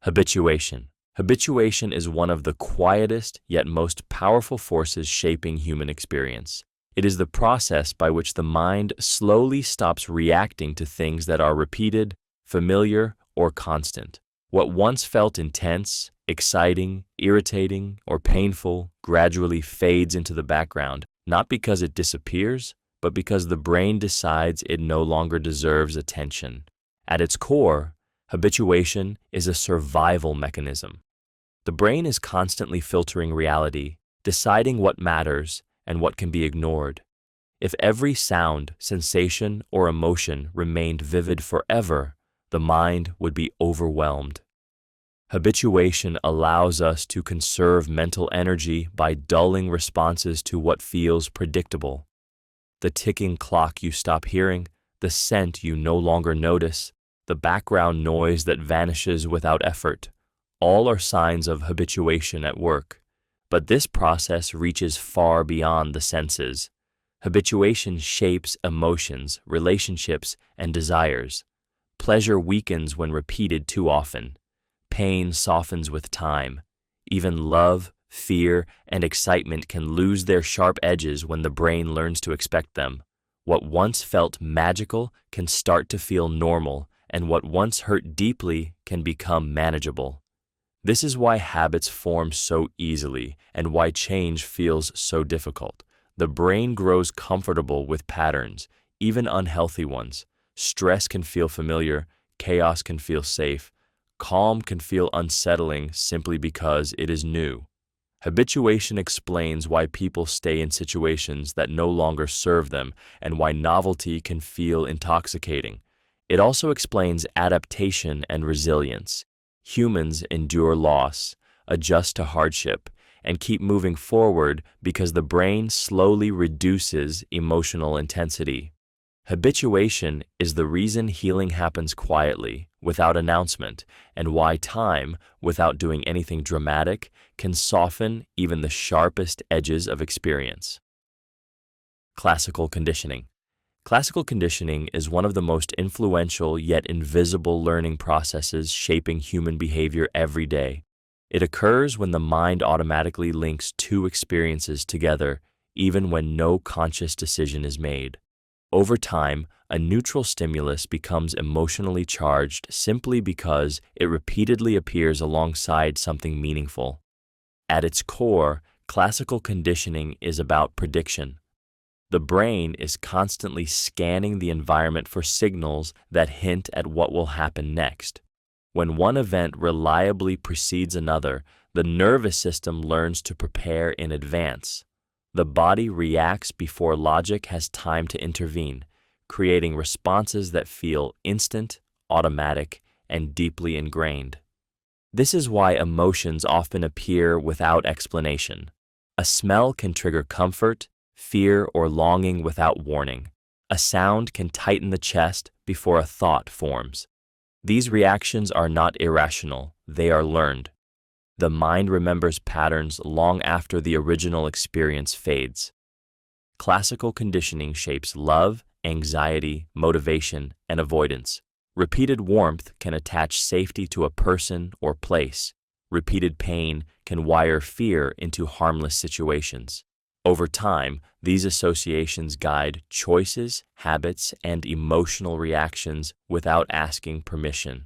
Habituation. Habituation is one of the quietest yet most powerful forces shaping human experience. It is the process by which the mind slowly stops reacting to things that are repeated, familiar, or constant. What once felt intense, exciting, irritating, or painful gradually fades into the background, not because it disappears, but because the brain decides it no longer deserves attention. At its core, habituation is a survival mechanism. The brain is constantly filtering reality, deciding what matters and what can be ignored. If every sound, sensation, or emotion remained vivid forever, the mind would be overwhelmed. Habituation allows us to conserve mental energy by dulling responses to what feels predictable. The ticking clock you stop hearing, the scent you no longer notice, the background noise that vanishes without effort, all are signs of habituation at work. But this process reaches far beyond the senses. Habituation shapes emotions, relationships, and desires. Pleasure weakens when repeated too often. Pain softens with time. Even love, fear, and excitement can lose their sharp edges when the brain learns to expect them. What once felt magical can start to feel normal, and what once hurt deeply can become manageable. This is why habits form so easily and why change feels so difficult. The brain grows comfortable with patterns, even unhealthy ones. Stress can feel familiar, chaos can feel safe, calm can feel unsettling simply because it is new. Habituation explains why people stay in situations that no longer serve them and why novelty can feel intoxicating. It also explains adaptation and resilience. Humans endure loss, adjust to hardship, and keep moving forward because the brain slowly reduces emotional intensity. Habituation is the reason healing happens quietly, without announcement, and why time, without doing anything dramatic, can soften even the sharpest edges of experience. Classical conditioning. Classical conditioning is one of the most influential yet invisible learning processes shaping human behavior every day. It occurs when the mind automatically links two experiences together, even when no conscious decision is made. Over time, a neutral stimulus becomes emotionally charged simply because it repeatedly appears alongside something meaningful. At its core, classical conditioning is about prediction. The brain is constantly scanning the environment for signals that hint at what will happen next. When one event reliably precedes another, the nervous system learns to prepare in advance. The body reacts before logic has time to intervene, creating responses that feel instant, automatic, and deeply ingrained. This is why emotions often appear without explanation. A smell can trigger comfort, fear, or longing without warning. A sound can tighten the chest before a thought forms. These reactions are not irrational, they are learned. The mind remembers patterns long after the original experience fades. Classical conditioning shapes love, anxiety, motivation, and avoidance. Repeated warmth can attach safety to a person or place. Repeated pain can wire fear into harmless situations. Over time, these associations guide choices, habits, and emotional reactions without asking permission.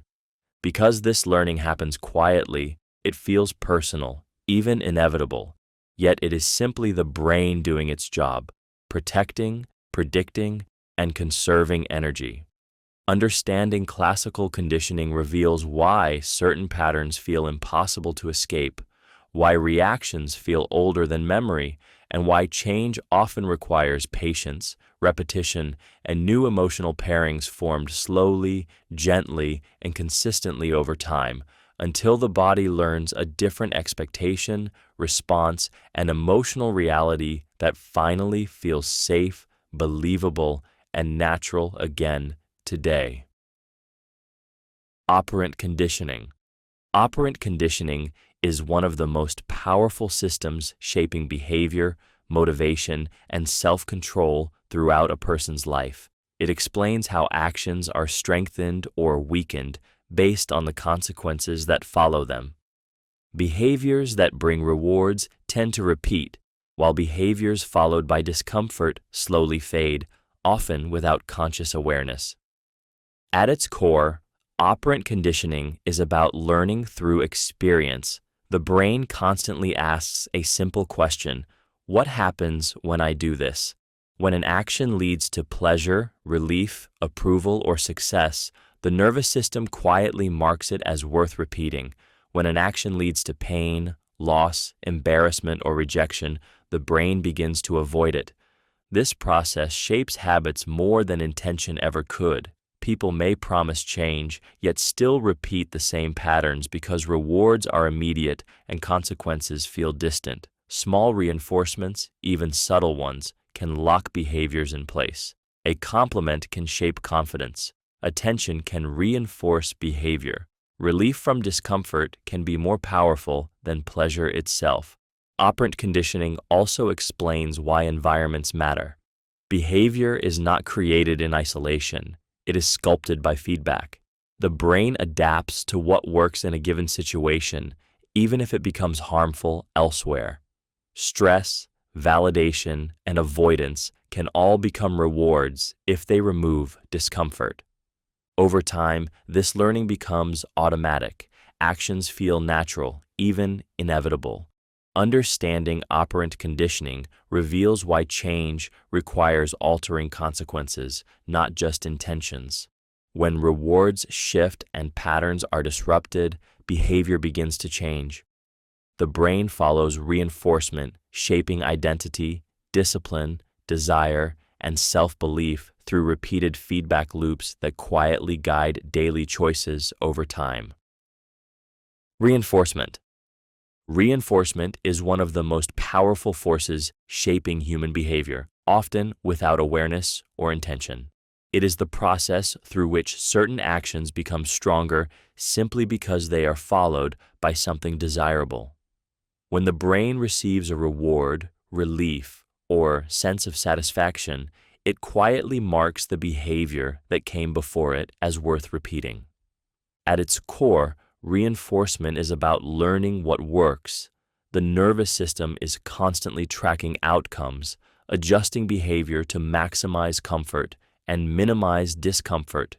Because this learning happens quietly, it feels personal, even inevitable, yet it is simply the brain doing its job, protecting, predicting, and conserving energy. Understanding classical conditioning reveals why certain patterns feel impossible to escape, why reactions feel older than memory, and why change often requires patience, repetition, and new emotional pairings formed slowly, gently, and consistently over time, until the body learns a different expectation, response, and emotional reality that finally feels safe, believable, and natural again today. Operant conditioning. Operant conditioning is one of the most powerful systems shaping behavior, motivation, and self-control throughout a person's life. It explains how actions are strengthened or weakened based on the consequences that follow them. Behaviors that bring rewards tend to repeat, while behaviors followed by discomfort slowly fade, often without conscious awareness. At its core, operant conditioning is about learning through experience. The brain constantly asks a simple question: what happens when I do this? When an action leads to pleasure, relief, approval, or success, the nervous system quietly marks it as worth repeating. When an action leads to pain, loss, embarrassment, or rejection, the brain begins to avoid it. This process shapes habits more than intention ever could. People may promise change, yet still repeat the same patterns because rewards are immediate and consequences feel distant. Small reinforcements, even subtle ones, can lock behaviors in place. A compliment can shape confidence. Attention can reinforce behavior. Relief from discomfort can be more powerful than pleasure itself. Operant conditioning also explains why environments matter. Behavior is not created in isolation. It is sculpted by feedback. The brain adapts to what works in a given situation, even if it becomes harmful elsewhere. Stress, validation, and avoidance can all become rewards if they remove discomfort. Over time, this learning becomes automatic. Actions feel natural, even inevitable. Understanding operant conditioning reveals why change requires altering consequences, not just intentions. When rewards shift and patterns are disrupted, behavior begins to change. The brain follows reinforcement, shaping identity, discipline, desire, and self-belief through repeated feedback loops that quietly guide daily choices over time. Reinforcement. Reinforcement is one of the most powerful forces shaping human behavior, often without awareness or intention. It is the process through which certain actions become stronger simply because they are followed by something desirable. When the brain receives a reward, relief, or sense of satisfaction, it quietly marks the behavior that came before it as worth repeating. At its core, reinforcement is about learning what works. The nervous system is constantly tracking outcomes, adjusting behavior to maximize comfort and minimize discomfort.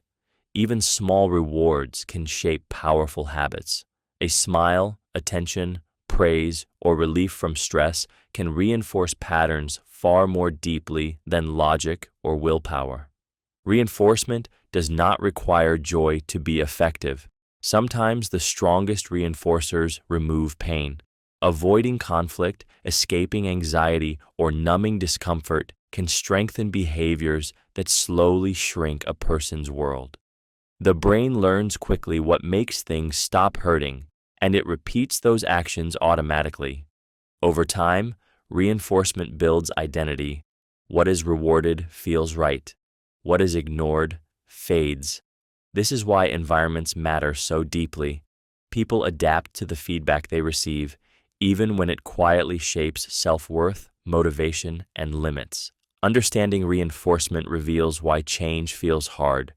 Even small rewards can shape powerful habits. A smile, attention, praise, or relief from stress can reinforce patterns far more deeply than logic or willpower. Reinforcement does not require joy to be effective. Sometimes the strongest reinforcers remove pain. Avoiding conflict, escaping anxiety, or numbing discomfort can strengthen behaviors that slowly shrink a person's world. The brain learns quickly what makes things stop hurting, and it repeats those actions automatically. Over time, reinforcement builds identity. What is rewarded feels right. What is ignored fades. This is why environments matter so deeply. People adapt to the feedback they receive, even when it quietly shapes self-worth, motivation, and limits. Understanding reinforcement reveals why change feels hard.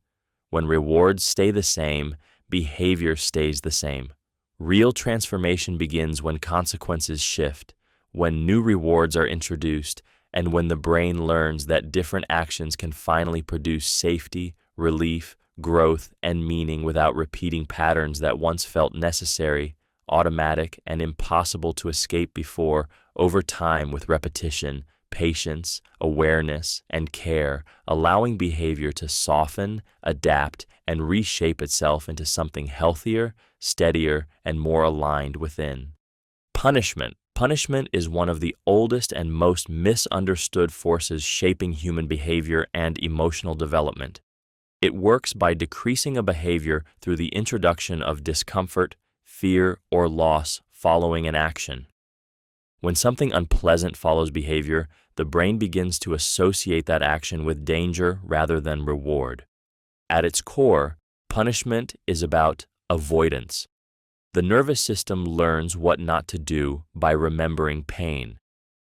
When rewards stay the same, behavior stays the same. Real transformation begins when consequences shift, when new rewards are introduced, and when the brain learns that different actions can finally produce safety, relief, growth, and meaning without repeating patterns that once felt necessary, automatic, and impossible to escape before. Over time, with repetition, patience, awareness, and care, allowing behavior to soften, adapt, and reshape itself into something healthier, steadier, and more aligned within. Punishment. Punishment is one of the oldest and most misunderstood forces shaping human behavior and emotional development. It works by decreasing a behavior through the introduction of discomfort, fear, or loss following an action. When something unpleasant follows behavior, the brain begins to associate that action with danger rather than reward. At its core, punishment is about avoidance. The nervous system learns what not to do by remembering pain.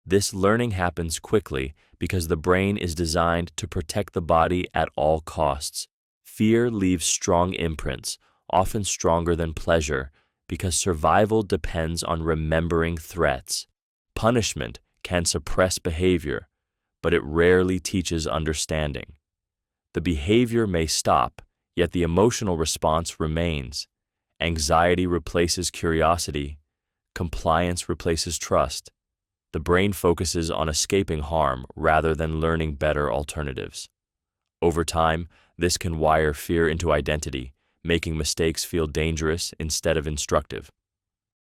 This learning happens quickly because the brain is designed to protect the body at all costs. Fear leaves strong imprints, often stronger than pleasure, because survival depends on remembering threats. Punishment can suppress behavior, but it rarely teaches understanding. The behavior may stop, yet the emotional response remains. Anxiety replaces curiosity. Compliance replaces trust. The brain focuses on escaping harm rather than learning better alternatives. Over time, this can wire fear into identity, making mistakes feel dangerous instead of instructive.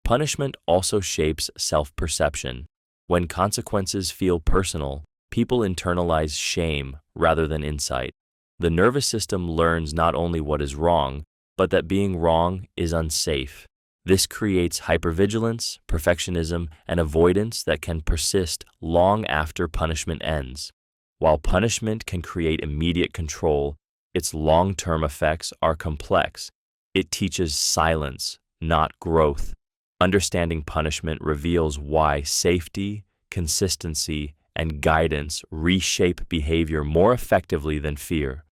Punishment also shapes self-perception. When consequences feel personal, people internalize shame rather than insight. The nervous system learns not only what is wrong, but that being wrong is unsafe. This creates hypervigilance, perfectionism, and avoidance that can persist long after punishment ends. While punishment can create immediate control, its long-term effects are complex. It teaches silence, not growth. Understanding punishment reveals why safety, consistency, and guidance reshape behavior more effectively than fear,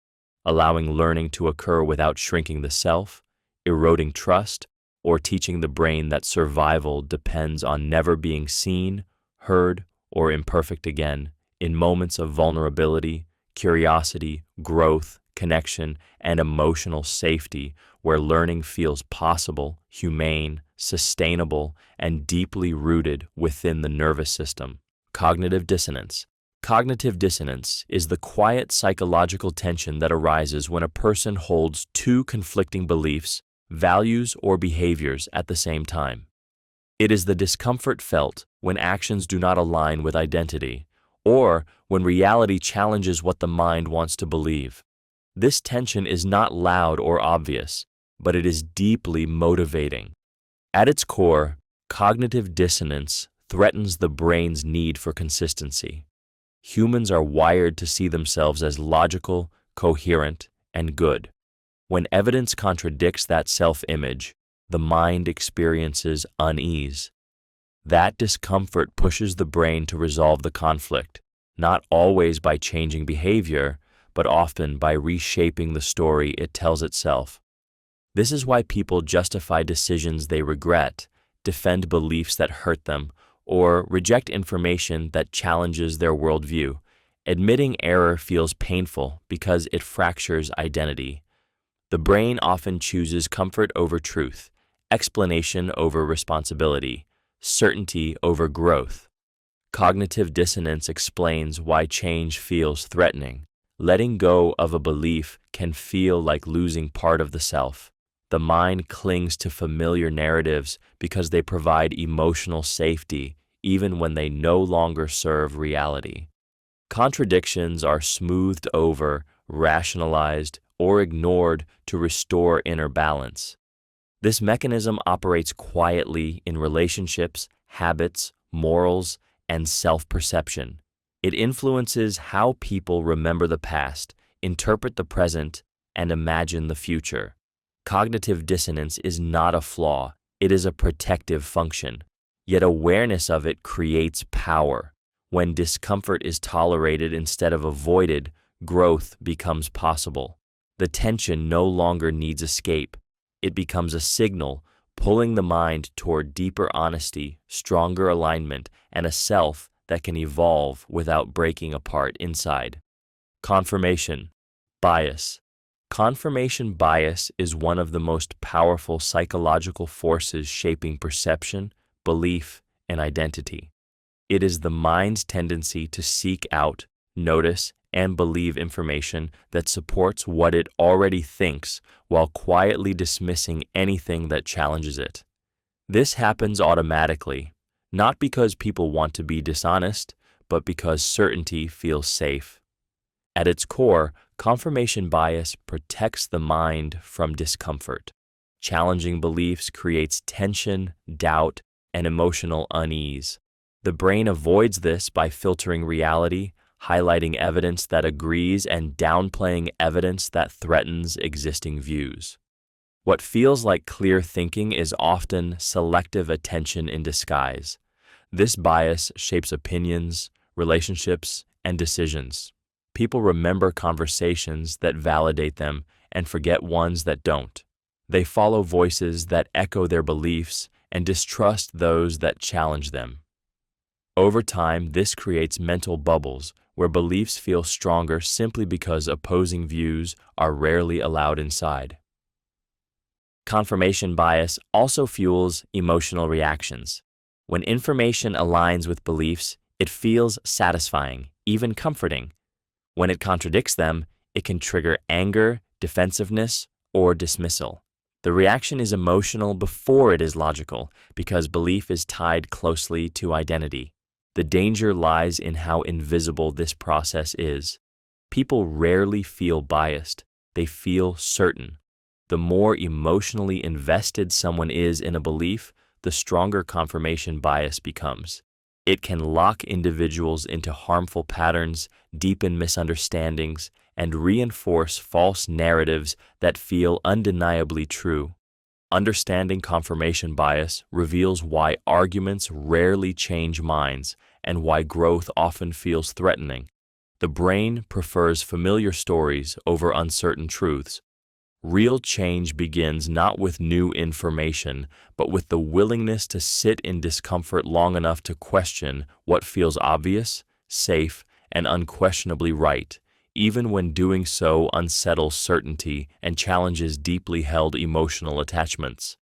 allowing learning to occur without shrinking the self, eroding trust, or teaching the brain that survival depends on never being seen, heard, or imperfect again. In moments of vulnerability, curiosity, growth, connection, and emotional safety, where learning feels possible, humane, sustainable, and deeply rooted within the nervous system. Cognitive dissonance. Cognitive dissonance is the quiet psychological tension that arises when a person holds two conflicting beliefs, values, or behaviors at the same time. It is the discomfort felt when actions do not align with identity, or when reality challenges what the mind wants to believe. This tension is not loud or obvious, but it is deeply motivating. At its core, cognitive dissonance threatens the brain's need for consistency. Humans are wired to see themselves as logical, coherent, and good. When evidence contradicts that self-image, the mind experiences unease. That discomfort pushes the brain to resolve the conflict, not always by changing behavior, but often by reshaping the story it tells itself. This is why people justify decisions they regret, defend beliefs that hurt them, or reject information that challenges their worldview. Admitting error feels painful because it fractures identity. The brain often chooses comfort over truth, explanation over responsibility, certainty over growth. Cognitive dissonance explains why change feels threatening. Letting go of a belief can feel like losing part of the self. The mind clings to familiar narratives because they provide emotional safety, even when they no longer serve reality. Contradictions are smoothed over, rationalized, or ignored to restore inner balance. This mechanism operates quietly in relationships, habits, morals, and self-perception. It influences how people remember the past, interpret the present, and imagine the future. Cognitive dissonance is not a flaw, it is a protective function. Yet awareness of it creates power. When discomfort is tolerated instead of avoided, growth becomes possible. The tension no longer needs escape. It becomes a signal, pulling the mind toward deeper honesty, stronger alignment, and a self that can evolve without breaking apart inside. Confirmation bias. Confirmation bias is one of the most powerful psychological forces shaping perception, belief, and identity. It is the mind's tendency to seek out, notice, and believe information that supports what it already thinks while quietly dismissing anything that challenges it. This happens automatically, not because people want to be dishonest, but because certainty feels safe. At its core, confirmation bias protects the mind from discomfort. Challenging beliefs creates tension, doubt, and emotional unease. The brain avoids this by filtering reality, highlighting evidence that agrees, and downplaying evidence that threatens existing views. What feels like clear thinking is often selective attention in disguise. This bias shapes opinions, relationships, and decisions. People remember conversations that validate them and forget ones that don't. They follow voices that echo their beliefs and distrust those that challenge them. Over time, this creates mental bubbles where beliefs feel stronger simply because opposing views are rarely allowed inside. Confirmation bias also fuels emotional reactions. When information aligns with beliefs, it feels satisfying, even comforting. When it contradicts them, it can trigger anger, defensiveness, or dismissal. The reaction is emotional before it is logical because belief is tied closely to identity. The danger lies in how invisible this process is. People rarely feel biased, they feel certain. The more emotionally invested someone is in a belief, the stronger confirmation bias becomes. It can lock individuals into harmful patterns, deepen misunderstandings, and reinforce false narratives that feel undeniably true. Understanding confirmation bias reveals why arguments rarely change minds and why growth often feels threatening. The brain prefers familiar stories over uncertain truths. Real change begins not with new information, but with the willingness to sit in discomfort long enough to question what feels obvious, safe, and unquestionably right, even when doing so unsettles certainty and challenges deeply held emotional attachments.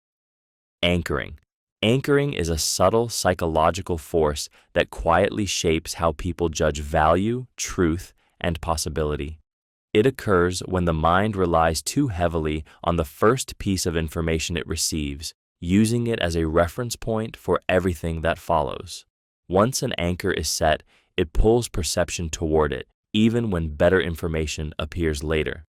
Anchoring. Anchoring is a subtle psychological force that quietly shapes how people judge value, truth, and possibility. It occurs when the mind relies too heavily on the first piece of information it receives, using it as a reference point for everything that follows. Once an anchor is set, it pulls perception toward it, even when better information appears later.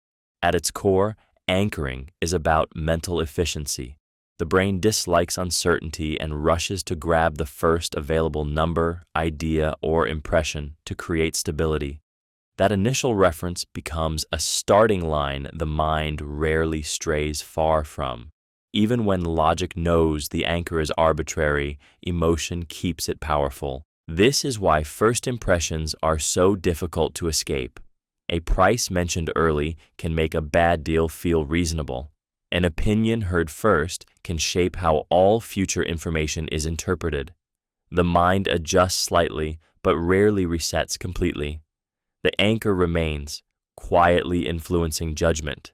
At its core, anchoring is about mental efficiency. The brain dislikes uncertainty and rushes to grab the first available number, idea, or impression to create stability. That initial reference becomes a starting line the mind rarely strays far from. Even when logic knows the anchor is arbitrary, emotion keeps it powerful. This is why first impressions are so difficult to escape. A price mentioned early can make a bad deal feel reasonable. An opinion heard first can shape how all future information is interpreted. The mind adjusts slightly, but rarely resets completely. The anchor remains, quietly influencing judgment.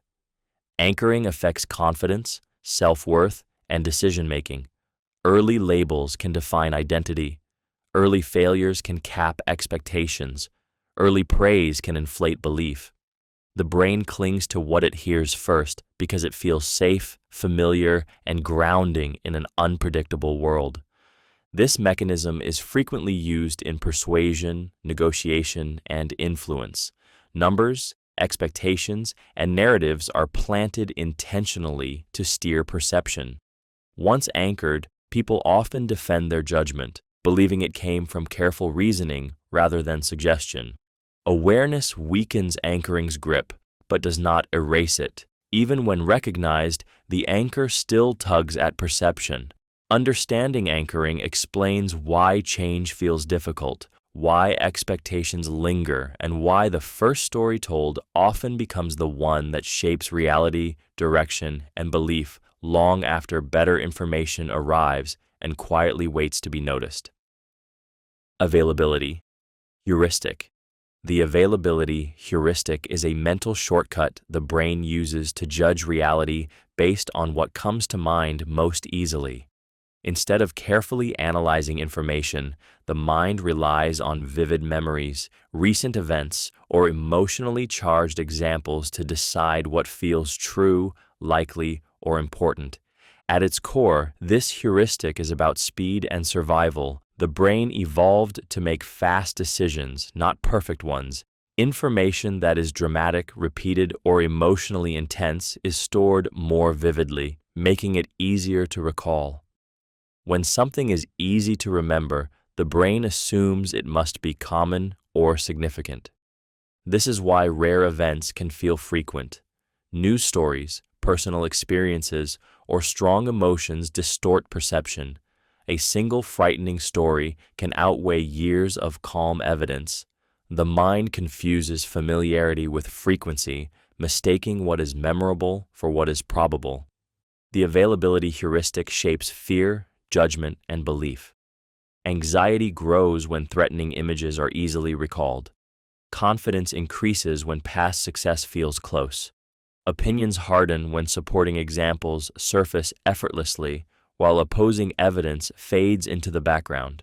Anchoring affects confidence, self-worth, and decision-making. Early labels can define identity. Early failures can cap expectations. Early praise can inflate belief. The brain clings to what it hears first because it feels safe, familiar, and grounding in an unpredictable world. This mechanism is frequently used in persuasion, negotiation, and influence. Numbers, expectations, and narratives are planted intentionally to steer perception. Once anchored, people often defend their judgment, believing it came from careful reasoning rather than suggestion. Awareness weakens anchoring's grip, but does not erase it. Even when recognized, the anchor still tugs at perception. Understanding anchoring explains why change feels difficult, why expectations linger, and why the first story told often becomes the one that shapes reality, direction, and belief long after better information arrives and quietly waits to be noticed. Availability. Heuristic. The availability heuristic is a mental shortcut the brain uses to judge reality based on what comes to mind most easily. Instead of carefully analyzing information, the mind relies on vivid memories, recent events, or emotionally charged examples to decide what feels true, likely, or important. At its core, this heuristic is about speed and survival. The brain evolved to make fast decisions, not perfect ones. Information that is dramatic, repeated, or emotionally intense is stored more vividly, making it easier to recall. When something is easy to remember, the brain assumes it must be common or significant. This is why rare events can feel frequent. News stories, personal experiences, or strong emotions distort perception. A single frightening story can outweigh years of calm evidence. The mind confuses familiarity with frequency, mistaking what is memorable for what is probable. The availability heuristic shapes fear, judgment, and belief. Anxiety grows when threatening images are easily recalled. Confidence increases when past success feels close. Opinions harden when supporting examples surface effortlessly, while opposing evidence fades into the background.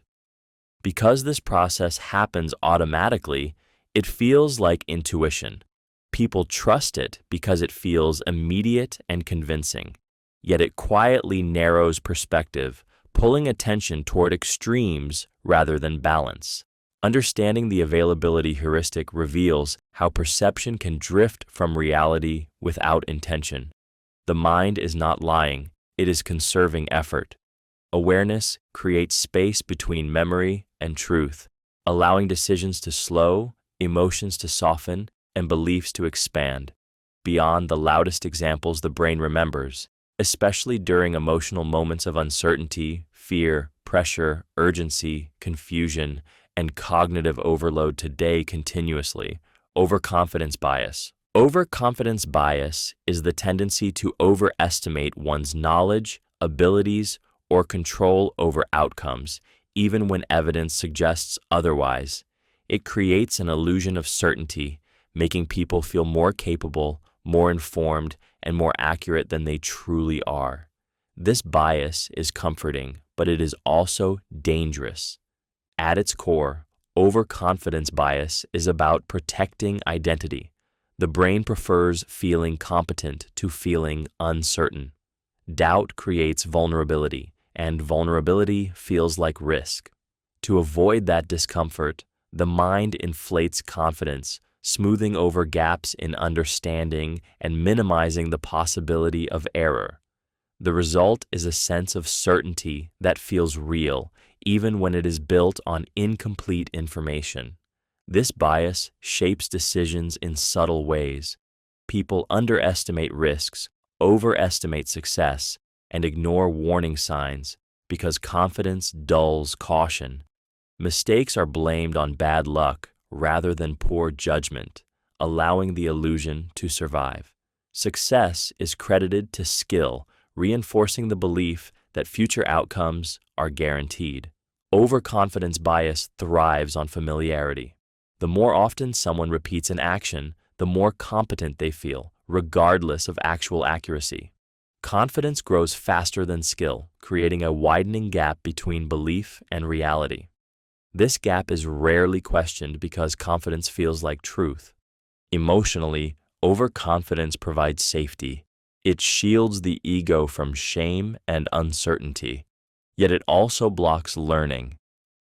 Because this process happens automatically, it feels like intuition. People trust it because it feels immediate and convincing, yet it quietly narrows perspective, pulling attention toward extremes rather than balance. Understanding the availability heuristic reveals how perception can drift from reality without intention. The mind is not lying, it is conserving effort. Awareness creates space between memory and truth, allowing decisions to slow, emotions to soften, and beliefs to expand. Beyond the loudest examples the brain remembers, especially during emotional moments of uncertainty, fear, pressure, urgency, confusion, and cognitive overload today continuously. Overconfidence bias. Overconfidence bias is the tendency to overestimate one's knowledge, abilities, or control over outcomes, even when evidence suggests otherwise. It creates an illusion of certainty, making people feel more capable, more informed, and more accurate than they truly are. This bias is comforting, but it is also dangerous. At its core, overconfidence bias is about protecting identity. The brain prefers feeling competent to feeling uncertain. Doubt creates vulnerability, and vulnerability feels like risk. To avoid that discomfort, the mind inflates confidence, smoothing over gaps in understanding and minimizing the possibility of error. The result is a sense of certainty that feels real, even when it is built on incomplete information. This bias shapes decisions in subtle ways. People underestimate risks, overestimate success, and ignore warning signs because confidence dulls caution. Mistakes are blamed on bad luck rather than poor judgment, allowing the illusion to survive. Success is credited to skill, reinforcing the belief that future outcomes are guaranteed. Overconfidence bias thrives on familiarity. The more often someone repeats an action, the more competent they feel, regardless of actual accuracy. Confidence grows faster than skill, creating a widening gap between belief and reality. This gap is rarely questioned because confidence feels like truth. Emotionally, overconfidence provides safety. It shields the ego from shame and uncertainty, yet it also blocks learning.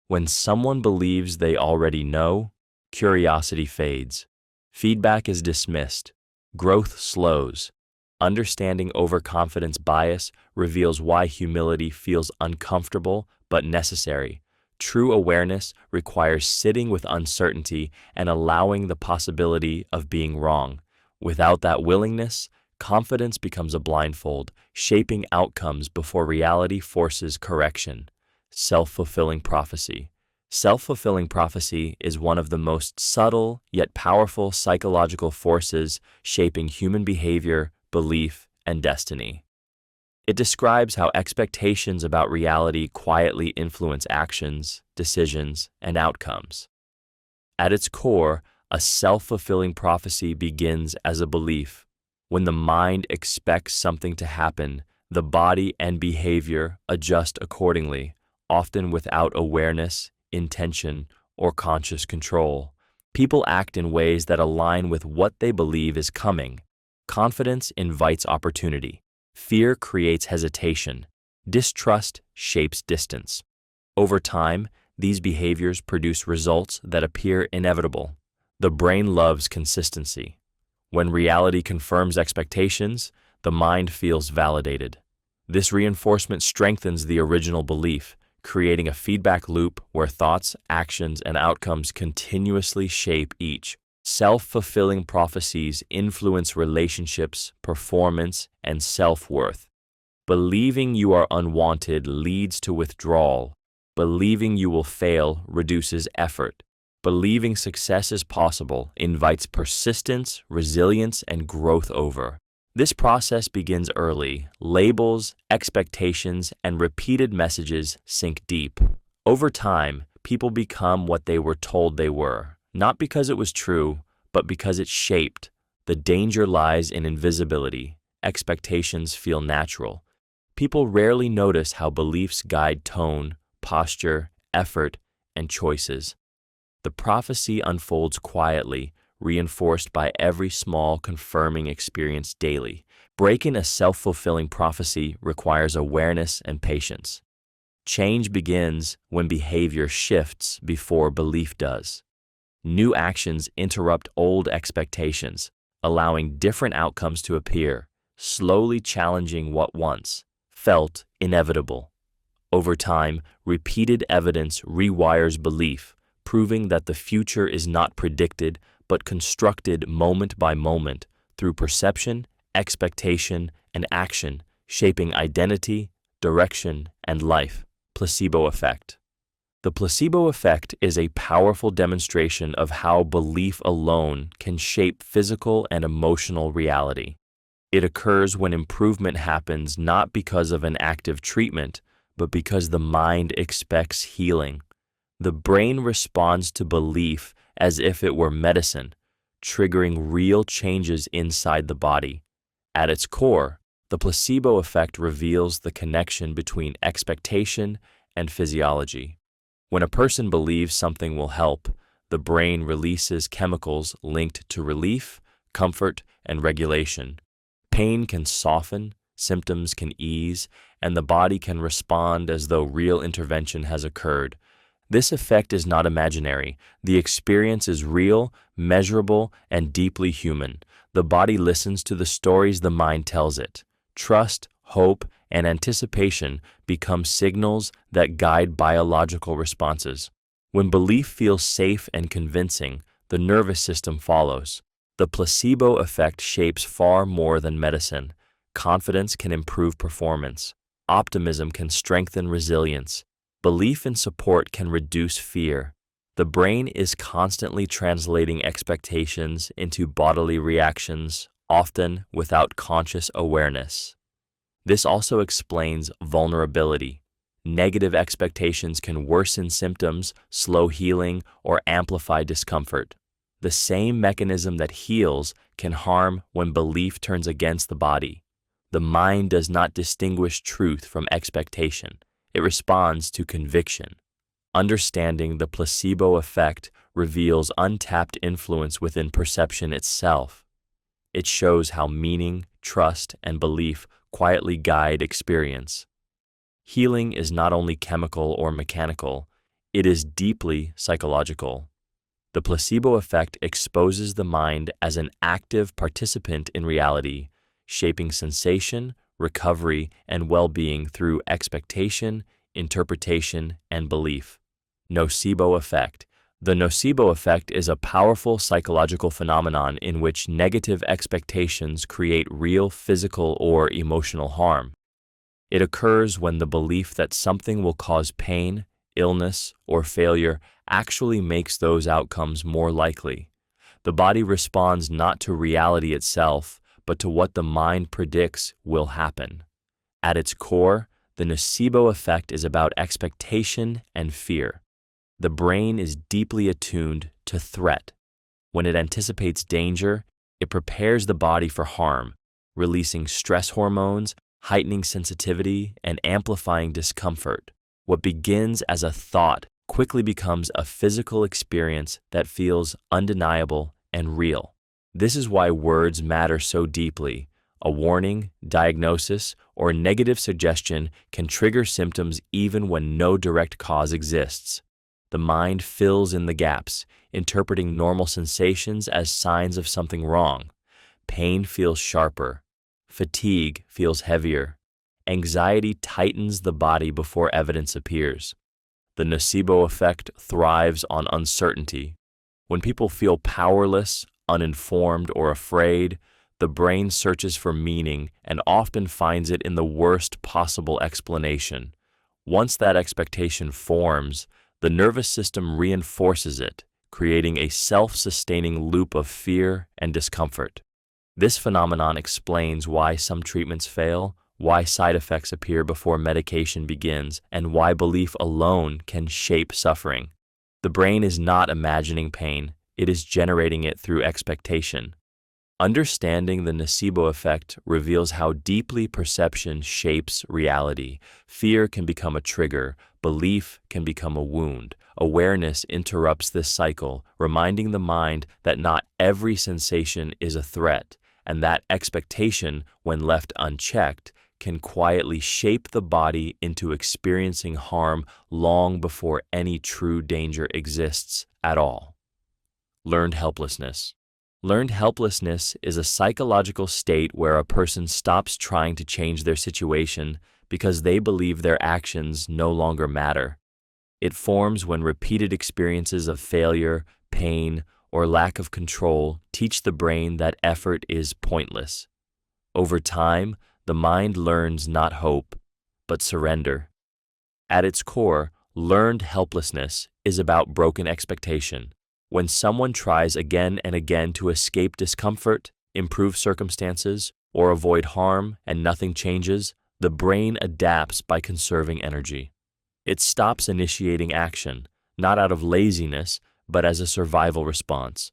When someone believes they already know, curiosity fades. Feedback is dismissed. Growth slows. Understanding overconfidence bias reveals why humility feels uncomfortable but necessary. True awareness requires sitting with uncertainty and allowing the possibility of being wrong. Without that willingness, confidence becomes a blindfold, shaping outcomes before reality forces correction. Self-fulfilling prophecy. Self-fulfilling prophecy is one of the most subtle yet powerful psychological forces shaping human behavior, belief, and destiny. It describes how expectations about reality quietly influence actions, decisions, and outcomes. At its core, a self-fulfilling prophecy begins as a belief. When the mind expects something to happen, the body and behavior adjust accordingly, often without awareness, intention, or conscious control. People act in ways that align with what they believe is coming. Confidence invites opportunity. Fear creates hesitation. Distrust shapes distance. Over time, these behaviors produce results that appear inevitable. The brain loves consistency. When reality confirms expectations, the mind feels validated. This reinforcement strengthens the original belief, creating a feedback loop where thoughts, actions, and outcomes continuously shape each. Self-fulfilling prophecies influence relationships, performance, and self-worth. Believing you are unwanted leads to withdrawal. Believing you will fail reduces effort. Believing success is possible invites persistence, resilience, and growth over. This process begins early. Labels, expectations, and repeated messages sink deep. Over time, people become what they were told they were, not because it was true, but because it shaped. The danger lies in invisibility. Expectations feel natural. People rarely notice how beliefs guide tone, posture, effort, and choices. The prophecy unfolds quietly, reinforced by every small, confirming experience daily. Breaking a self-fulfilling prophecy requires awareness and patience. Change begins when behavior shifts before belief does. New actions interrupt old expectations, allowing different outcomes to appear, slowly challenging what once felt inevitable. Over time, repeated evidence rewires belief, proving that the future is not predicted but constructed moment by moment through perception, expectation, and action, shaping identity, direction, and life. Placebo Effect. The placebo effect is a powerful demonstration of how belief alone can shape physical and emotional reality. It occurs when improvement happens not because of an active treatment, but because the mind expects healing. The brain responds to belief as if it were medicine, triggering real changes inside the body. At its core, the placebo effect reveals the connection between expectation and physiology. When a person believes something will help, the brain releases chemicals linked to relief, comfort, and regulation. Pain can soften, symptoms can ease, and the body can respond as though real intervention has occurred. This effect is not imaginary. The experience is real, measurable, and deeply human. The body listens to the stories the mind tells it. Trust, hope, and anticipation become signals that guide biological responses. When belief feels safe and convincing, the nervous system follows. The placebo effect shapes far more than medicine. Confidence can improve performance. Optimism can strengthen resilience. Belief and support can reduce fear. The brain is constantly translating expectations into bodily reactions, often without conscious awareness. This also explains vulnerability. Negative expectations can worsen symptoms, slow healing, or amplify discomfort. The same mechanism that heals can harm when belief turns against the body. The mind does not distinguish truth from expectation. It responds to conviction. Understanding the placebo effect reveals untapped influence within perception itself. It shows how meaning, trust, and belief quietly guide experience. Healing is not only chemical or mechanical, it is deeply psychological. The placebo effect exposes the mind as an active participant in reality, shaping sensation, recovery, and well-being through expectation, interpretation, and belief. Nocebo Effect. The nocebo effect is a powerful psychological phenomenon in which negative expectations create real physical or emotional harm. It occurs when the belief that something will cause pain, illness, or failure actually makes those outcomes more likely. The body responds not to reality itself, but to what the mind predicts will happen. At its core, the nocebo effect is about expectation and fear. The brain is deeply attuned to threat. When it anticipates danger, it prepares the body for harm, releasing stress hormones, heightening sensitivity, and amplifying discomfort. What begins as a thought quickly becomes a physical experience that feels undeniable and real. This is why words matter so deeply. A warning, diagnosis, or negative suggestion can trigger symptoms even when no direct cause exists. The mind fills in the gaps, interpreting normal sensations as signs of something wrong. Pain feels sharper. Fatigue feels heavier. Anxiety tightens the body before evidence appears. The nocebo effect thrives on uncertainty. When people feel powerless, uninformed, or afraid, the brain searches for meaning and often finds it in the worst possible explanation. Once that expectation forms, the nervous system reinforces it, creating a self-sustaining loop of fear and discomfort. This phenomenon explains why some treatments fail, why side effects appear before medication begins, and why belief alone can shape suffering. The brain is not imagining pain, it is generating it through expectation. Understanding the Nocebo effect reveals how deeply perception shapes reality. Fear can become a trigger, belief can become a wound. Awareness interrupts this cycle, reminding the mind that not every sensation is a threat, and that expectation, when left unchecked, can quietly shape the body into experiencing harm long before any true danger exists at all. Learned helplessness. Learned helplessness is a psychological state where a person stops trying to change their situation because they believe their actions no longer matter. It forms when repeated experiences of failure, pain, or lack of control teach the brain that effort is pointless. Over time, the mind learns not hope, but surrender. At its core, learned helplessness is about broken expectation. When someone tries again and again to escape discomfort, improve circumstances, or avoid harm and nothing changes, the brain adapts by conserving energy. It stops initiating action, not out of laziness, but as a survival response.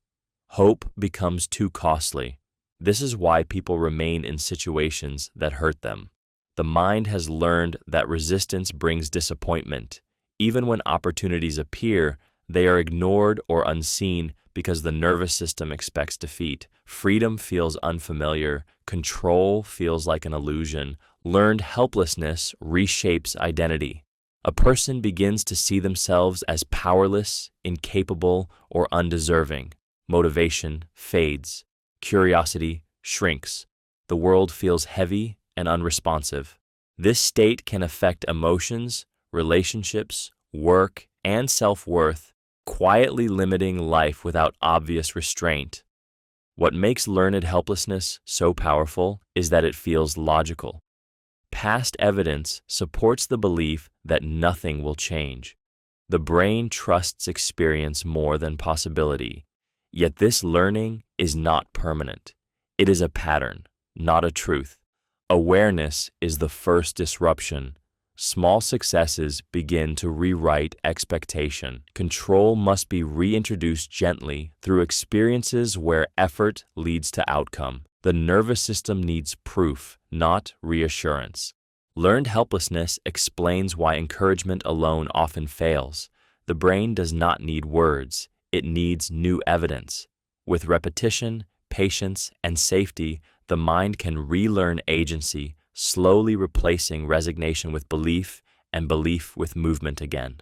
Hope becomes too costly. This is why people remain in situations that hurt them. The mind has learned that resistance brings disappointment. Even when opportunities appear, they are ignored or unseen because the nervous system expects defeat. Freedom feels unfamiliar. Control feels like an illusion. Learned helplessness reshapes identity. A person begins to see themselves as powerless, incapable, or undeserving. Motivation fades. Curiosity shrinks. The world feels heavy and unresponsive. This state can affect emotions, relationships, work, and self-worth, quietly limiting life without obvious restraint. What makes learned helplessness so powerful is that it feels logical. Past evidence supports the belief that nothing will change. The brain trusts experience more than possibility. Yet this learning is not permanent. It is a pattern, not a truth. Awareness is the first disruption. Small successes begin to rewrite expectation. Control must be reintroduced gently through experiences where effort leads to outcome. The nervous system needs proof, not reassurance. Learned helplessness explains why encouragement alone often fails. The brain does not need words, it needs new evidence. With repetition, patience, and safety, the mind can relearn agency, slowly replacing resignation with belief and belief with movement again.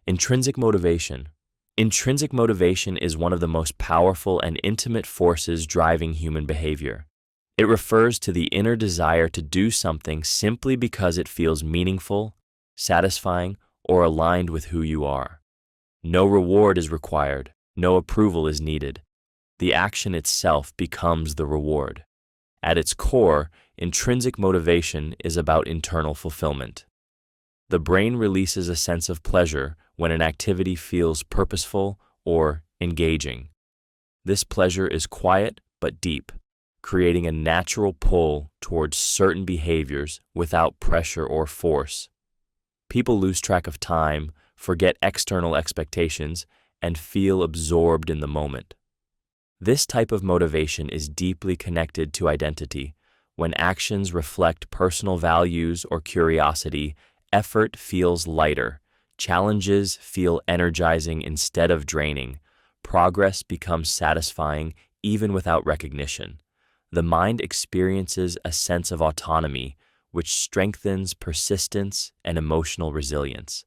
Intrinsic motivation. Intrinsic motivation is one of the most powerful and intimate forces driving human behavior. It refers to the inner desire to do something simply because it feels meaningful, satisfying, or aligned with who you are. No reward is required, no approval is needed. The action itself becomes the reward. At its core, intrinsic motivation is about internal fulfillment. The brain releases a sense of pleasure when an activity feels purposeful or engaging. This pleasure is quiet but deep, creating a natural pull towards certain behaviors without pressure or force. People lose track of time, forget external expectations, and feel absorbed in the moment. This type of motivation is deeply connected to identity. When actions reflect personal values or curiosity, effort feels lighter. Challenges feel energizing instead of draining. Progress becomes satisfying even without recognition. The mind experiences a sense of autonomy, which strengthens persistence and emotional resilience.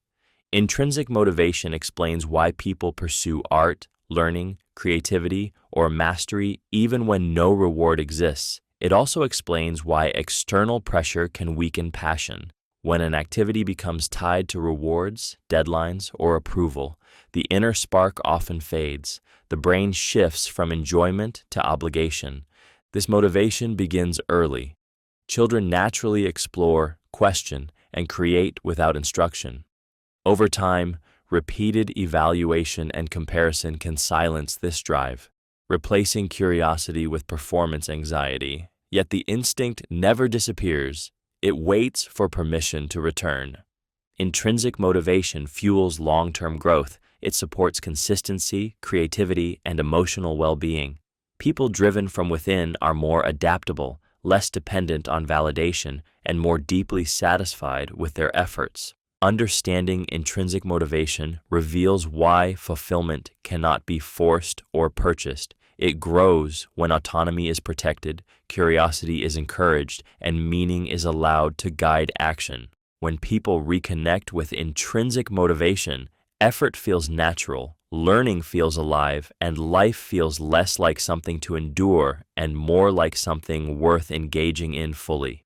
Intrinsic motivation explains why people pursue art, learning, creativity, or mastery even when no reward exists. It also explains why external pressure can weaken passion. When an activity becomes tied to rewards, deadlines, or approval, the inner spark often fades. The brain shifts from enjoyment to obligation. This motivation begins early. Children naturally explore, question, and create without instruction. Over time, repeated evaluation and comparison can silence this drive. replacing curiosity with performance anxiety. Yet the instinct never disappears. It waits for permission to return. Intrinsic motivation fuels long-term growth. It supports consistency, creativity, and emotional well-being. People driven from within are more adaptable, less dependent on validation, and more deeply satisfied with their efforts. Understanding intrinsic motivation reveals why fulfillment cannot be forced or purchased. It grows when autonomy is protected, curiosity is encouraged, and meaning is allowed to guide action. When people reconnect with intrinsic motivation, effort feels natural, learning feels alive, and life feels less like something to endure and more like something worth engaging in fully.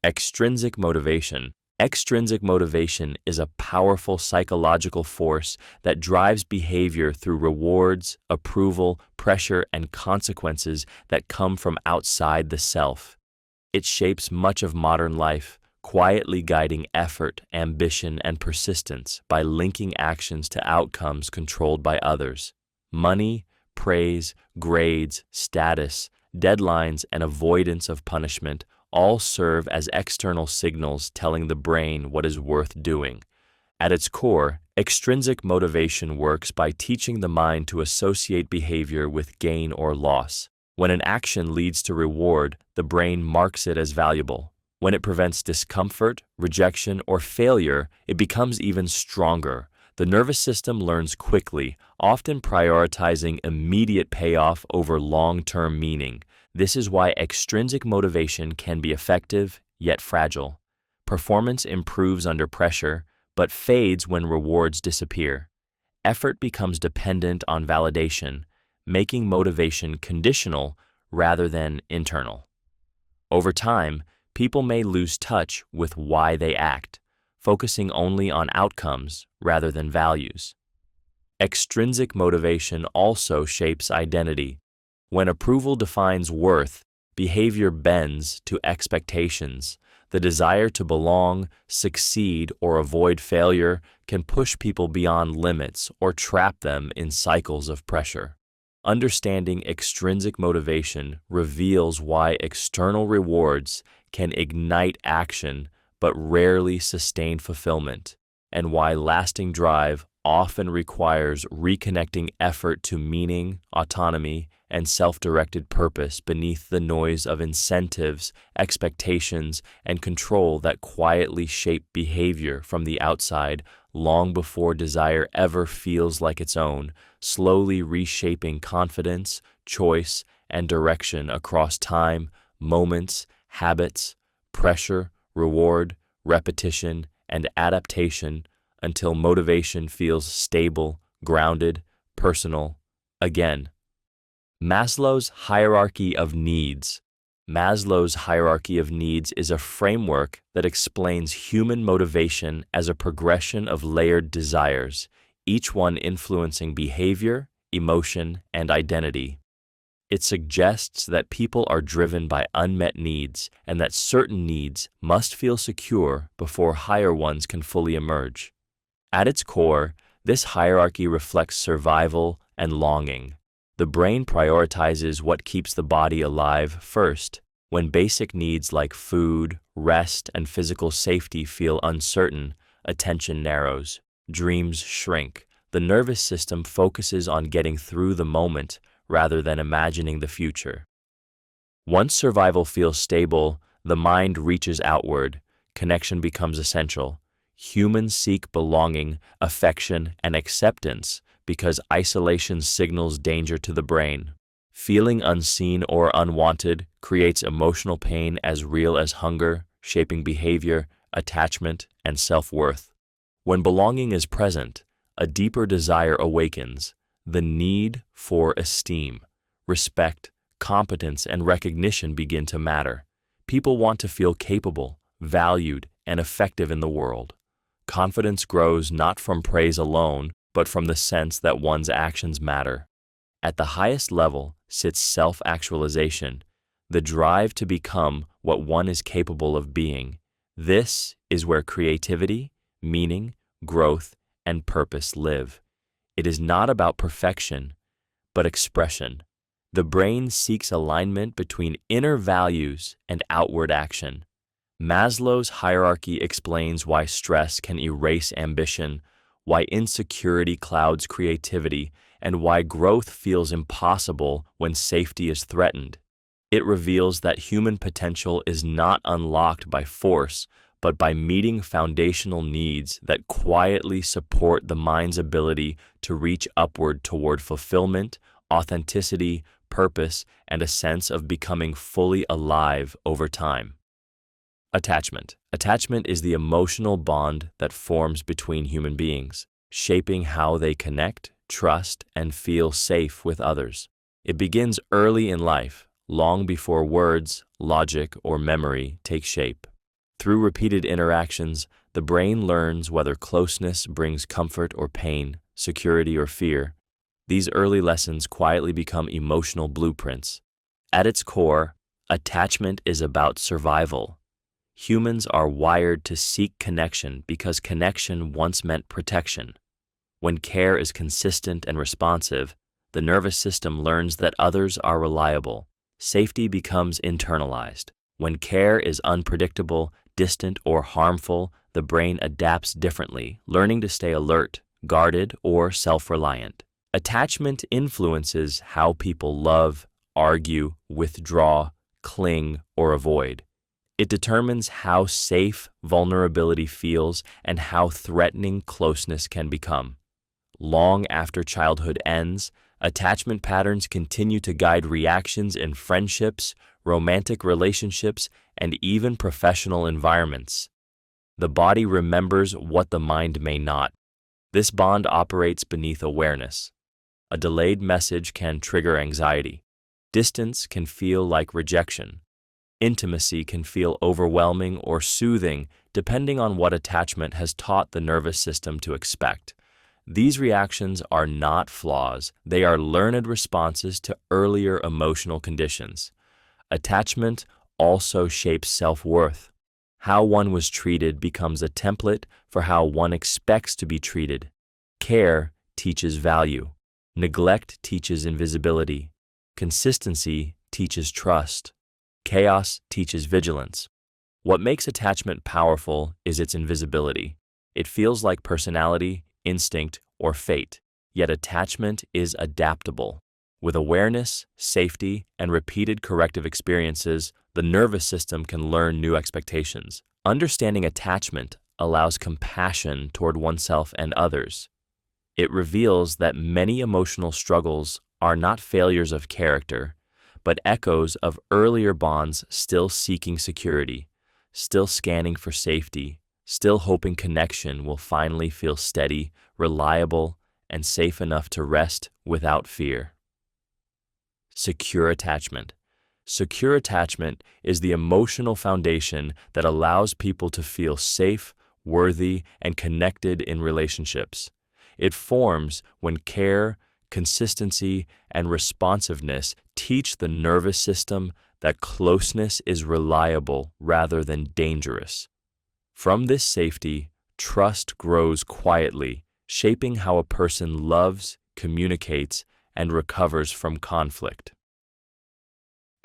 Extrinsic motivation. Extrinsic motivation is a powerful psychological force that drives behavior through rewards, approval, pressure, and consequences that come from outside the self. It shapes much of modern life, quietly guiding effort, ambition, and persistence by linking actions to outcomes controlled by others. Money, praise, grades, status, deadlines, and avoidance of punishment all serve as external signals telling the brain what is worth doing. At its core, extrinsic motivation works by teaching the mind to associate behavior with gain or loss. When an action leads to reward, the brain marks it as valuable. When it prevents discomfort, rejection, or failure, it becomes even stronger. The nervous system learns quickly, often prioritizing immediate payoff over long-term meaning. This is why extrinsic motivation can be effective, yet fragile. Performance improves under pressure, but fades when rewards disappear. Effort becomes dependent on validation, making motivation conditional rather than internal. Over time, people may lose touch with why they act, focusing only on outcomes rather than values. Extrinsic motivation also shapes identity. When approval defines worth, behavior bends to expectations. The desire to belong, succeed, or avoid failure can push people beyond limits or trap them in cycles of pressure. Understanding extrinsic motivation reveals why external rewards can ignite action but rarely sustain fulfillment, and why lasting drive often requires reconnecting effort to meaning, autonomy, and self-directed purpose beneath the noise of incentives, expectations, and control that quietly shape behavior from the outside long before desire ever feels like its own, slowly reshaping confidence, choice, and direction across time, moments, habits, pressure, reward, repetition, and adaptation until motivation feels stable, grounded, personal. Again, Maslow's hierarchy of needs. Maslow's hierarchy of needs is a framework that explains human motivation as a progression of layered desires, each one influencing behavior, emotion, and identity. It suggests that people are driven by unmet needs and that certain needs must feel secure before higher ones can fully emerge. At its core, this hierarchy reflects survival and longing. The brain prioritizes what keeps the body alive first. When basic needs like food, rest, and physical safety feel uncertain, attention narrows, dreams shrink. The nervous system focuses on getting through the moment rather than imagining the future. Once survival feels stable, the mind reaches outward. Connection becomes essential. Humans seek belonging, affection, and acceptance because isolation signals danger to the brain. Feeling unseen or unwanted creates emotional pain as real as hunger, shaping behavior, attachment, and self-worth. When belonging is present, a deeper desire awakens, the need for esteem, respect, competence, and recognition begin to matter. People want to feel capable, valued, and effective in the world. Confidence grows not from praise alone, but from the sense that one's actions matter. At the highest level sits self-actualization, the drive to become what one is capable of being. This is where creativity, meaning, growth, and purpose live. It is not about perfection, but expression. The brain seeks alignment between inner values and outward action. Maslow's hierarchy explains why stress can erase ambition, why insecurity clouds creativity, and why growth feels impossible when safety is threatened. It reveals that human potential is not unlocked by force, but by meeting foundational needs that quietly support the mind's ability to reach upward toward fulfillment, authenticity, purpose, and a sense of becoming fully alive over time. Attachment. Attachment is the emotional bond that forms between human beings, shaping how they connect, trust, and feel safe with others. It begins early in life, long before words, logic, or memory take shape. Through repeated interactions, the brain learns whether closeness brings comfort or pain, security or fear. These early lessons quietly become emotional blueprints. At its core, attachment is about survival. Humans are wired to seek connection because connection once meant protection. When care is consistent and responsive, the nervous system learns that others are reliable. Safety becomes internalized. When care is unpredictable, distant, or harmful, the brain adapts differently, learning to stay alert, guarded, or self-reliant. Attachment influences how people love, argue, withdraw, cling, or avoid. It determines how safe vulnerability feels and how threatening closeness can become. Long after childhood ends, attachment patterns continue to guide reactions in friendships, romantic relationships, and even professional environments. The body remembers what the mind may not. This bond operates beneath awareness. A delayed message can trigger anxiety. Distance can feel like rejection. Intimacy can feel overwhelming or soothing, depending on what attachment has taught the nervous system to expect. These reactions are not flaws, they are learned responses to earlier emotional conditions. Attachment also shapes self-worth. How one was treated becomes a template for how one expects to be treated. Care teaches value. Neglect teaches invisibility. Consistency teaches trust. Chaos teaches vigilance. What makes attachment powerful is its invisibility. It feels like personality, instinct, or fate, yet attachment is adaptable. With awareness, safety, and repeated corrective experiences, the nervous system can learn new expectations. Understanding attachment allows compassion toward oneself and others. It reveals that many emotional struggles are not failures of character, but echoes of earlier bonds still seeking security, still scanning for safety, still hoping connection will finally feel steady, reliable, and safe enough to rest without fear. Secure attachment. Secure attachment is the emotional foundation that allows people to feel safe, worthy, and connected in relationships. It forms when care, consistency, and responsiveness teach the nervous system that closeness is reliable rather than dangerous. From this safety, trust grows quietly, shaping how a person loves, communicates, and recovers from conflict.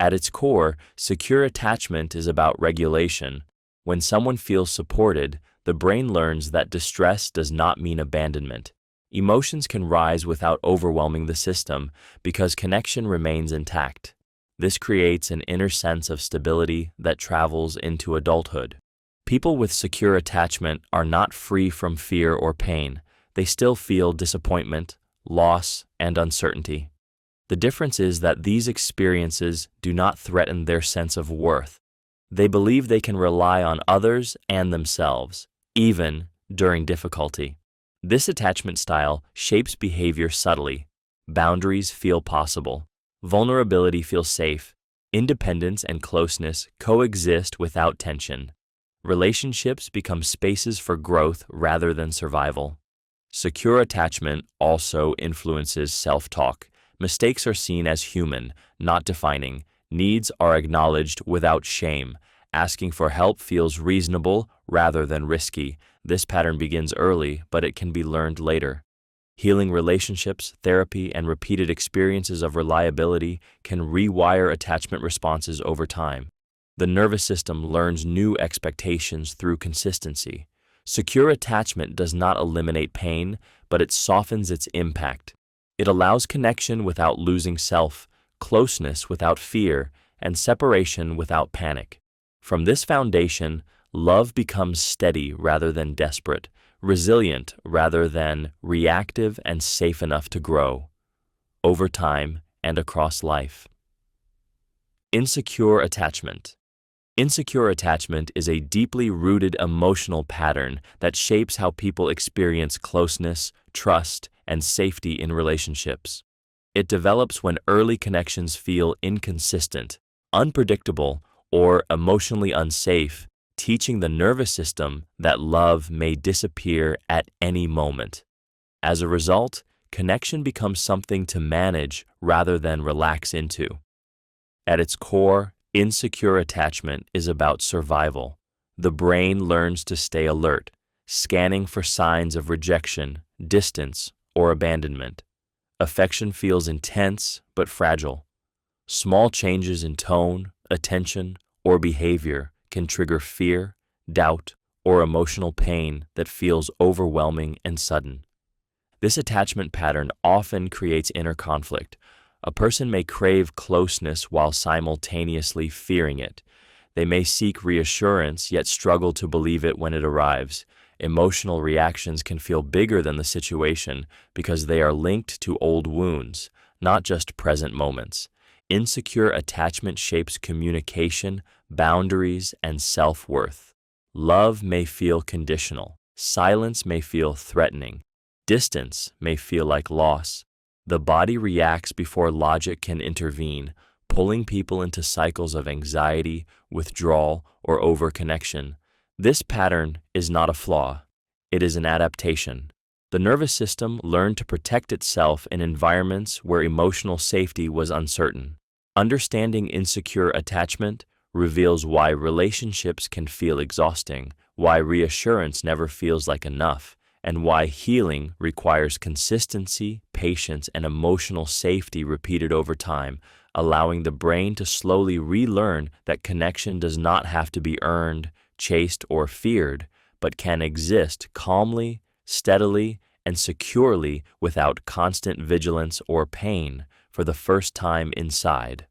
At its core, secure attachment is about regulation. When someone feels supported, the brain learns that distress does not mean abandonment. Emotions can rise without overwhelming the system because connection remains intact. This creates an inner sense of stability that travels into adulthood. People with secure attachment are not free from fear or pain. They still feel disappointment, loss, and uncertainty. The difference is that these experiences do not threaten their sense of worth. They believe they can rely on others and themselves, even during difficulty. This attachment style shapes behavior subtly. Boundaries feel possible. Vulnerability feels safe. Independence and closeness coexist without tension. Relationships become spaces for growth rather than survival. Secure attachment also influences self-talk. Mistakes are seen as human, not defining. Needs are acknowledged without shame. Asking for help feels reasonable rather than risky. This pattern begins early, but it can be learned later. Healing relationships, therapy, and repeated experiences of reliability can rewire attachment responses over time. The nervous system learns new expectations through consistency. Secure attachment does not eliminate pain, but it softens its impact. It allows connection without losing self, closeness without fear, and separation without panic. From this foundation, love becomes steady rather than desperate, resilient rather than reactive, and safe enough to grow over time and across life. Insecure attachment. Insecure attachment is a deeply rooted emotional pattern that shapes how people experience closeness, trust, and safety in relationships. It develops when early connections feel inconsistent, unpredictable, or emotionally unsafe, teaching the nervous system that love may disappear at any moment. As a result, connection becomes something to manage rather than relax into. At its core, insecure attachment is about survival. The brain learns to stay alert, scanning for signs of rejection, distance, or abandonment. Affection feels intense but fragile. Small changes in tone, attention, or behavior can trigger fear, doubt, or emotional pain that feels overwhelming and sudden. This attachment pattern often creates inner conflict. A person may crave closeness while simultaneously fearing it. They may seek reassurance yet struggle to believe it when it arrives. Emotional reactions can feel bigger than the situation because they are linked to old wounds, not just present moments. Insecure attachment shapes communication, boundaries, and self-worth. Love may feel conditional. Silence may feel threatening. Distance may feel like loss. The body reacts before logic can intervene, pulling people into cycles of anxiety, withdrawal, or overconnection. This pattern is not a flaw. It is an adaptation. The nervous system learned to protect itself in environments where emotional safety was uncertain. Understanding insecure attachment reveals why relationships can feel exhausting, why reassurance never feels like enough, and why healing requires consistency, patience, and emotional safety repeated over time, allowing the brain to slowly relearn that connection does not have to be earned, chased, or feared, but can exist calmly, steadily, and securely without constant vigilance or pain for the first time inside.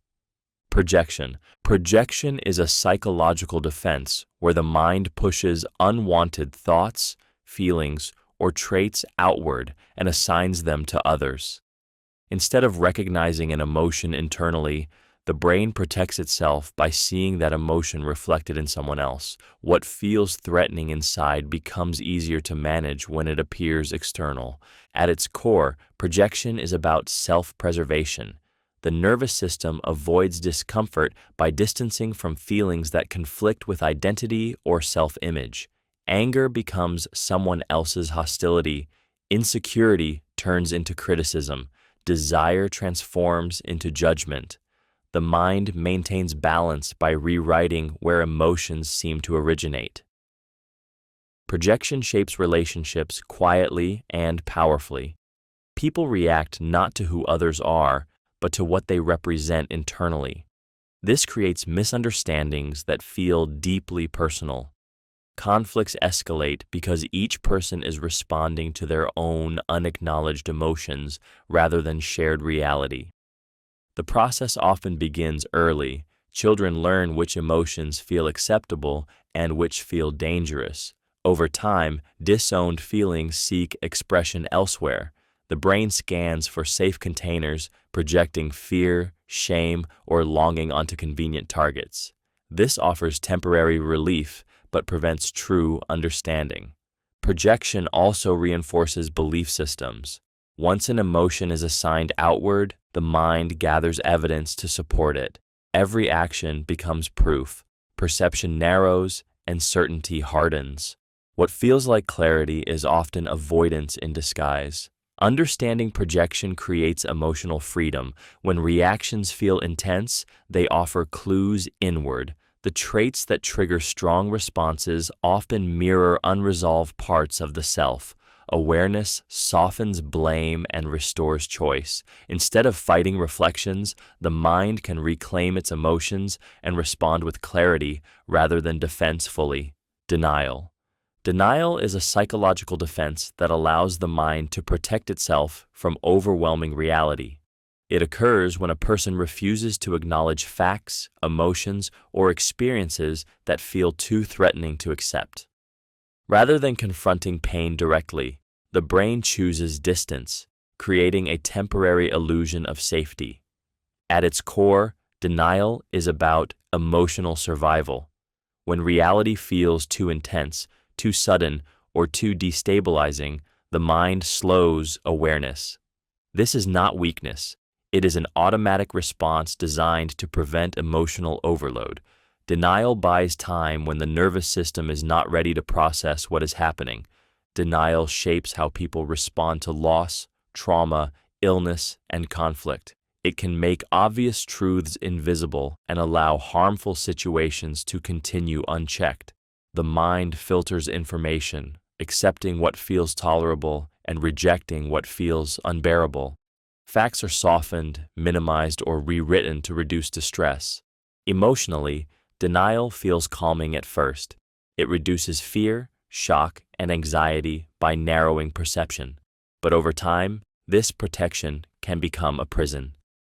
Projection. Projection is a psychological defense where the mind pushes unwanted thoughts, feelings, or traits outward and assigns them to others. Instead of recognizing an emotion internally, the brain protects itself by seeing that emotion reflected in someone else. What feels threatening inside becomes easier to manage when it appears external. At its core, projection is about self-preservation. The nervous system avoids discomfort by distancing from feelings that conflict with identity or self-image. Anger becomes someone else's hostility. Insecurity turns into criticism. Desire transforms into judgment. The mind maintains balance by rewriting where emotions seem to originate. Projection shapes relationships quietly and powerfully. People react not to who others are, but to what they represent internally. This creates misunderstandings that feel deeply personal. Conflicts escalate because each person is responding to their own unacknowledged emotions rather than shared reality. The process often begins early. Children learn which emotions feel acceptable and which feel dangerous. Over time, disowned feelings seek expression elsewhere. The brain scans for safe containers, projecting fear, shame, or longing onto convenient targets. This offers temporary relief, but prevents true understanding. Projection also reinforces belief systems. Once an emotion is assigned outward, the mind gathers evidence to support it. Every action becomes proof. Perception narrows, and certainty hardens. What feels like clarity is often avoidance in disguise. Understanding projection creates emotional freedom. When reactions feel intense, they offer clues inward. The traits that trigger strong responses often mirror unresolved parts of the self. awareness softens blame and restores choice. Instead of fighting reflections, the mind can reclaim its emotions and respond with clarity rather than defense fully. Denial. Denial is a psychological defense that allows the mind to protect itself from overwhelming reality. It occurs when a person refuses to acknowledge facts, emotions, or experiences that feel too threatening to accept. Rather than confronting pain directly, the brain chooses distance, creating a temporary illusion of safety. At its core, denial is about emotional survival. When reality feels too intense, too sudden, or too destabilizing, the mind slows awareness. This is not weakness. It is an automatic response designed to prevent emotional overload. Denial buys time when the nervous system is not ready to process what is happening. Denial shapes how people respond to loss, trauma, illness, and conflict. It can make obvious truths invisible and allow harmful situations to continue unchecked. The mind filters information, accepting what feels tolerable and rejecting what feels unbearable. Facts are softened, minimized, or rewritten to reduce distress. Emotionally, denial feels calming at first. It reduces fear, shock, and anxiety by narrowing perception. But over time, this protection can become a prison.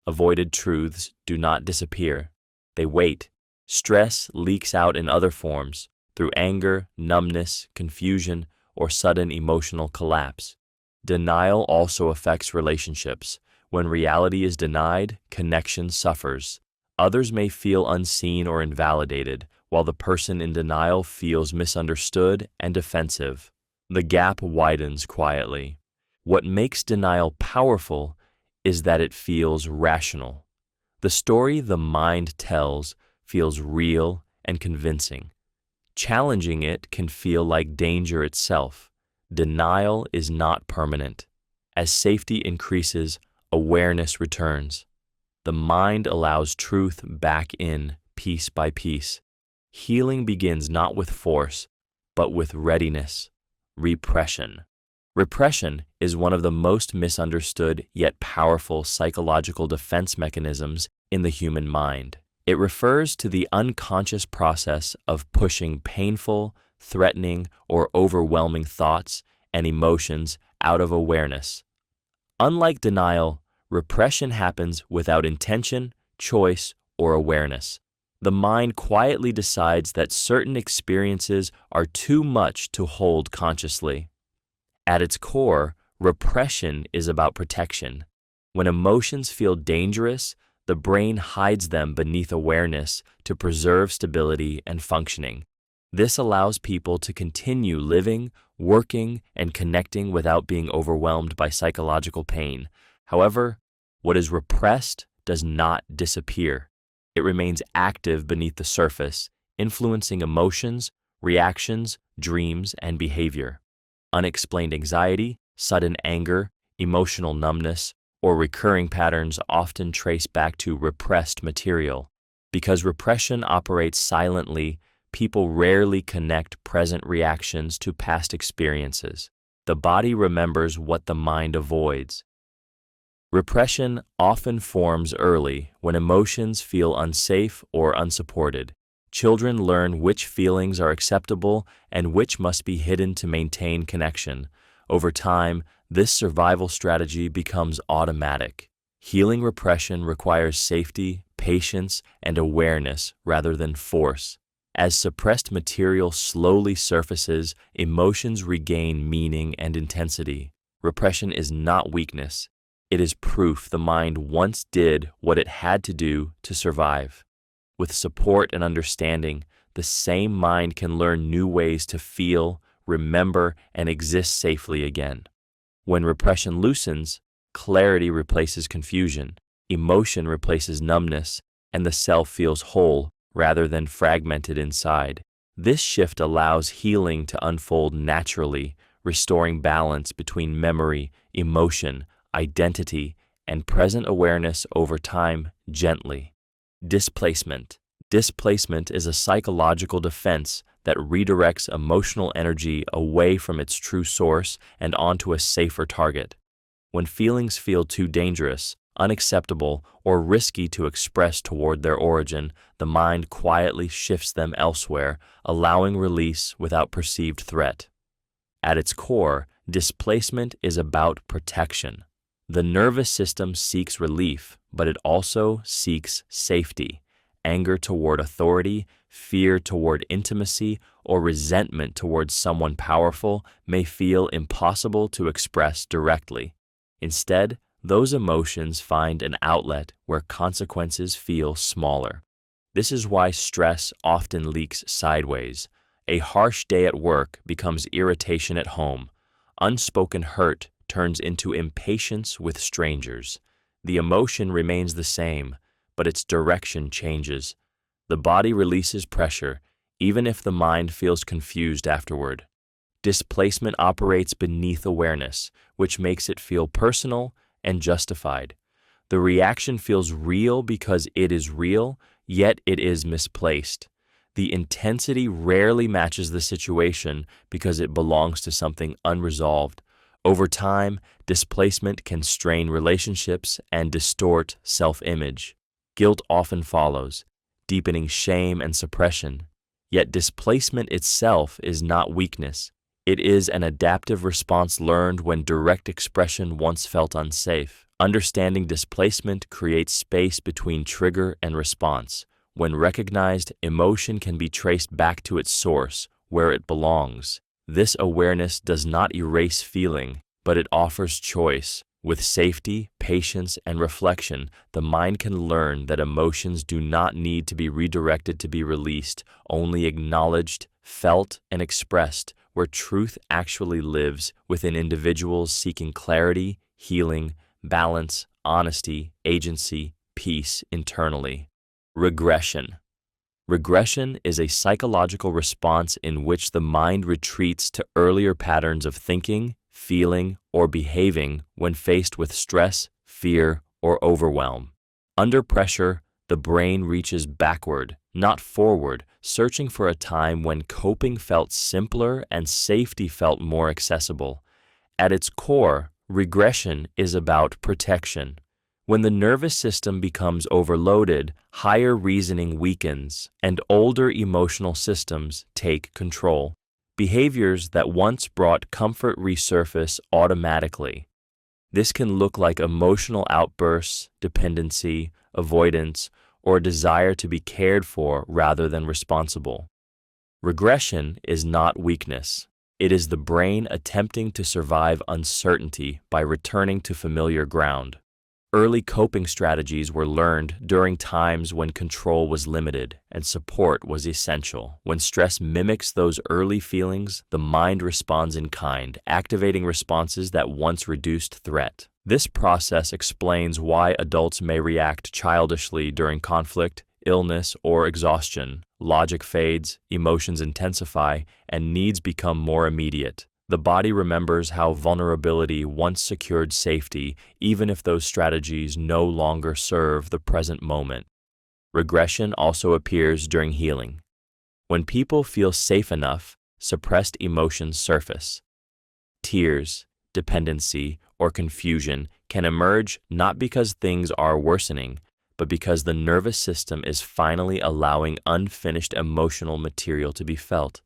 Avoided truths do not disappear. They wait. Stress leaks out in other forms, through anger, numbness, confusion, or sudden emotional collapse. Denial also affects relationships. When reality is denied, connection suffers. Others may feel unseen or invalidated, while the person in denial feels misunderstood and defensive. The gap widens quietly. What makes denial powerful is that it feels rational. The story the mind tells feels real and convincing. Challenging it can feel like danger itself. Denial is not permanent. As safety increases, awareness returns. The mind allows truth back in piece by piece. Healing begins not with force, but with readiness. Repression. Repression is one of the most misunderstood yet powerful psychological defense mechanisms in the human mind. It refers to the unconscious process of pushing painful, threatening, or overwhelming thoughts and emotions out of awareness. Unlike denial, repression happens without intention, choice, or awareness. The mind quietly decides that certain experiences are too much to hold consciously. At its core, repression is about protection. When emotions feel dangerous, the brain hides them beneath awareness to preserve stability and functioning. This allows people to continue living, working, and connecting without being overwhelmed by psychological pain. However, what is repressed does not disappear. It remains active beneath the surface, influencing emotions, reactions, dreams, and behavior. Unexplained anxiety, sudden anger, emotional numbness, or recurring patterns often trace back to repressed material. Because repression operates silently, people rarely connect present reactions to past experiences. The body remembers what the mind avoids. Repression often forms early when emotions feel unsafe or unsupported. Children learn which feelings are acceptable and which must be hidden to maintain connection. Over time, this survival strategy becomes automatic. Healing repression requires safety, patience, and awareness rather than force. As suppressed material slowly surfaces, emotions regain meaning and intensity. Repression is not weakness. It is proof the mind once did what it had to do to survive. With support and understanding, the same mind can learn new ways to feel, remember, and exist safely again. When repression loosens, clarity replaces confusion, emotion replaces numbness, and the self feels whole rather than fragmented inside. This shift allows healing to unfold naturally, restoring balance between memory, emotion, identity, and present awareness over time gently. Displacement. Displacement is a psychological defense that redirects emotional energy away from its true source and onto a safer target. When feelings feel too dangerous, unacceptable, or risky to express toward their origin, the mind quietly shifts them elsewhere, allowing release without perceived threat. At its core, displacement is about protection. The nervous system seeks relief, but it also seeks safety. Anger toward authority, fear toward intimacy, or resentment towards someone powerful may feel impossible to express directly. Instead, those emotions find an outlet where consequences feel smaller. This is why stress often leaks sideways. A harsh day at work becomes irritation at home. Unspoken hurt turns into impatience with strangers. The emotion remains the same, but its direction changes. The body releases pressure, even if the mind feels confused afterward. Displacement operates beneath awareness, which makes it feel personal and justified. The reaction feels real because it is real, yet it is misplaced. The intensity rarely matches the situation because it belongs to something unresolved. Over time, displacement can strain relationships and distort self-image. Guilt often follows, deepening shame and suppression. Yet displacement itself is not weakness. It is an adaptive response learned when direct expression once felt unsafe. Understanding displacement creates space between trigger and response. When recognized, emotion can be traced back to its source, where it belongs. This awareness does not erase feeling, but it offers choice. With safety, patience, and reflection, the mind can learn that emotions do not need to be redirected to be released, only acknowledged, felt, and expressed, where truth actually lives within individuals seeking clarity, healing, balance, honesty, agency, peace internally. Regression. Regression is a psychological response in which the mind retreats to earlier patterns of thinking, feeling, or behaving when faced with stress, fear, or overwhelm. Under pressure, the brain reaches backward, not forward, searching for a time when coping felt simpler and safety felt more accessible. At its core, regression is about protection. When the nervous system becomes overloaded, higher reasoning weakens, and older emotional systems take control. Behaviors that once brought comfort resurface automatically. This can look like emotional outbursts, dependency, avoidance, or a desire to be cared for rather than responsible. Regression is not weakness. It is the brain attempting to survive uncertainty by returning to familiar ground. Early coping strategies were learned during times when control was limited and support was essential. When stress mimics those early feelings, the mind responds in kind, activating responses that once reduced threat. This process explains why adults may react childishly during conflict, illness, or exhaustion. Logic fades, emotions intensify, and needs become more immediate. The body remembers how vulnerability once secured safety, even if those strategies no longer serve the present moment. Regression also appears during healing. When people feel safe enough, suppressed emotions surface. Tears, dependency, or confusion can emerge not because things are worsening, but because the nervous system is finally allowing unfinished emotional material to be felt.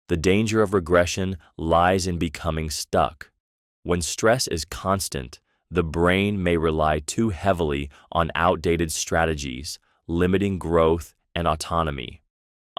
The danger of regression lies in becoming stuck. When stress is constant, the brain may rely too heavily on outdated strategies, limiting growth and autonomy.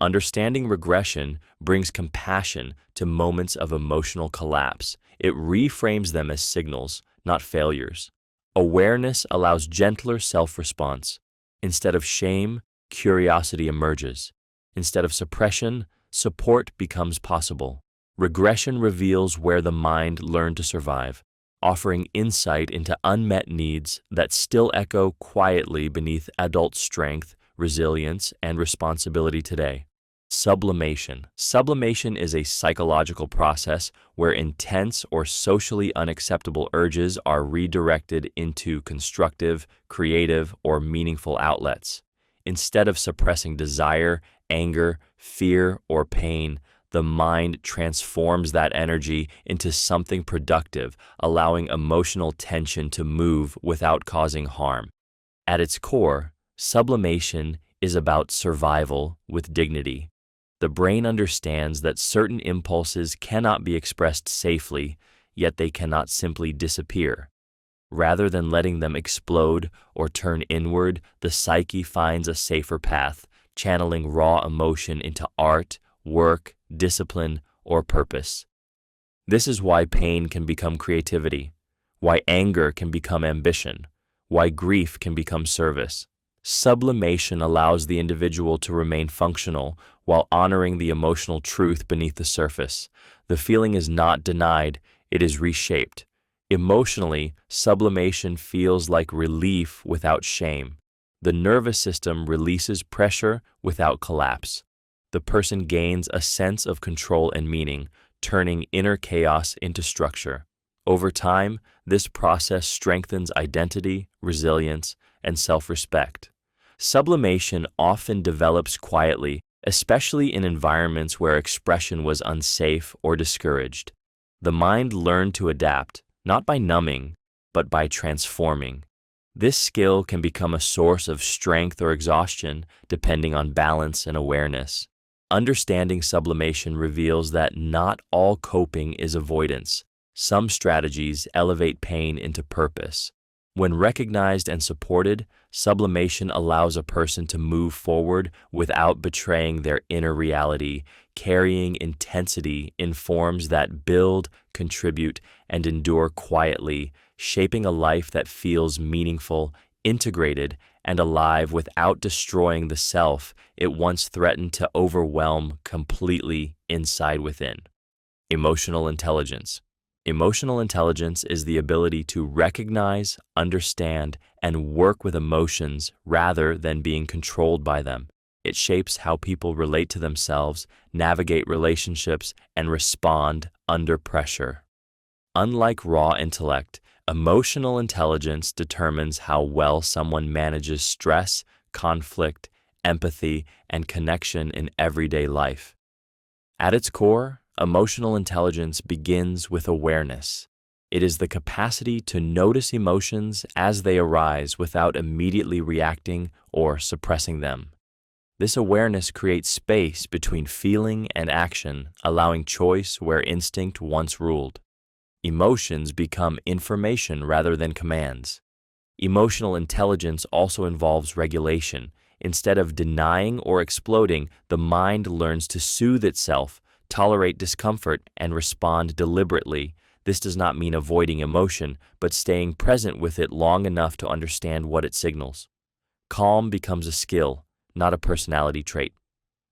Understanding regression brings compassion to moments of emotional collapse. It reframes them as signals, not failures. Awareness allows gentler self-response. Instead of shame, curiosity emerges. Instead of suppression, support becomes possible. Regression reveals where the mind learned to survive, offering insight into unmet needs that still echo quietly beneath adult strength, resilience, and responsibility today. Sublimation. Sublimation is a psychological process where intense or socially unacceptable urges are redirected into constructive, creative, or meaningful outlets. Instead of suppressing desire, anger, fear, or pain, the mind transforms that energy into something productive, allowing emotional tension to move without causing harm. At its core, sublimation is about survival with dignity. The brain understands that certain impulses cannot be expressed safely, yet they cannot simply disappear. Rather than letting them explode or turn inward, the psyche finds a safer path, channeling raw emotion into art, work, discipline, or purpose. This is why pain can become creativity, why anger can become ambition, why grief can become service. Sublimation allows the individual to remain functional while honoring the emotional truth beneath the surface. The feeling is not denied, it is reshaped. Emotionally, sublimation feels like relief without shame. The nervous system releases pressure without collapse. The person gains a sense of control and meaning, turning inner chaos into structure. Over time, this process strengthens identity, resilience, and self-respect. Sublimation often develops quietly, especially in environments where expression was unsafe or discouraged. The mind learned to adapt, not by numbing, but by transforming. This skill can become a source of strength or exhaustion, depending on balance and awareness. Understanding sublimation reveals that not all coping is avoidance. Some strategies elevate pain into purpose. When recognized and supported, sublimation allows a person to move forward without betraying their inner reality, carrying intensity in forms that build, contribute, and endure quietly, shaping a life that feels meaningful, integrated, and alive without destroying the self it once threatened to overwhelm completely inside within. Emotional intelligence. Emotional intelligence is the ability to recognize, understand, and work with emotions rather than being controlled by them. It shapes how people relate to themselves, navigate relationships, and respond under pressure. Unlike raw intellect, emotional intelligence determines how well someone manages stress, conflict, empathy, and connection in everyday life. At its core, emotional intelligence begins with awareness. It is the capacity to notice emotions as they arise without immediately reacting or suppressing them. This awareness creates space between feeling and action, allowing choice where instinct once ruled. Emotions become information rather than commands. Emotional intelligence also involves regulation. Instead of denying or exploding, the mind learns to soothe itself, tolerate discomfort, and respond deliberately. This does not mean avoiding emotion, but staying present with it long enough to understand what it signals. Calm becomes a skill, not a personality trait.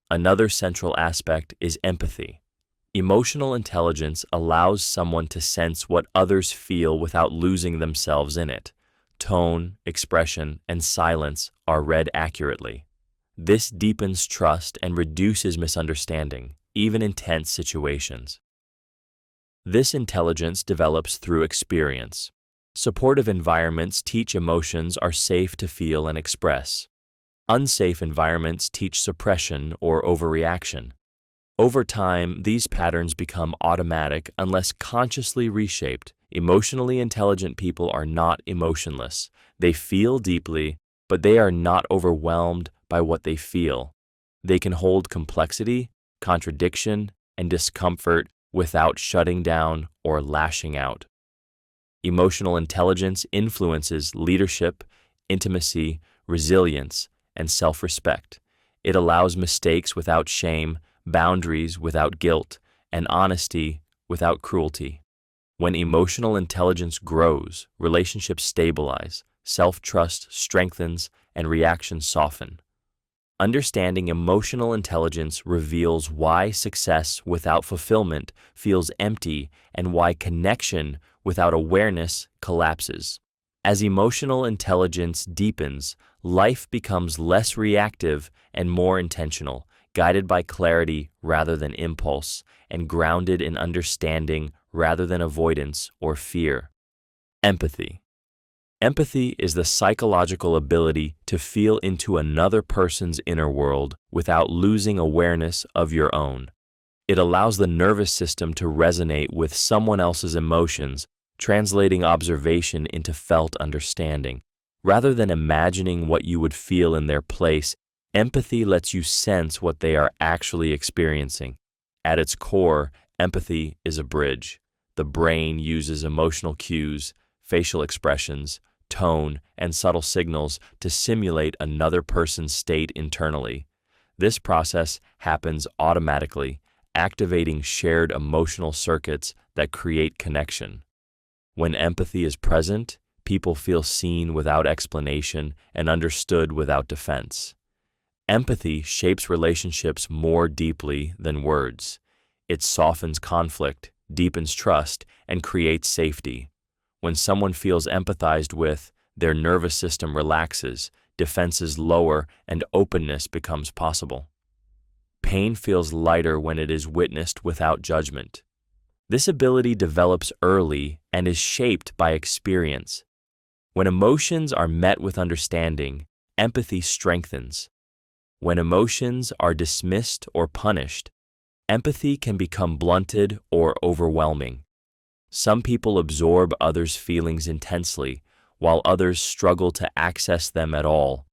Another central aspect is empathy. Emotional intelligence allows someone to sense what others feel without losing themselves in it. Tone, expression, and silence are read accurately. This deepens trust and reduces misunderstanding, even in tense situations. This intelligence develops through experience. Supportive environments teach emotions are safe to feel and express. Unsafe environments teach suppression or overreaction. Over time, these patterns become automatic unless consciously reshaped. Emotionally intelligent people are not emotionless. They feel deeply, but they are not overwhelmed by what they feel. They can hold complexity, contradiction, and discomfort without shutting down or lashing out. Emotional intelligence influences leadership, intimacy, resilience, and self-respect. It allows mistakes without shame, boundaries without guilt, and honesty without cruelty. When emotional intelligence grows, relationships stabilize, self-trust strengthens, and reactions soften. Understanding emotional intelligence reveals why success without fulfillment feels empty and why connection without awareness collapses. As emotional intelligence deepens, life becomes less reactive and more intentional, guided by clarity rather than impulse, and grounded in understanding rather than avoidance or fear. Empathy. Empathy is the psychological ability to feel into another person's inner world without losing awareness of your own. It allows the nervous system to resonate with someone else's emotions, translating observation into felt understanding. Rather than imagining what you would feel in their place, empathy lets you sense what they are actually experiencing. At its core, empathy is a bridge. The brain uses emotional cues, facial expressions, tone, and subtle signals to simulate another person's state internally. This process happens automatically, activating shared emotional circuits that create connection. When empathy is present, people feel seen without explanation and understood without defense. Empathy shapes relationships more deeply than words. It softens conflict, deepens trust, and creates safety. When someone feels empathized with, their nervous system relaxes, defenses lower, and openness becomes possible. Pain feels lighter when it is witnessed without judgment. This ability develops early and is shaped by experience. When emotions are met with understanding, empathy strengthens. When emotions are dismissed or punished, empathy can become blunted or overwhelming. Some people absorb others' feelings intensely, while others struggle to access them at all.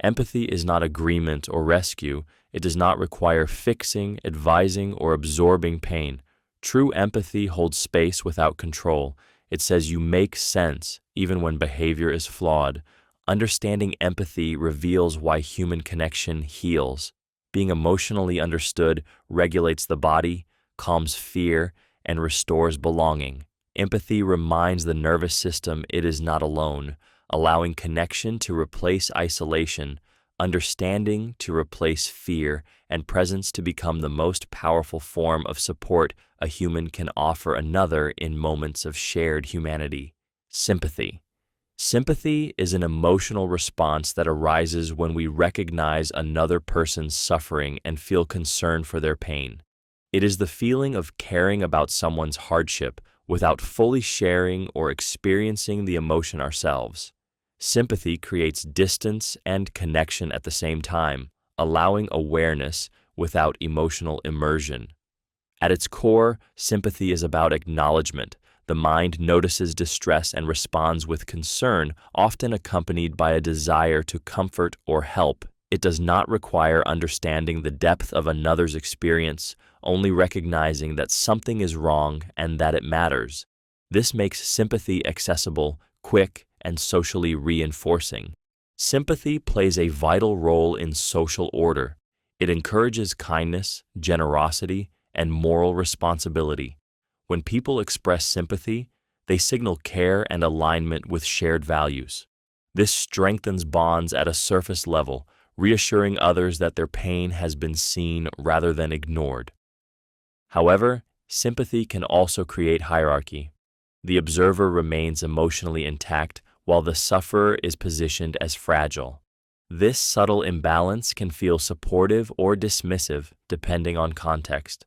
Empathy is not agreement or rescue. It does not require fixing, advising, or absorbing pain. True empathy holds space without control. It says you make sense, even when behavior is flawed. Understanding empathy reveals why human connection heals. Being emotionally understood regulates the body, calms fear, and restores belonging. Empathy reminds the nervous system it is not alone, allowing connection to replace isolation, understanding to replace fear, and presence to become the most powerful form of support a human can offer another in moments of shared humanity. Sympathy. Sympathy is an emotional response that arises when we recognize another person's suffering and feel concern for their pain. It is the feeling of caring about someone's hardship without fully sharing or experiencing the emotion ourselves. Sympathy creates distance and connection at the same time, allowing awareness without emotional immersion. At its core, sympathy is about acknowledgement. The mind notices distress and responds with concern, often accompanied by a desire to comfort or help. It does not require understanding the depth of another's experience, only recognizing that something is wrong and that it matters. This makes sympathy accessible, quick, and socially reinforcing. Sympathy plays a vital role in social order. It encourages kindness, generosity, and moral responsibility. When people express sympathy, they signal care and alignment with shared values. This strengthens bonds at a surface level, reassuring others that their pain has been seen rather than ignored. However, sympathy can also create hierarchy. The observer remains emotionally intact while the sufferer is positioned as fragile. This subtle imbalance can feel supportive or dismissive depending on context.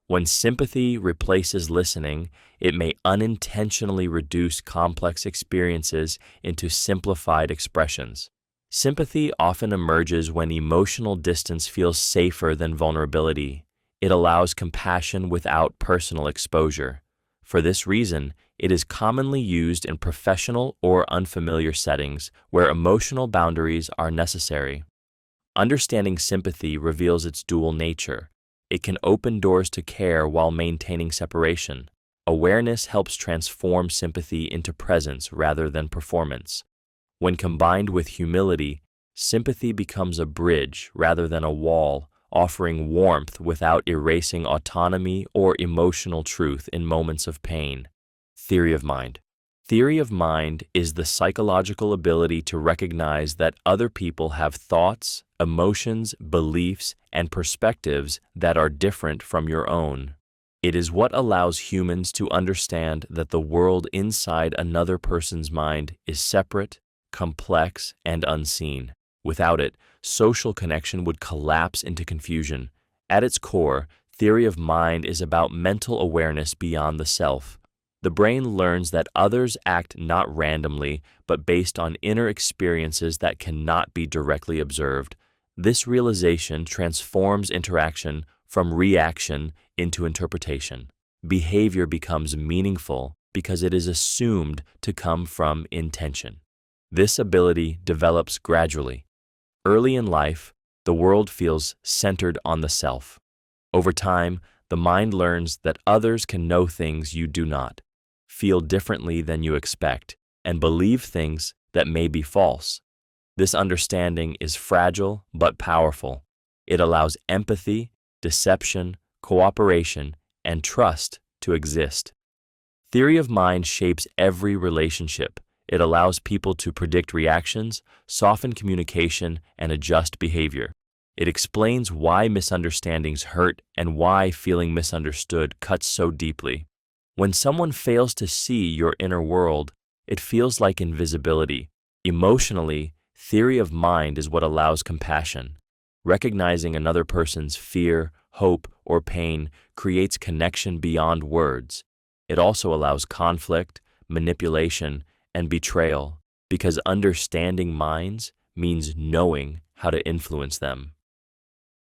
When sympathy replaces listening, it may unintentionally reduce complex experiences into simplified expressions. Sympathy often emerges when emotional distance feels safer than vulnerability. It allows compassion without personal exposure. For this reason, it is commonly used in professional or unfamiliar settings where emotional boundaries are necessary. Understanding sympathy reveals its dual nature. It can open doors to care while maintaining separation. Awareness helps transform sympathy into presence rather than performance. When combined with humility, sympathy becomes a bridge rather than a wall, offering warmth without erasing autonomy or emotional truth in moments of pain. Theory of mind. Theory of mind is the psychological ability to recognize that other people have thoughts, emotions, beliefs, and perspectives that are different from your own. It is what allows humans to understand that the world inside another person's mind is separate, complex, and unseen. Without it, social connection would collapse into confusion. At its core, theory of mind is about mental awareness beyond the self. The brain learns that others act not randomly, but based on inner experiences that cannot be directly observed. This realization transforms interaction from reaction into interpretation. Behavior becomes meaningful because it is assumed to come from intention. This ability develops gradually. Early in life, the world feels centered on the self. Over time, the mind learns that others can know things you do not, feel differently than you expect, and believe things that may be false. This understanding is fragile but powerful. It allows empathy, deception, cooperation, and trust to exist. Theory of mind shapes every relationship. It allows people to predict reactions, soften communication, and adjust behavior. It explains why misunderstandings hurt and why feeling misunderstood cuts so deeply. When someone fails to see your inner world, it feels like invisibility. Emotionally, theory of mind is what allows compassion. Recognizing another person's fear, hope, or pain creates connection beyond words. It also allows conflict, manipulation, and betrayal, because understanding minds means knowing how to influence them.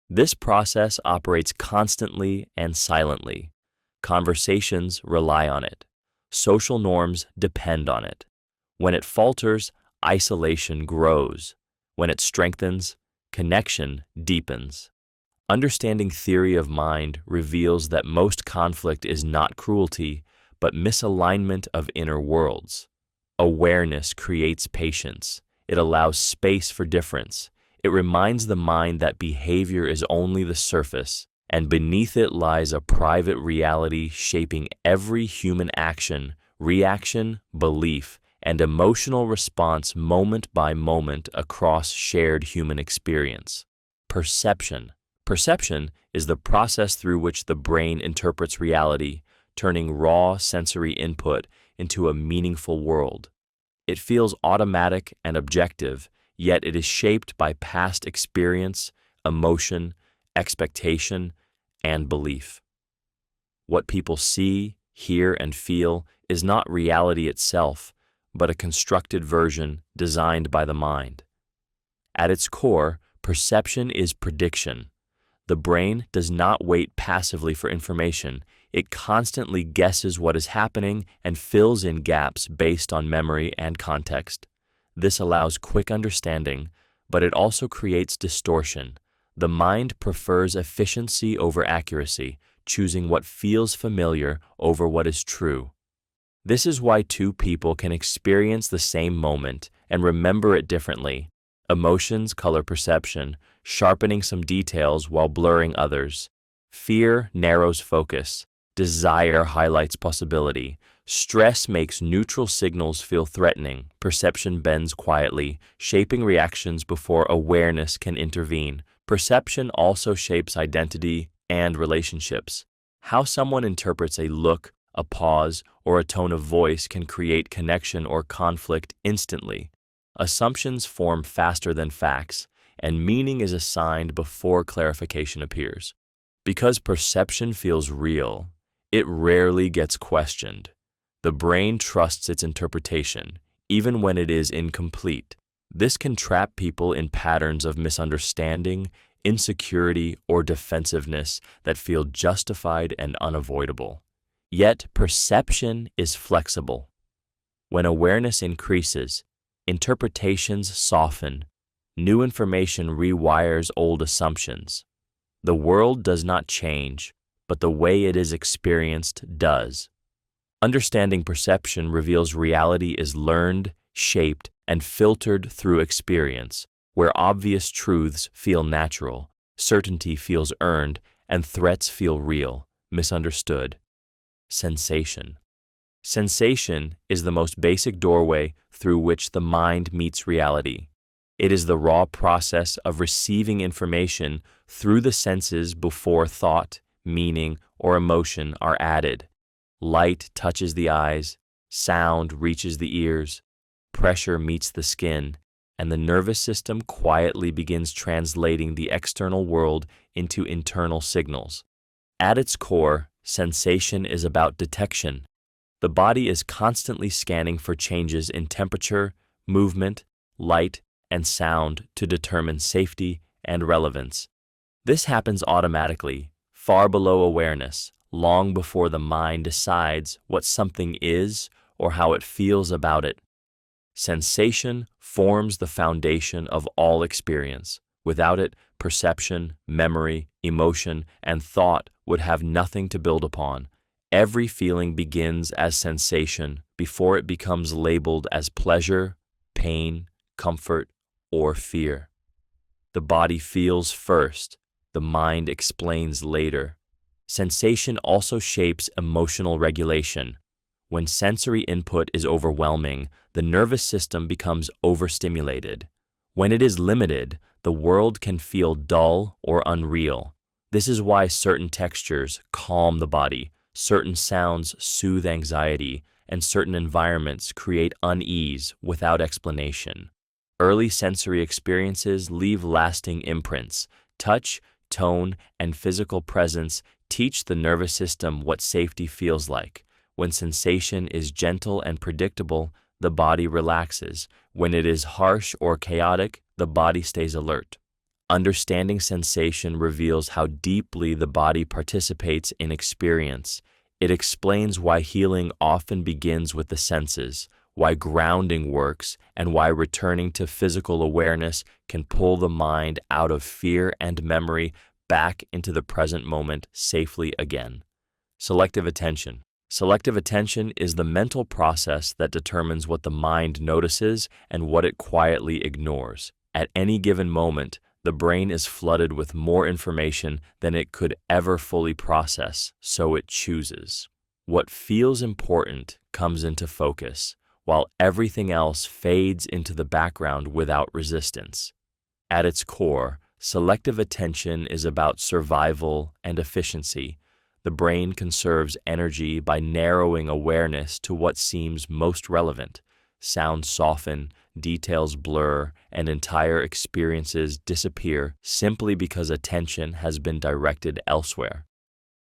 This process operates constantly and silently. Conversations rely on it. Social norms depend on it. When it falters, isolation grows. When it strengthens, connection deepens. Understanding theory of mind reveals that most conflict is not cruelty, but misalignment of inner worlds. Awareness creates patience. It allows space for difference. It reminds the mind that behavior is only the surface, and beneath it lies a private reality shaping every human action, reaction, belief, and emotional response moment by moment across shared human experience. Perception. Perception is the process through which the brain interprets reality, turning raw sensory input into a meaningful world. It feels automatic and objective, yet it is shaped by past experience, emotion, expectation, and belief. What people see, hear, and feel is not reality itself, but a constructed version designed by the mind. At its core, perception is prediction. The brain does not wait passively for information. It constantly guesses what is happening and fills in gaps based on memory and context. This allows quick understanding, but it also creates distortion. The mind prefers efficiency over accuracy, choosing what feels familiar over what is true. This is why two people can experience the same moment and remember it differently. Emotions color perception, sharpening some details while blurring others. Fear narrows focus. Desire highlights possibility. Stress makes neutral signals feel threatening. Perception bends quietly, shaping reactions before awareness can intervene. Perception also shapes identity and relationships. How someone interprets a look, a pause, or a tone of voice can create connection or conflict instantly. Assumptions form faster than facts, and meaning is assigned before clarification appears. Because perception feels real, it rarely gets questioned. The brain trusts its interpretation, even when it is incomplete. This can trap people in patterns of misunderstanding, insecurity, or defensiveness that feel justified and unavoidable. Yet perception is flexible. When awareness increases, interpretations soften. New information rewires old assumptions. The world does not change, but the way it is experienced does. Understanding perception reveals reality is learned, shaped, and filtered through experience, where obvious truths feel natural, certainty feels earned, and threats feel real, misunderstood. Sensation. Sensation is the most basic doorway through which the mind meets reality. It is the raw process of receiving information through the senses before thought, meaning, or emotion are added. Light touches the eyes, sound reaches the ears, pressure meets the skin, and the nervous system quietly begins translating the external world into internal signals. At its core, sensation is about detection. The body is constantly scanning for changes in temperature, movement, light, and sound to determine safety and relevance. This happens automatically, far below awareness, long before the mind decides what something is or how it feels about it. Sensation forms the foundation of all experience. Without it, perception, memory, emotion, and thought would have nothing to build upon. Every feeling begins as sensation before it becomes labeled as pleasure, pain, comfort, or fear. The body feels first, the mind explains later. Sensation also shapes emotional regulation. When sensory input is overwhelming, the nervous system becomes overstimulated. When it is limited, the world can feel dull or unreal. This is why certain textures calm the body, certain sounds soothe anxiety, and certain environments create unease without explanation. Early sensory experiences leave lasting imprints. Touch, tone, and physical presence teach the nervous system what safety feels like. When sensation is gentle and predictable, the body relaxes. When it is harsh or chaotic, the body stays alert. Understanding sensation reveals how deeply the body participates in experience. It explains why healing often begins with the senses, why grounding works, and why returning to physical awareness can pull the mind out of fear and memory back into the present moment safely again. Selective attention. Selective attention is the mental process that determines what the mind notices and what it quietly ignores. At any given moment, the brain is flooded with more information than it could ever fully process, so it chooses. What feels important comes into focus, while everything else fades into the background without resistance. At its core, selective attention is about survival and efficiency. The brain conserves energy by narrowing awareness to what seems most relevant. Sounds soften, details blur, and entire experiences disappear simply because attention has been directed elsewhere.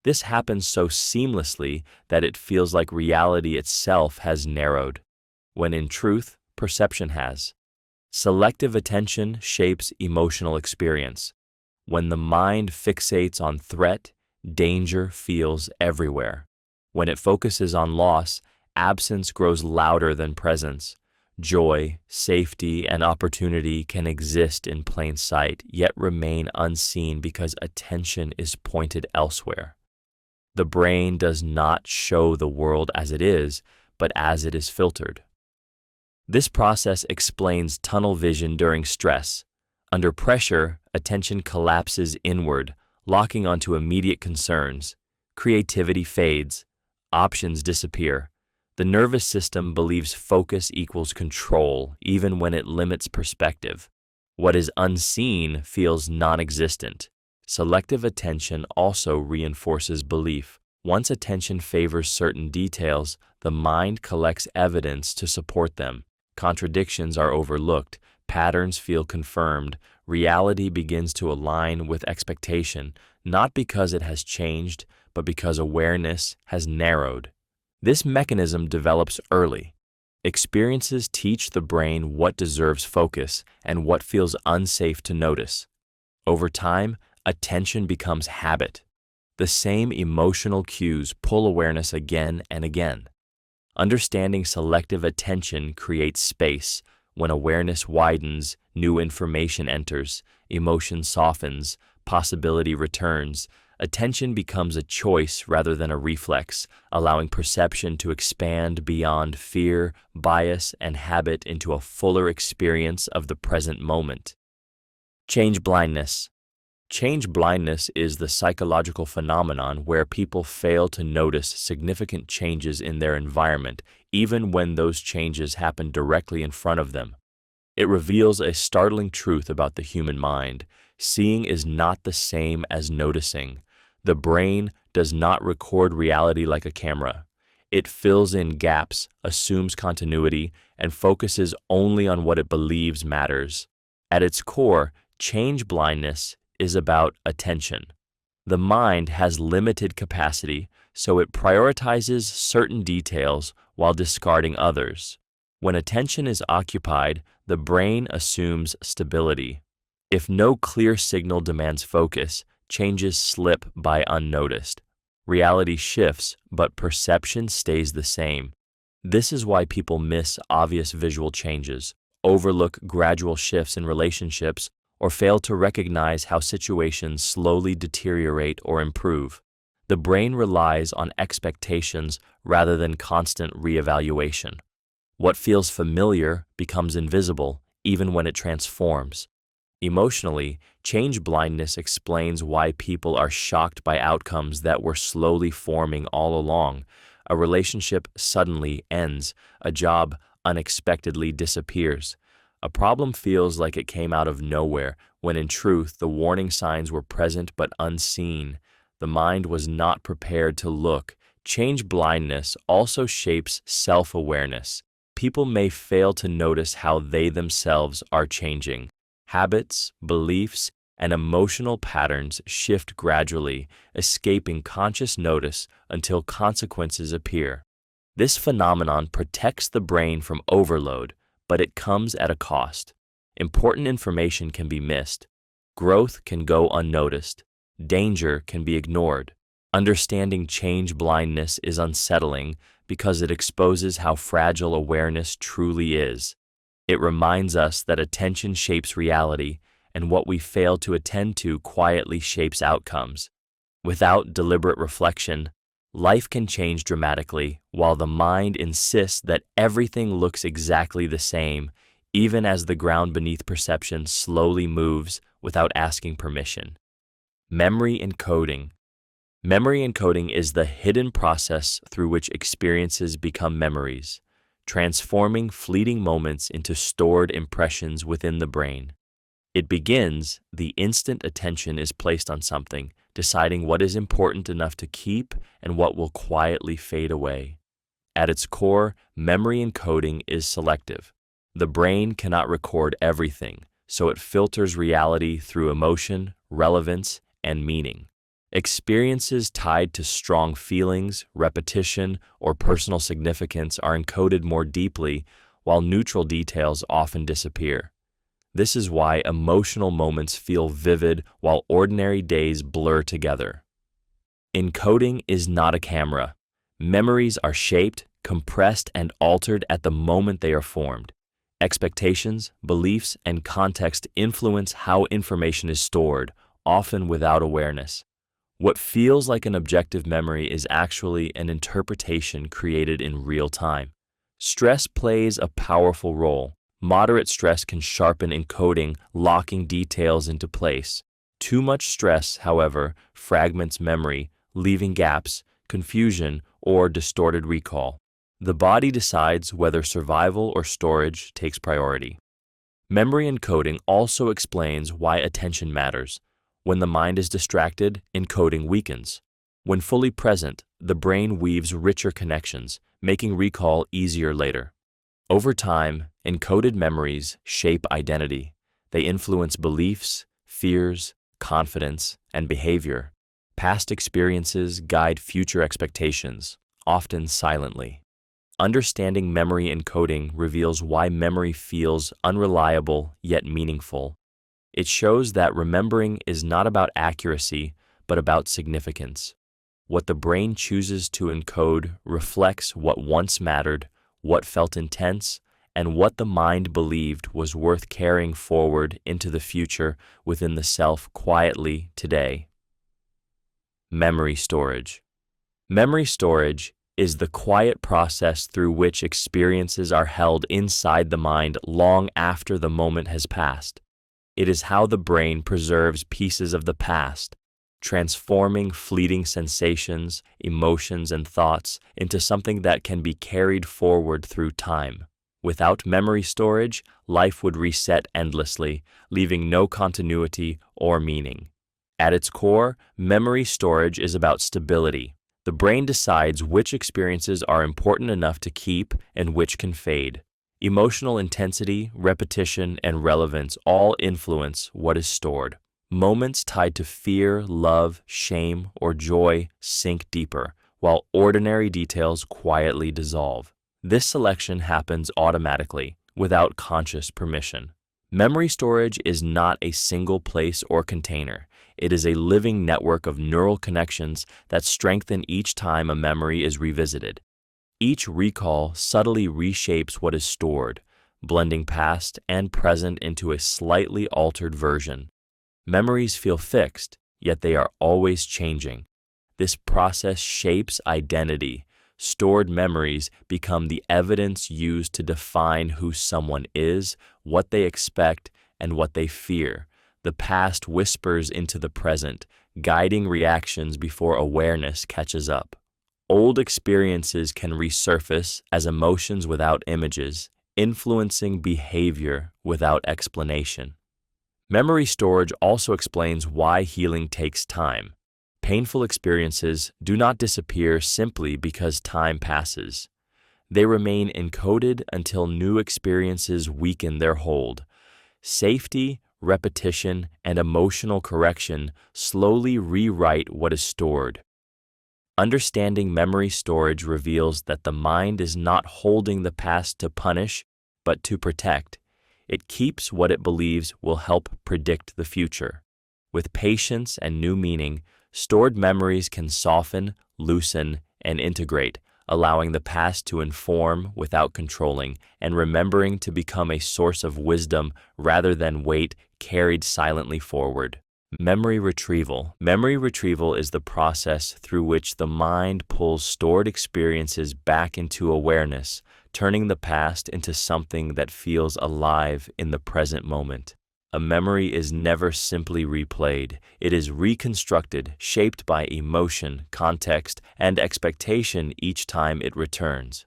This happens so seamlessly that it feels like reality itself has narrowed, when in truth, perception has. Selective attention shapes emotional experience. When the mind fixates on threat, danger feels everywhere. When it focuses on loss, absence grows louder than presence. Joy, safety, and opportunity can exist in plain sight, yet remain unseen because attention is pointed elsewhere. The brain does not show the world as it is, but as it is filtered. This process explains tunnel vision during stress. Under pressure, attention collapses inward, locking onto immediate concerns. Creativity fades. Options disappear. The nervous system believes focus equals control, even when it limits perspective. What is unseen feels non-existent. Selective attention also reinforces belief. Once attention favors certain details, the mind collects evidence to support them. Contradictions are overlooked, patterns feel confirmed, reality begins to align with expectation, not because it has changed, but because awareness has narrowed. This mechanism develops early. Experiences teach the brain what deserves focus and what feels unsafe to notice. Over time, attention becomes habit. The same emotional cues pull awareness again and again. Understanding selective attention creates space. When awareness widens, new information enters, emotion softens, possibility returns. Attention becomes a choice rather than a reflex, allowing perception to expand beyond fear, bias, and habit into a fuller experience of the present moment. Change blindness. Change blindness is the psychological phenomenon where people fail to notice significant changes in their environment, even when those changes happen directly in front of them. It reveals a startling truth about the human mind. Seeing is not the same as noticing. The brain does not record reality like a camera. It fills in gaps, assumes continuity, and focuses only on what it believes matters. At its core, change blindness is about attention. The mind has limited capacity, so it prioritizes certain details while discarding others. When attention is occupied, the brain assumes stability. If no clear signal demands focus, changes slip by unnoticed. Reality shifts, but perception stays the same. This is why people miss obvious visual changes, overlook gradual shifts in relationships, or fail to recognize how situations slowly deteriorate or improve. The brain relies on expectations rather than constant reevaluation. What feels familiar becomes invisible, even when it transforms. Emotionally, change blindness explains why people are shocked by outcomes that were slowly forming all along. A relationship suddenly ends, a job unexpectedly disappears. A problem feels like it came out of nowhere, when in truth the warning signs were present but unseen. The mind was not prepared to look. Change blindness also shapes self-awareness. People may fail to notice how they themselves are changing. Habits, beliefs, and emotional patterns shift gradually, escaping conscious notice until consequences appear. This phenomenon protects the brain from overload, but it comes at a cost. Important information can be missed. Growth can go unnoticed. Danger can be ignored. Understanding change blindness is unsettling because it exposes how fragile awareness truly is. It reminds us that attention shapes reality, and what we fail to attend to quietly shapes outcomes. Without deliberate reflection, life can change dramatically, while the mind insists that everything looks exactly the same, even as the ground beneath perception slowly moves without asking permission. Memory encoding. Memory encoding is the hidden process through which experiences become memories, transforming fleeting moments into stored impressions within the brain. It begins the instant attention is placed on something, deciding what is important enough to keep and what will quietly fade away. At its core, memory encoding is selective. The brain cannot record everything, so it filters reality through emotion, relevance, and meaning. Experiences tied to strong feelings, repetition, or personal significance are encoded more deeply, while neutral details often disappear. This is why emotional moments feel vivid while ordinary days blur together. Encoding is not a camera. Memories are shaped, compressed, and altered at the moment they are formed. Expectations, beliefs, and context influence how information is stored, often without awareness. What feels like an objective memory is actually an interpretation created in real time. Stress plays a powerful role. Moderate stress can sharpen encoding, locking details into place. Too much stress, however, fragments memory, leaving gaps, confusion, or distorted recall. The body decides whether survival or storage takes priority. Memory encoding also explains why attention matters. When the mind is distracted, encoding weakens. When fully present, the brain weaves richer connections, making recall easier later. Over time, encoded memories shape identity. They influence beliefs, fears, confidence, and behavior. Past experiences guide future expectations, often silently. Understanding memory encoding reveals why memory feels unreliable yet meaningful. It shows that remembering is not about accuracy, but about significance. What the brain chooses to encode reflects what once mattered, what felt intense, and what the mind believed was worth carrying forward into the future within the self quietly today. Memory storage. Memory storage is the quiet process through which experiences are held inside the mind long after the moment has passed. It is how the brain preserves pieces of the past, transforming fleeting sensations, emotions, and thoughts into something that can be carried forward through time. Without memory storage, life would reset endlessly, leaving no continuity or meaning. At its core, memory storage is about stability. The brain decides which experiences are important enough to keep and which can fade. Emotional intensity, repetition, and relevance all influence what is stored. Moments tied to fear, love, shame, or joy sink deeper, while ordinary details quietly dissolve. This selection happens automatically, without conscious permission. Memory storage is not a single place or container. It is a living network of neural connections that strengthen each time a memory is revisited. Each recall subtly reshapes what is stored, blending past and present into a slightly altered version. Memories feel fixed, yet they are always changing. This process shapes identity. Stored memories become the evidence used to define who someone is, what they expect, and what they fear. The past whispers into the present, guiding reactions before awareness catches up. Old experiences can resurface as emotions without images, influencing behavior without explanation. Memory storage also explains why healing takes time. Painful experiences do not disappear simply because time passes. They remain encoded until new experiences weaken their hold. Safety, repetition, and emotional correction slowly rewrite what is stored. Understanding memory storage reveals that the mind is not holding the past to punish, but to protect. It keeps what it believes will help predict the future. With patience and new meaning, stored memories can soften, loosen, and integrate, allowing the past to inform without controlling, and remembering to become a source of wisdom rather than weight carried silently forward. Memory retrieval. Memory retrieval is the process through which the mind pulls stored experiences back into awareness, turning the past into something that feels alive in the present moment. A memory is never simply replayed. It is reconstructed, shaped by emotion, context, and expectation each time it returns.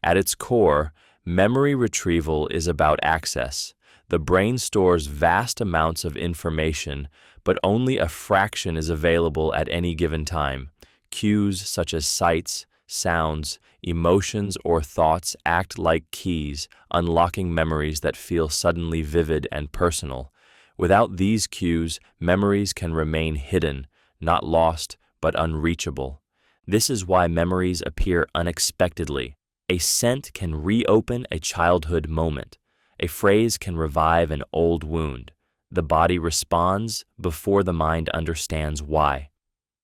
At its core, memory retrieval is about access. The brain stores vast amounts of information, but only a fraction is available at any given time. Cues such as sights, sounds, emotions, or thoughts act like keys, unlocking memories that feel suddenly vivid and personal. Without these cues, memories can remain hidden, not lost, but unreachable. This is why memories appear unexpectedly. A scent can reopen a childhood moment. A phrase can revive an old wound. The body responds before the mind understands why.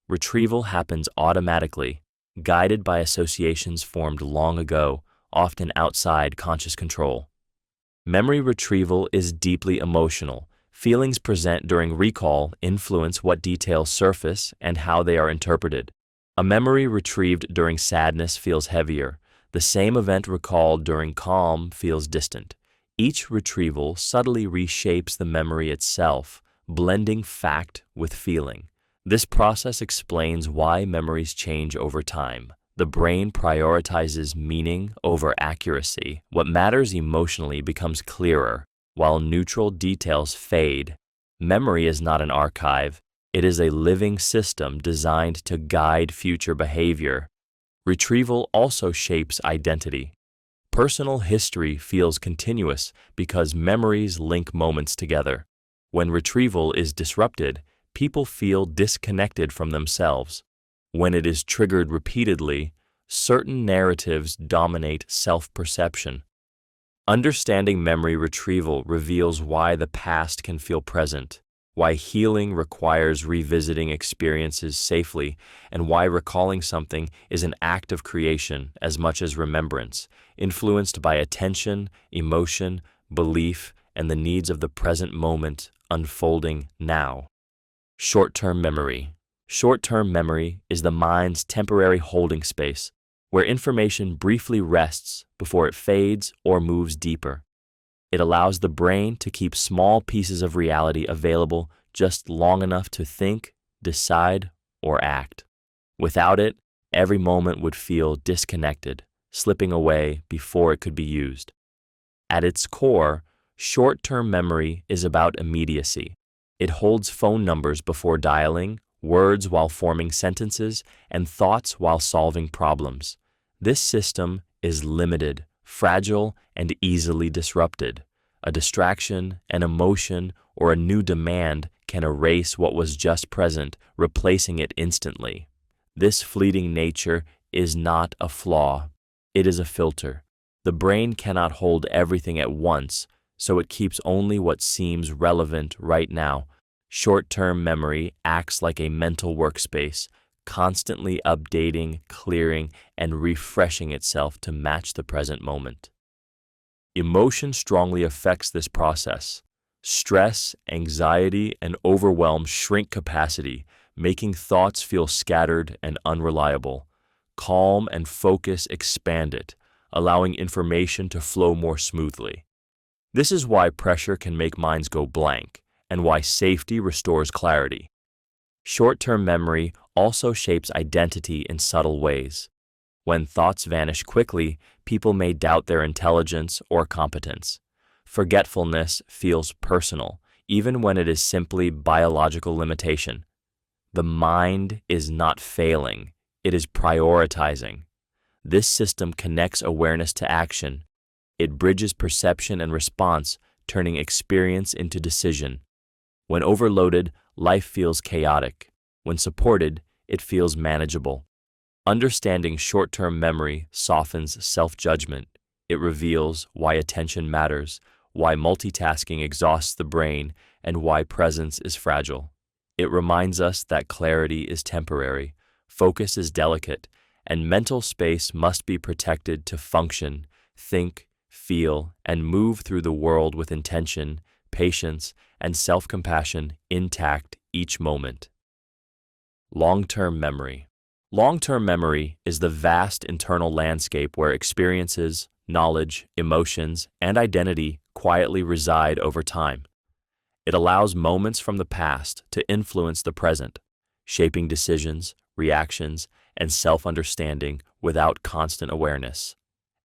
Retrieval happens automatically, guided by associations formed long ago, often outside conscious control. Memory retrieval is deeply emotional. Feelings present during recall influence what details surface and how they are interpreted. A memory retrieved during sadness feels heavier. The same event recalled during calm feels distant. Each retrieval subtly reshapes the memory itself, blending fact with feeling. This process explains why memories change over time. The brain prioritizes meaning over accuracy. What matters emotionally becomes clearer, while neutral details fade. Memory is not an archive. It is a living system designed to guide future behavior. Retrieval also shapes identity. Personal history feels continuous because memories link moments together. When retrieval is disrupted, people feel disconnected from themselves. When it is triggered repeatedly, certain narratives dominate self-perception. Understanding memory retrieval reveals why the past can feel present, why healing requires revisiting experiences safely, and why recalling something is an act of creation as much as remembrance, influenced by attention, emotion, belief, and the needs of the present moment unfolding now. Short-term memory. Short-term memory is the mind's temporary holding space, where information briefly rests before it fades or moves deeper. It allows the brain to keep small pieces of reality available just long enough to think, decide, or act. Without it, every moment would feel disconnected, slipping away before it could be used. At its core, short-term memory is about immediacy. It holds phone numbers before dialing, words while forming sentences, and thoughts while solving problems. This system is limited, fragile, and easily disrupted. A distraction, an emotion, or a new demand can erase what was just present, replacing it instantly. This fleeting nature is not a flaw. It is a filter. The brain cannot hold everything at once, so it keeps only what seems relevant right now. Short-term memory acts like a mental workspace, constantly updating, clearing, and refreshing itself to match the present moment. Emotion strongly affects this process. Stress, anxiety, and overwhelm shrink capacity, making thoughts feel scattered and unreliable. Calm and focus expand it, allowing information to flow more smoothly. This is why pressure can make minds go blank, and why safety restores clarity. Short-term memory also shapes identity in subtle ways. When thoughts vanish quickly, people may doubt their intelligence or competence. Forgetfulness feels personal, even when it is simply biological limitation. The mind is not failing, it is prioritizing. This system connects awareness to action. It bridges perception and response, turning experience into decision. When overloaded, life feels chaotic. When supported, it feels manageable. Understanding short-term memory softens self-judgment. It reveals why attention matters, why multitasking exhausts the brain, and why presence is fragile. It reminds us that clarity is temporary, focus is delicate, and mental space must be protected to function, think, feel, and move through the world with intention, patience, and self-compassion intact each moment. Long-term memory. Long-term memory is the vast internal landscape where experiences, knowledge, emotions, and identity quietly reside over time. It allows moments from the past to influence the present, shaping decisions, reactions, and self-understanding without constant awareness.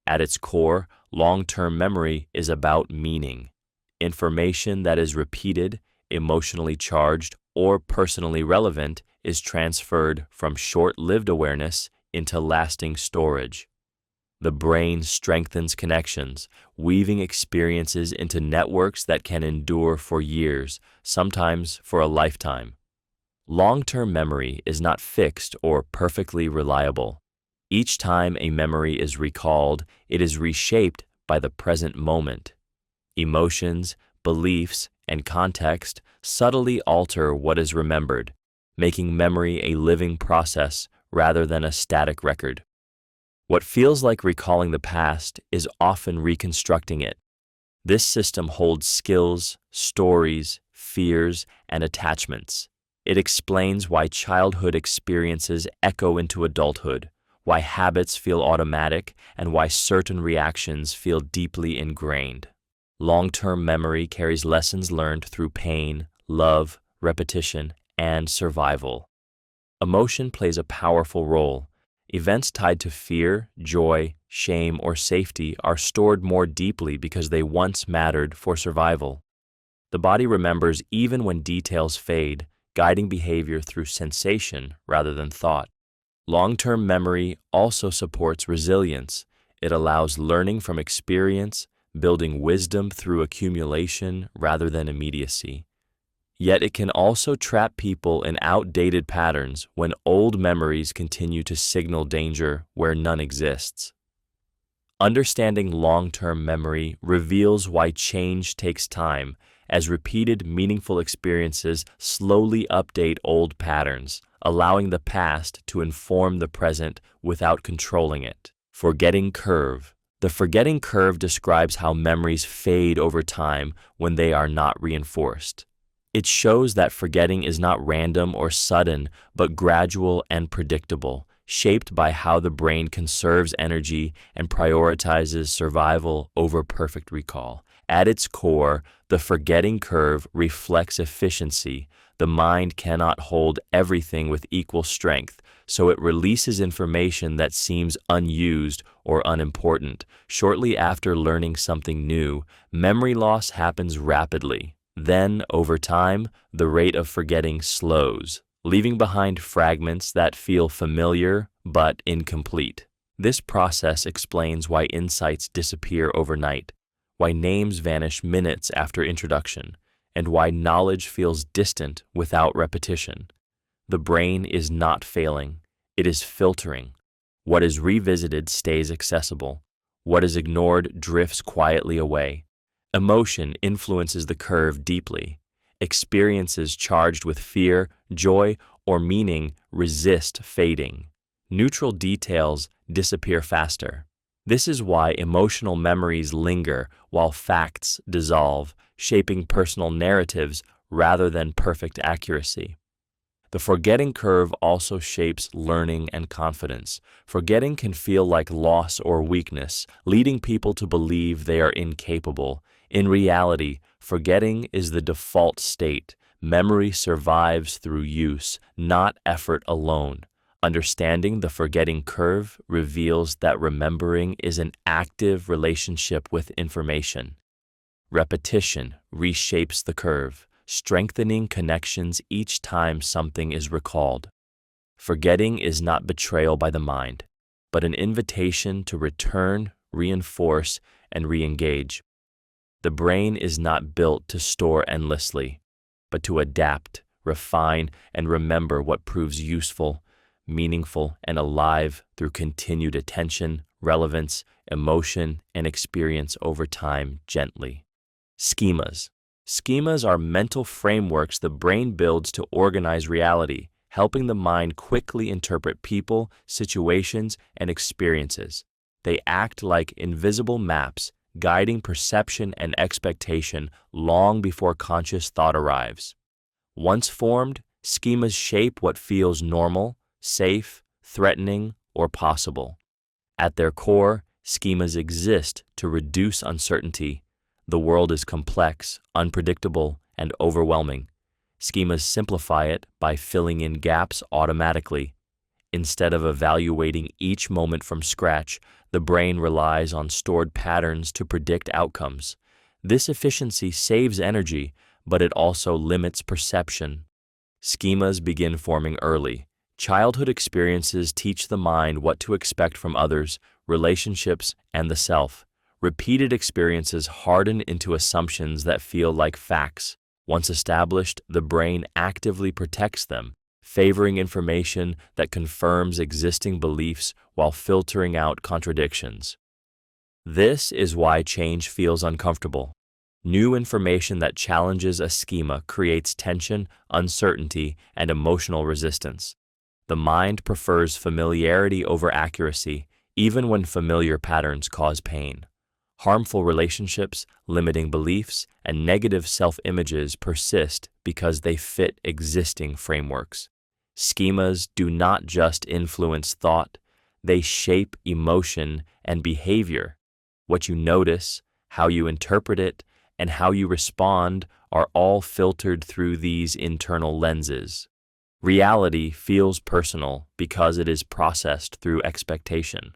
At its core, long-term memory is about meaning. Information that is repeated, emotionally charged, or personally relevant is transferred from short-lived awareness into lasting storage. The brain strengthens connections, weaving experiences into networks that can endure for years, sometimes for a lifetime. Long-term memory is not fixed or perfectly reliable. Each time a memory is recalled, it is reshaped by the present moment. Emotions, beliefs, and context subtly alter what is remembered, making memory a living process rather than a static record. What feels like recalling the past is often reconstructing it. This system holds skills, stories, fears, and attachments. It explains why childhood experiences echo into adulthood, why habits feel automatic, and why certain reactions feel deeply ingrained. Long-term memory carries lessons learned through pain, love, repetition, and survival. Emotion plays a powerful role. Events tied to fear, joy, shame, or safety are stored more deeply because they once mattered for survival. The body remembers even when details fade, guiding behavior through sensation rather than thought. Long-term memory also supports resilience. It allows learning from experience, building wisdom through accumulation rather than immediacy. Yet it can also trap people in outdated patterns when old memories continue to signal danger where none exists. Understanding long-term memory reveals why change takes time, as repeated meaningful experiences slowly update old patterns, allowing the past to inform the present without controlling it. Forgetting curve. The forgetting curve describes how memories fade over time when they are not reinforced. It shows that forgetting is not random or sudden, but gradual and predictable, shaped by how the brain conserves energy and prioritizes survival over perfect recall. At its core, the forgetting curve reflects efficiency. The mind cannot hold everything with equal strength, so it releases information that seems unused or unimportant. Shortly after learning something new, memory loss happens rapidly. Then, over time, the rate of forgetting slows, leaving behind fragments that feel familiar but incomplete. This process explains why insights disappear overnight, why names vanish minutes after introduction, and why knowledge feels distant without repetition. The brain is not failing. It is filtering. What is revisited stays accessible. What is ignored drifts quietly away. Emotion influences the curve deeply. Experiences charged with fear, joy, or meaning resist fading. Neutral details disappear faster. This is why emotional memories linger while facts dissolve, shaping personal narratives rather than perfect accuracy. The forgetting curve also shapes learning and confidence. Forgetting can feel like loss or weakness, leading people to believe they are incapable. In reality, forgetting is the default state. Memory survives through use, not effort alone. Understanding the forgetting curve reveals that remembering is an active relationship with information. Repetition reshapes the curve, strengthening connections each time something is recalled. Forgetting is not betrayal by the mind, but an invitation to return, reinforce, and re-engage. The brain is not built to store endlessly, but to adapt, refine, and remember what proves useful, meaningful, and alive through continued attention, relevance, emotion, and experience over time gently. Schemas. Schemas are mental frameworks the brain builds to organize reality, helping the mind quickly interpret people, situations, and experiences. They act like invisible maps, guiding perception and expectation long before conscious thought arrives. Once formed, schemas shape what feels normal, safe, threatening, or possible. At their core, schemas exist to reduce uncertainty. The world is complex, unpredictable, and overwhelming. Schemas simplify it by filling in gaps automatically. Instead of evaluating each moment from scratch, the brain relies on stored patterns to predict outcomes. This efficiency saves energy, but it also limits perception. Schemas begin forming early. Childhood experiences teach the mind what to expect from others, relationships, and the self. Repeated experiences harden into assumptions that feel like facts. Once established, the brain actively protects them, favoring information that confirms existing beliefs while filtering out contradictions. This is why change feels uncomfortable. New information that challenges a schema creates tension, uncertainty, and emotional resistance. The mind prefers familiarity over accuracy, even when familiar patterns cause pain. Harmful relationships, limiting beliefs, and negative self-images persist because they fit existing frameworks. Schemas do not just influence thought, they shape emotion and behavior. What you notice, how you interpret it, and how you respond are all filtered through these internal lenses. Reality feels personal because it is processed through expectation.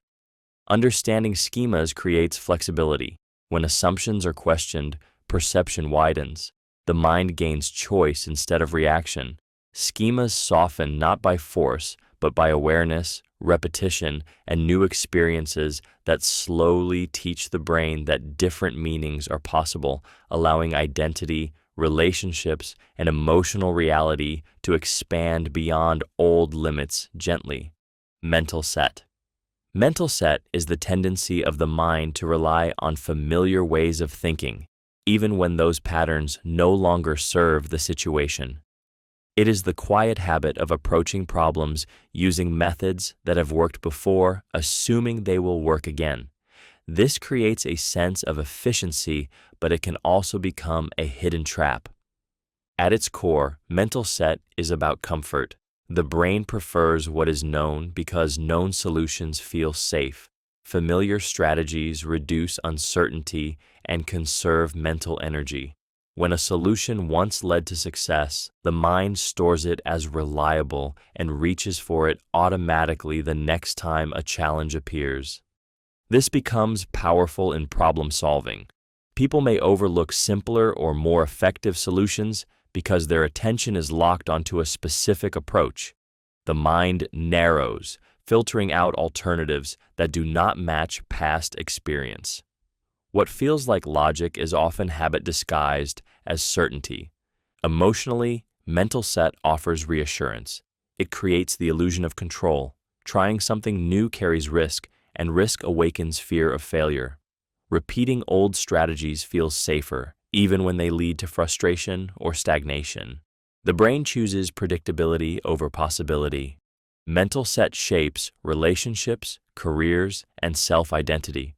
Understanding schemas creates flexibility. When assumptions are questioned, perception widens. The mind gains choice instead of reaction. Schemas soften not by force, but by awareness, repetition, and new experiences that slowly teach the brain that different meanings are possible, allowing identity, relationships, and emotional reality to expand beyond old limits gently. Mental set. Mental set is the tendency of the mind to rely on familiar ways of thinking, even when those patterns no longer serve the situation. It is the quiet habit of approaching problems using methods that have worked before, assuming they will work again. This creates a sense of efficiency, but it can also become a hidden trap. At its core, mental set is about comfort. The brain prefers what is known because known solutions feel safe. Familiar strategies reduce uncertainty and conserve mental energy. When a solution once led to success, the mind stores it as reliable and reaches for it automatically the next time a challenge appears. This becomes powerful in problem solving. People may overlook simpler or more effective solutions because their attention is locked onto a specific approach. The mind narrows, filtering out alternatives that do not match past experience. What feels like logic is often habit disguised as certainty. Emotionally, mental set offers reassurance. It creates the illusion of control. Trying something new carries risk, and risk awakens fear of failure. Repeating old strategies feels safer, even when they lead to frustration or stagnation. The brain chooses predictability over possibility. Mental set shapes relationships, careers, and self-identity.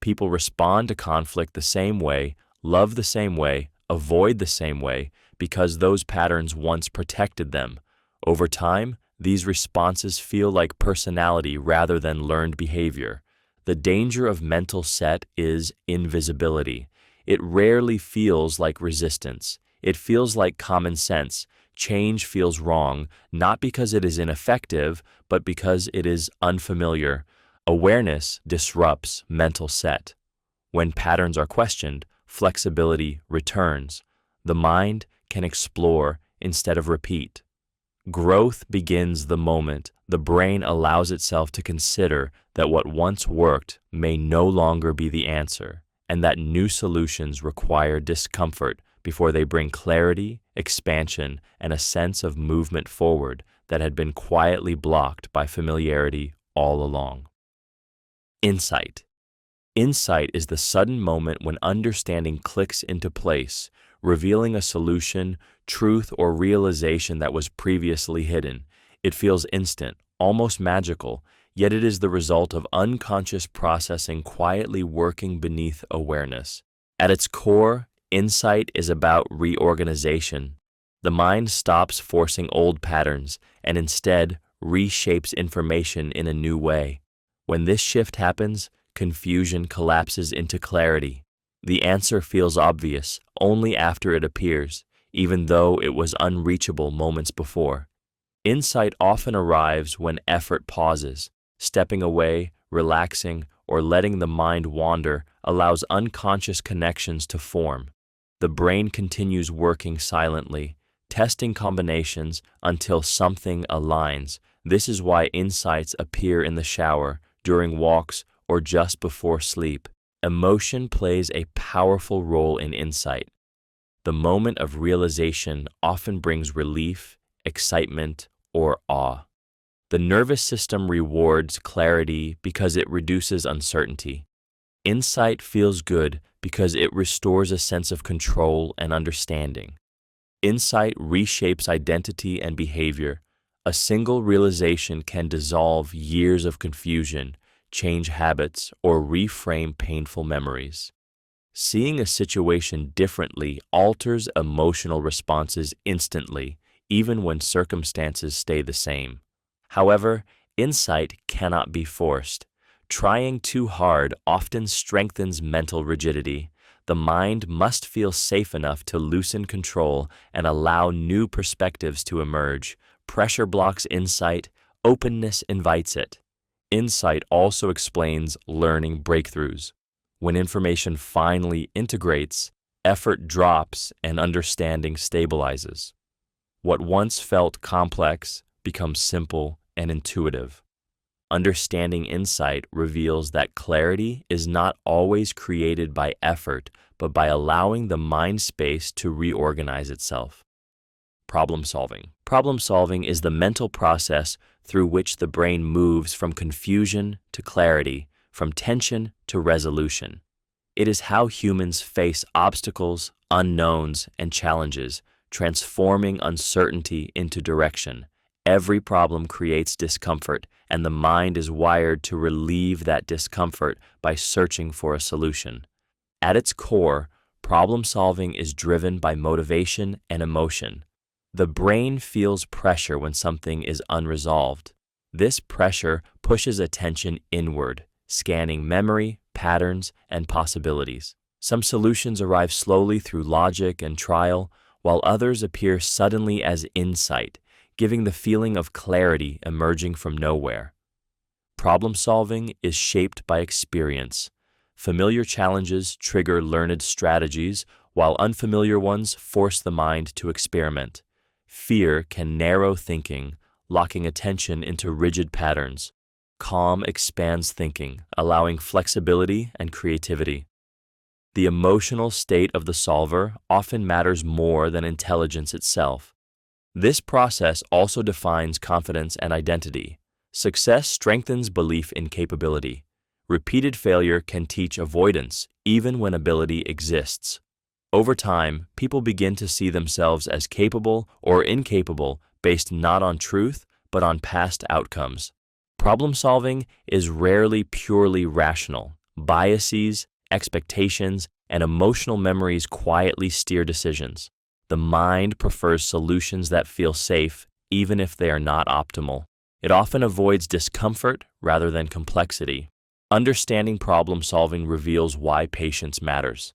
People respond to conflict the same way, love the same way, avoid the same way, because those patterns once protected them. Over time, these responses feel like personality rather than learned behavior. The danger of mental set is invisibility. It rarely feels like resistance. It feels like common sense. Change feels wrong, not because it is ineffective, but because it is unfamiliar. Awareness disrupts mental set. When patterns are questioned, flexibility returns. The mind can explore instead of repeat. Growth begins the moment the brain allows itself to consider that what once worked may no longer be the answer, and that new solutions require discomfort before they bring clarity, expansion, and a sense of movement forward that had been quietly blocked by familiarity all along. Insight. Insight is the sudden moment when understanding clicks into place, revealing a solution, truth, or realization that was previously hidden. It feels instant, almost magical, yet it is the result of unconscious processing quietly working beneath awareness. At its core, insight is about reorganization. The mind stops forcing old patterns and instead reshapes information in a new way. When this shift happens, confusion collapses into clarity. The answer feels obvious only after it appears, even though it was unreachable moments before. Insight often arrives when effort pauses. Stepping away, relaxing, or letting the mind wander allows unconscious connections to form. The brain continues working silently, testing combinations until something aligns. This is why insights appear in the shower, during walks, or just before sleep. Emotion plays a powerful role in insight. The moment of realization often brings relief, excitement, or awe. The nervous system rewards clarity because it reduces uncertainty. Insight feels good because it restores a sense of control and understanding. Insight reshapes identity and behavior. A single realization can dissolve years of confusion, change habits, or reframe painful memories. Seeing a situation differently alters emotional responses instantly, even when circumstances stay the same. However, insight cannot be forced. Trying too hard often strengthens mental rigidity. The mind must feel safe enough to loosen control and allow new perspectives to emerge. Pressure blocks insight, openness invites it. Insight also explains learning breakthroughs. When information finally integrates, effort drops and understanding stabilizes. What once felt complex becomes simple and intuitive. Understanding insight reveals that clarity is not always created by effort, but by allowing the mind space to reorganize itself. Problem solving. Problem solving is the mental process through which the brain moves from confusion to clarity, from tension to resolution. It is how humans face obstacles, unknowns, and challenges, transforming uncertainty into direction. Every problem creates discomfort, and the mind is wired to relieve that discomfort by searching for a solution. At its core, problem solving is driven by motivation and emotion. The brain feels pressure when something is unresolved. This pressure pushes attention inward, scanning memory, patterns, and possibilities. Some solutions arrive slowly through logic and trial, while others appear suddenly as insight, giving the feeling of clarity emerging from nowhere. Problem solving is shaped by experience. Familiar challenges trigger learned strategies, while unfamiliar ones force the mind to experiment. Fear can narrow thinking, locking attention into rigid patterns. Calm expands thinking, allowing flexibility and creativity. The emotional state of the solver often matters more than intelligence itself. This process also defines confidence and identity. Success strengthens belief in capability. Repeated failure can teach avoidance, even when ability exists. Over time, people begin to see themselves as capable or incapable based not on truth, but on past outcomes. Problem solving is rarely purely rational. Biases, expectations, and emotional memories quietly steer decisions. The mind prefers solutions that feel safe, even if they are not optimal. It often avoids discomfort rather than complexity. Understanding problem solving reveals why patience matters.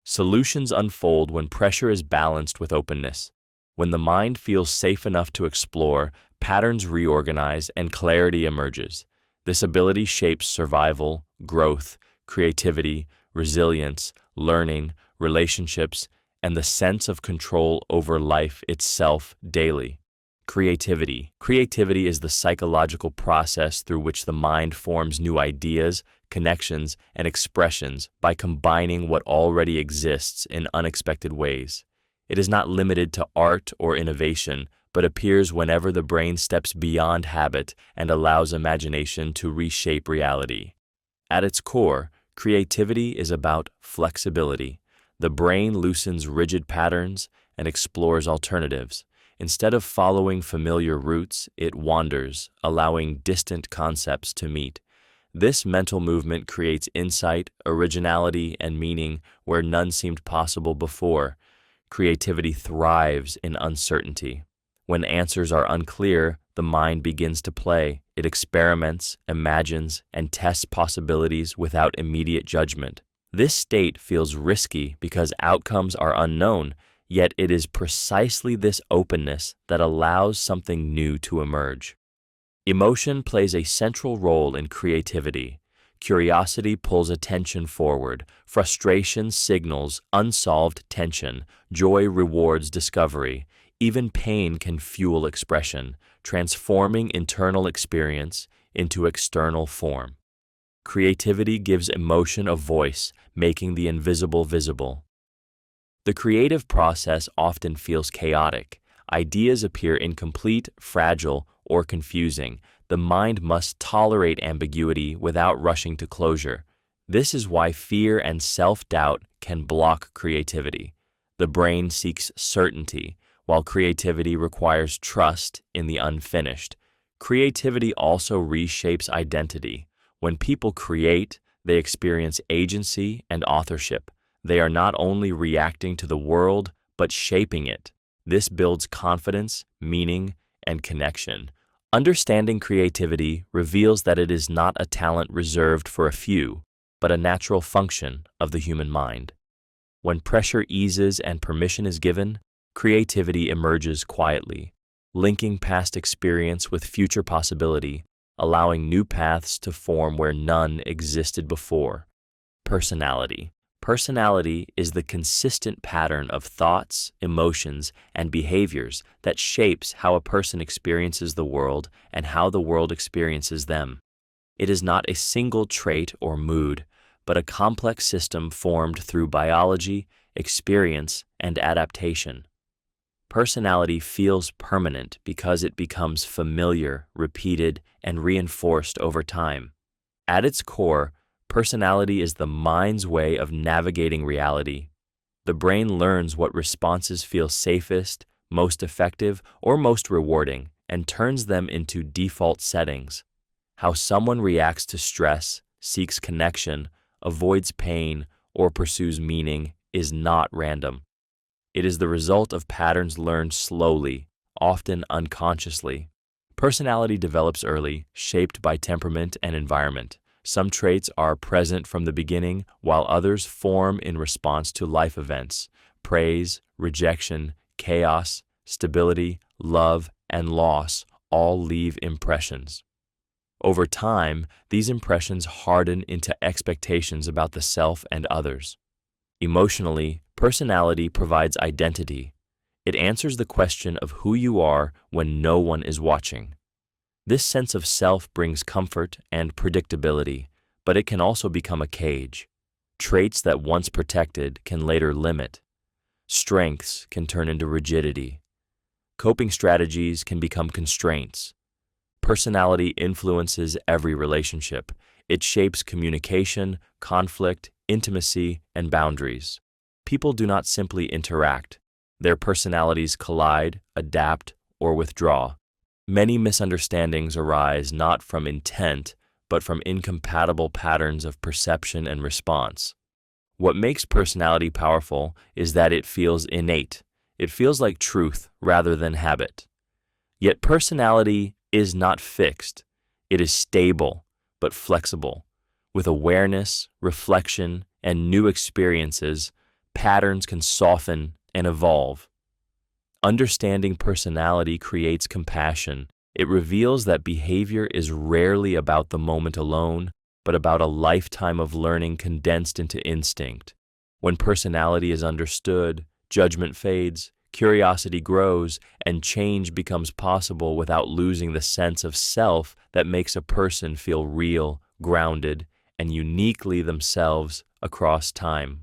Solutions unfold when pressure is balanced with openness. When the mind feels safe enough to explore, patterns reorganize and clarity emerges. This ability shapes survival, growth, creativity, resilience, learning, relationships, and the sense of control over life itself daily. Creativity. Creativity is the psychological process through which the mind forms new ideas, connections, and expressions by combining what already exists in unexpected ways. It is not limited to art or innovation, but appears whenever the brain steps beyond habit and allows imagination to reshape reality. At its core, creativity is about flexibility. The brain loosens rigid patterns and explores alternatives. Instead of following familiar routes, it wanders, allowing distant concepts to meet. This mental movement creates insight, originality, and meaning where none seemed possible before. Creativity thrives in uncertainty. When answers are unclear, the mind begins to play. It experiments, imagines, and tests possibilities without immediate judgment. This state feels risky because outcomes are unknown, yet it is precisely this openness that allows something new to emerge. Emotion plays a central role in creativity. Curiosity pulls attention forward, frustration signals unsolved tension, joy rewards discovery. Even pain can fuel expression, transforming internal experience into external form. Creativity gives emotion a voice, making the invisible visible. The creative process often feels chaotic. Ideas appear incomplete, fragile, or confusing. The mind must tolerate ambiguity without rushing to closure. This is why fear and self-doubt can block creativity. The brain seeks certainty, while creativity requires trust in the unfinished. Creativity also reshapes identity. When people create, they experience agency and authorship. They are not only reacting to the world, but shaping it. This builds confidence, meaning, and connection. Understanding creativity reveals that it is not a talent reserved for a few, but a natural function of the human mind. When pressure eases and permission is given, creativity emerges quietly, linking past experience with future possibility, allowing new paths to form where none existed before. Personality. Personality is the consistent pattern of thoughts, emotions, and behaviors that shapes how a person experiences the world and how the world experiences them. It is not a single trait or mood, but a complex system formed through biology, experience, and adaptation. Personality feels permanent because it becomes familiar, repeated, and reinforced over time. At its core, personality is the mind's way of navigating reality. The brain learns what responses feel safest, most effective, or most rewarding, and turns them into default settings. How someone reacts to stress, seeks connection, avoids pain, or pursues meaning is not random. It is the result of patterns learned slowly, often unconsciously. Personality develops early, shaped by temperament and environment. Some traits are present from the beginning, while others form in response to life events. Praise, rejection, chaos, stability, love, and loss all leave impressions. Over time, these impressions harden into expectations about the self and others. Emotionally, personality provides identity. It answers the question of who you are when no one is watching. This sense of self brings comfort and predictability, but it can also become a cage. Traits that once protected can later limit. Strengths can turn into rigidity. Coping strategies can become constraints. Personality influences every relationship. It shapes communication, conflict, intimacy, and boundaries. People do not simply interact. Their personalities collide, adapt, or withdraw. Many misunderstandings arise not from intent, but from incompatible patterns of perception and response. What makes personality powerful is that it feels innate. It feels like truth rather than habit. Yet personality is not fixed. It is stable, but flexible. With awareness, reflection, and new experiences, patterns can soften and evolve. Understanding personality creates compassion. It reveals that behavior is rarely about the moment alone, but about a lifetime of learning condensed into instinct. When personality is understood, judgment fades, curiosity grows, and change becomes possible without losing the sense of self that makes a person feel real, grounded, and uniquely themselves across time.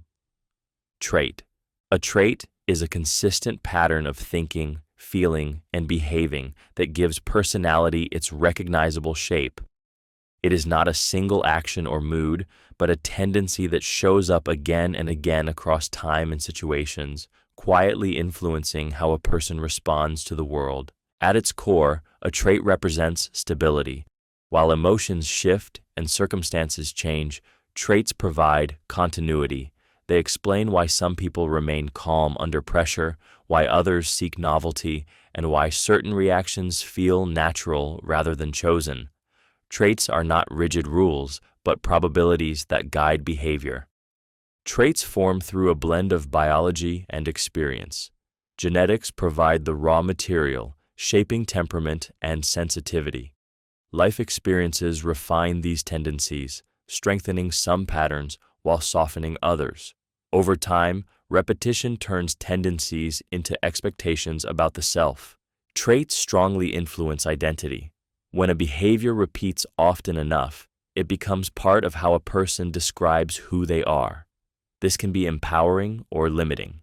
Trait. A trait is a consistent pattern of thinking, feeling, and behaving that gives personality its recognizable shape. It is not a single action or mood, but a tendency that shows up again and again across time and situations, quietly influencing how a person responds to the world. At its core, a trait represents stability. While emotions shift and circumstances change, traits provide continuity. They explain why some people remain calm under pressure, why others seek novelty, and why certain reactions feel natural rather than chosen. Traits are not rigid rules, but probabilities that guide behavior. Traits form through a blend of biology and experience. Genetics provide the raw material, shaping temperament and sensitivity. Life experiences refine these tendencies, strengthening some patterns while softening others. Over time, repetition turns tendencies into expectations about the self. Traits strongly influence identity. When a behavior repeats often enough, it becomes part of how a person describes who they are. This can be empowering or limiting.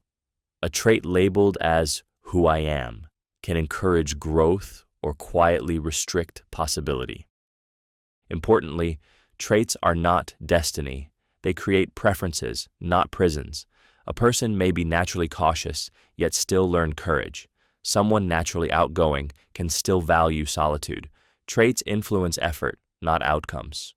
A trait labeled as "who I am" can encourage growth or quietly restrict possibility. Importantly, traits are not destiny. They create preferences, not prisons. A person may be naturally cautious, yet still learn courage. Someone naturally outgoing can still value solitude. Traits influence effort, not outcomes.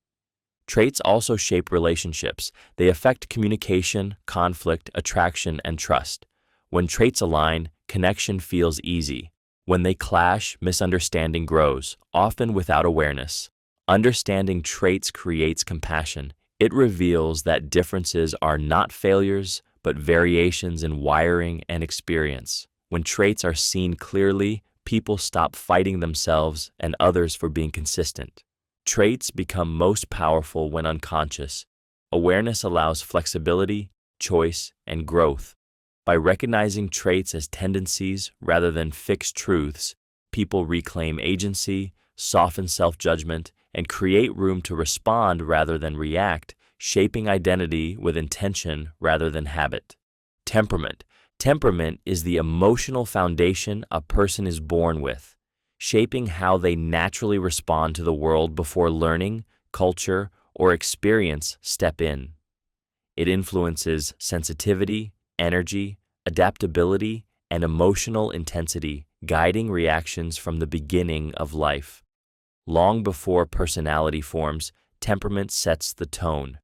Traits also shape relationships. They affect communication, conflict, attraction, and trust. When traits align, connection feels easy. When they clash, misunderstanding grows, often without awareness. Understanding traits creates compassion. It reveals that differences are not failures, but variations in wiring and experience. When traits are seen clearly, people stop fighting themselves and others for being consistent. Traits become most powerful when unconscious. Awareness allows flexibility, choice, and growth. By recognizing traits as tendencies rather than fixed truths, people reclaim agency, soften self-judgment, and create room to respond rather than react, shaping identity with intention rather than habit. Temperament. Temperament is the emotional foundation a person is born with, shaping how they naturally respond to the world before learning, culture, or experience step in. It influences sensitivity, energy, adaptability, and emotional intensity, guiding reactions from the beginning of life. Long before personality forms, temperament sets the tone.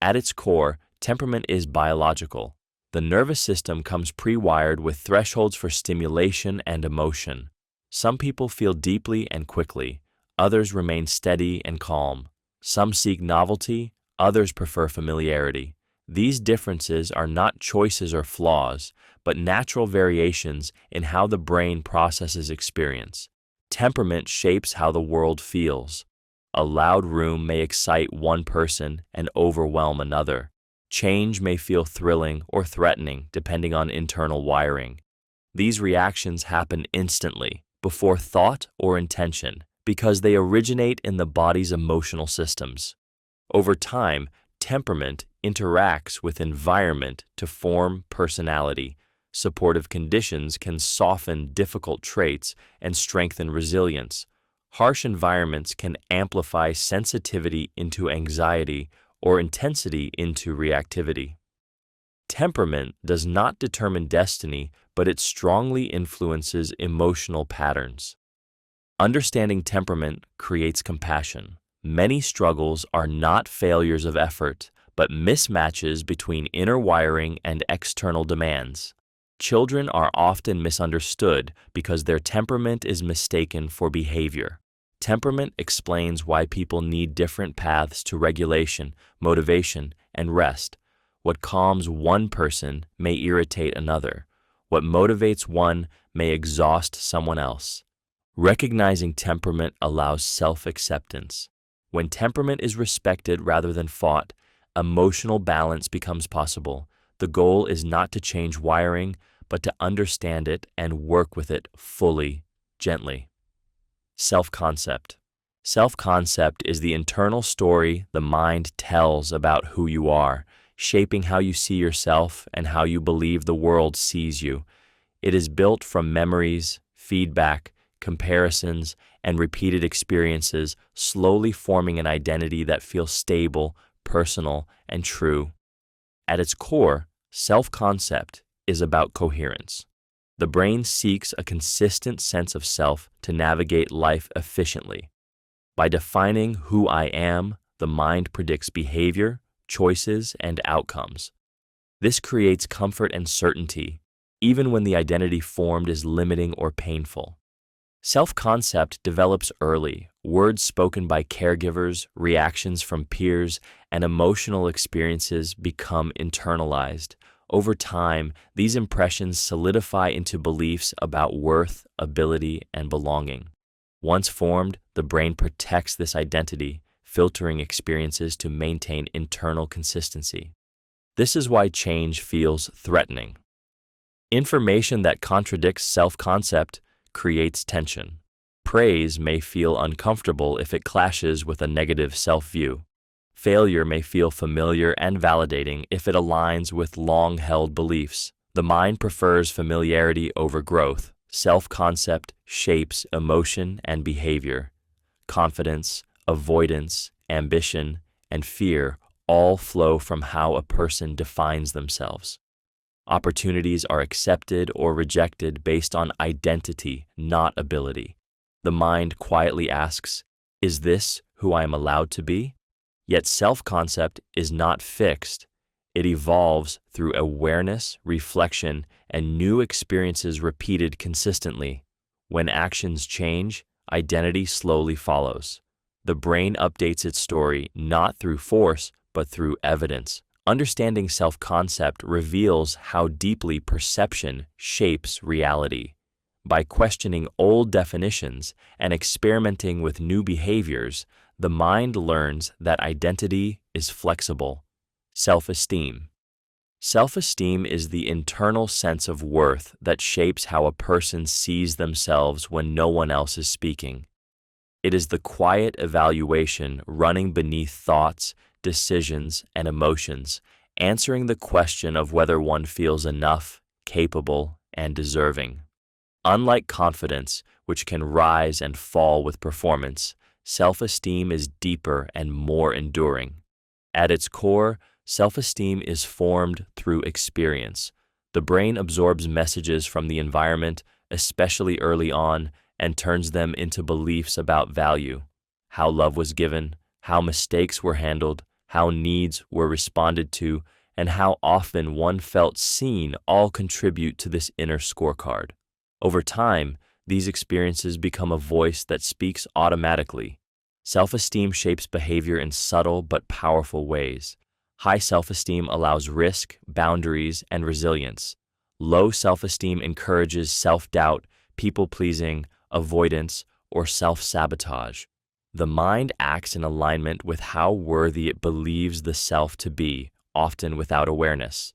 At its core, temperament is biological. The nervous system comes pre-wired with thresholds for stimulation and emotion. Some people feel deeply and quickly. Others remain steady and calm. Some seek novelty. Others prefer familiarity. These differences are not choices or flaws, but natural variations in how the brain processes experience. Temperament shapes how the world feels. A loud room may excite one person and overwhelm another. Change may feel thrilling or threatening depending on internal wiring. These reactions happen instantly, before thought or intention, because they originate in the body's emotional systems. Over time, temperament interacts with environment to form personality. Supportive conditions can soften difficult traits and strengthen resilience, Harsh environments can amplify sensitivity into anxiety or intensity into reactivity. Temperament does not determine destiny, but it strongly influences emotional patterns. Understanding temperament creates compassion. Many struggles are not failures of effort, but mismatches between inner wiring and external demands. Children are often misunderstood because their temperament is mistaken for behavior. Temperament explains why people need different paths to regulation, motivation, and rest. What calms one person may irritate another. What motivates one may exhaust someone else. Recognizing temperament allows self-acceptance. When temperament is respected rather than fought, emotional balance becomes possible. The goal is not to change wiring, but to understand it and work with it fully, gently. Self-concept. Self-concept is the internal story the mind tells about who you are, shaping how you see yourself and how you believe the world sees you. It is built from memories, feedback, comparisons, and repeated experiences, slowly forming an identity that feels stable, personal, and true. At its core, self-concept is about coherence. The brain seeks a consistent sense of self to navigate life efficiently. By defining who I am, the mind predicts behavior, choices, and outcomes. This creates comfort and certainty, even when the identity formed is limiting or painful. Self-concept develops early. Words spoken by caregivers, reactions from peers, and emotional experiences become internalized. Over time, these impressions solidify into beliefs about worth, ability, and belonging. Once formed, the brain protects this identity, filtering experiences to maintain internal consistency. This is why change feels threatening. Information that contradicts self-concept creates tension. Praise may feel uncomfortable if it clashes with a negative self-view. Failure may feel familiar and validating if it aligns with long-held beliefs. The mind prefers familiarity over growth. Self-concept shapes emotion and behavior. Confidence, avoidance, ambition, and fear all flow from how a person defines themselves. Opportunities are accepted or rejected based on identity, not ability. The mind quietly asks, "Is this who I am allowed to be?" Yet self-concept is not fixed. It evolves through awareness, reflection, and new experiences repeated consistently. When actions change, identity slowly follows. The brain updates its story not through force, but through evidence. Understanding self-concept reveals how deeply perception shapes reality. By questioning old definitions and experimenting with new behaviors, the mind learns that identity is flexible. Self-esteem. Self-esteem is the internal sense of worth that shapes how a person sees themselves when no one else is speaking. It is the quiet evaluation running beneath thoughts, decisions, and emotions, answering the question of whether one feels enough, capable, and deserving. Unlike confidence, which can rise and fall with performance, self-esteem is deeper and more enduring. At its core, self-esteem is formed through experience. The brain absorbs messages from the environment, especially early on, and turns them into beliefs about value, how love was given, how mistakes were handled, how needs were responded to, and how often one felt seen all contribute to this inner scorecard. Over time, these experiences become a voice that speaks automatically. Self-esteem shapes behavior in subtle but powerful ways. High self-esteem allows risk, boundaries, and resilience. Low self-esteem encourages self-doubt, people-pleasing, avoidance, or self-sabotage. The mind acts in alignment with how worthy it believes the self to be, often without awareness.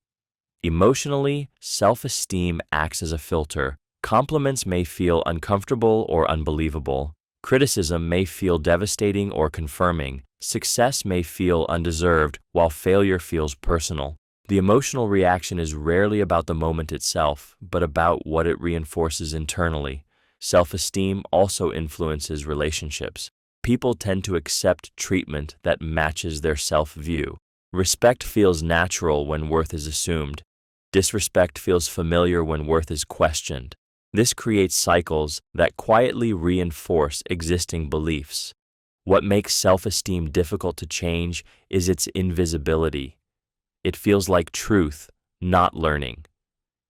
Emotionally, self-esteem acts as a filter. Compliments may feel uncomfortable or unbelievable. Criticism may feel devastating or confirming. Success may feel undeserved, while failure feels personal. The emotional reaction is rarely about the moment itself, but about what it reinforces internally. Self-esteem also influences relationships. People tend to accept treatment that matches their self-view. Respect feels natural when worth is assumed. Disrespect feels familiar when worth is questioned. This creates cycles that quietly reinforce existing beliefs. What makes self-esteem difficult to change is its invisibility. It feels like truth, not learning.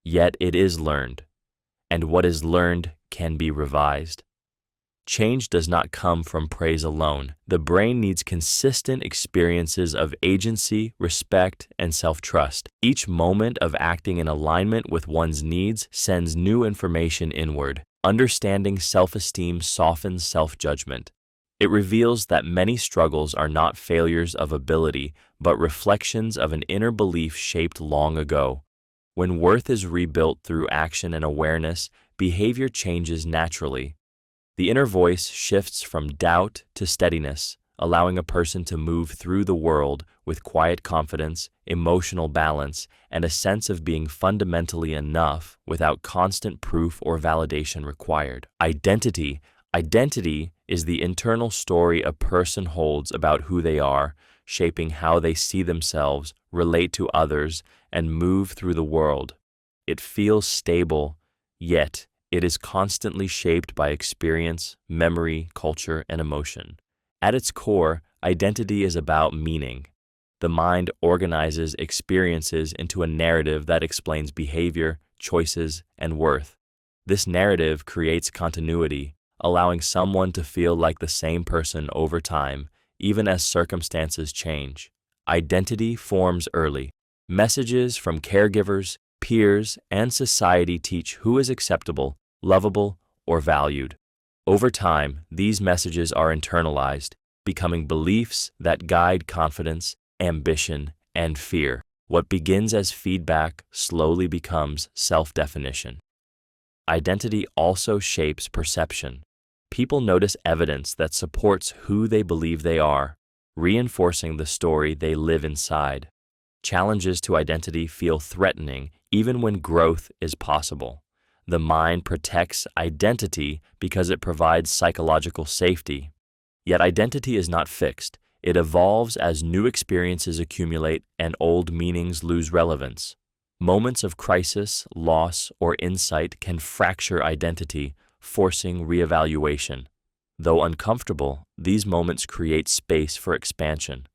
Yet it is learned, and what is learned can be revised. Change does not come from praise alone. The brain needs consistent experiences of agency, respect, and self-trust. Each moment of acting in alignment with one's needs sends new information inward. Understanding self-esteem softens self-judgment. It reveals that many struggles are not failures of ability, but reflections of an inner belief shaped long ago. When worth is rebuilt through action and awareness, behavior changes naturally. The inner voice shifts from doubt to steadiness, allowing a person to move through the world with quiet confidence, emotional balance, and a sense of being fundamentally enough without constant proof or validation required. Identity is the internal story a person holds about who they are, shaping how they see themselves, relate to others, and move through the world. It feels stable, yet it is constantly shaped by experience, memory, culture, and emotion. At its core, identity is about meaning. The mind organizes experiences into a narrative that explains behavior, choices, and worth. This narrative creates continuity, allowing someone to feel like the same person over time, even as circumstances change. Identity forms early. Messages from caregivers, peers, and society teach who is acceptable, lovable, or valued. Over time, these messages are internalized, becoming beliefs that guide confidence, ambition, and fear. What begins as feedback slowly becomes self-definition. Identity also shapes perception. People notice evidence that supports who they believe they are, reinforcing the story they live inside. Challenges to identity feel threatening even when growth is possible. The mind protects identity because it provides psychological safety. Yet identity is not fixed. It evolves as new experiences accumulate and old meanings lose relevance. Moments of crisis, loss, or insight can fracture identity, forcing reevaluation. Though uncomfortable, these moments create space for expansion.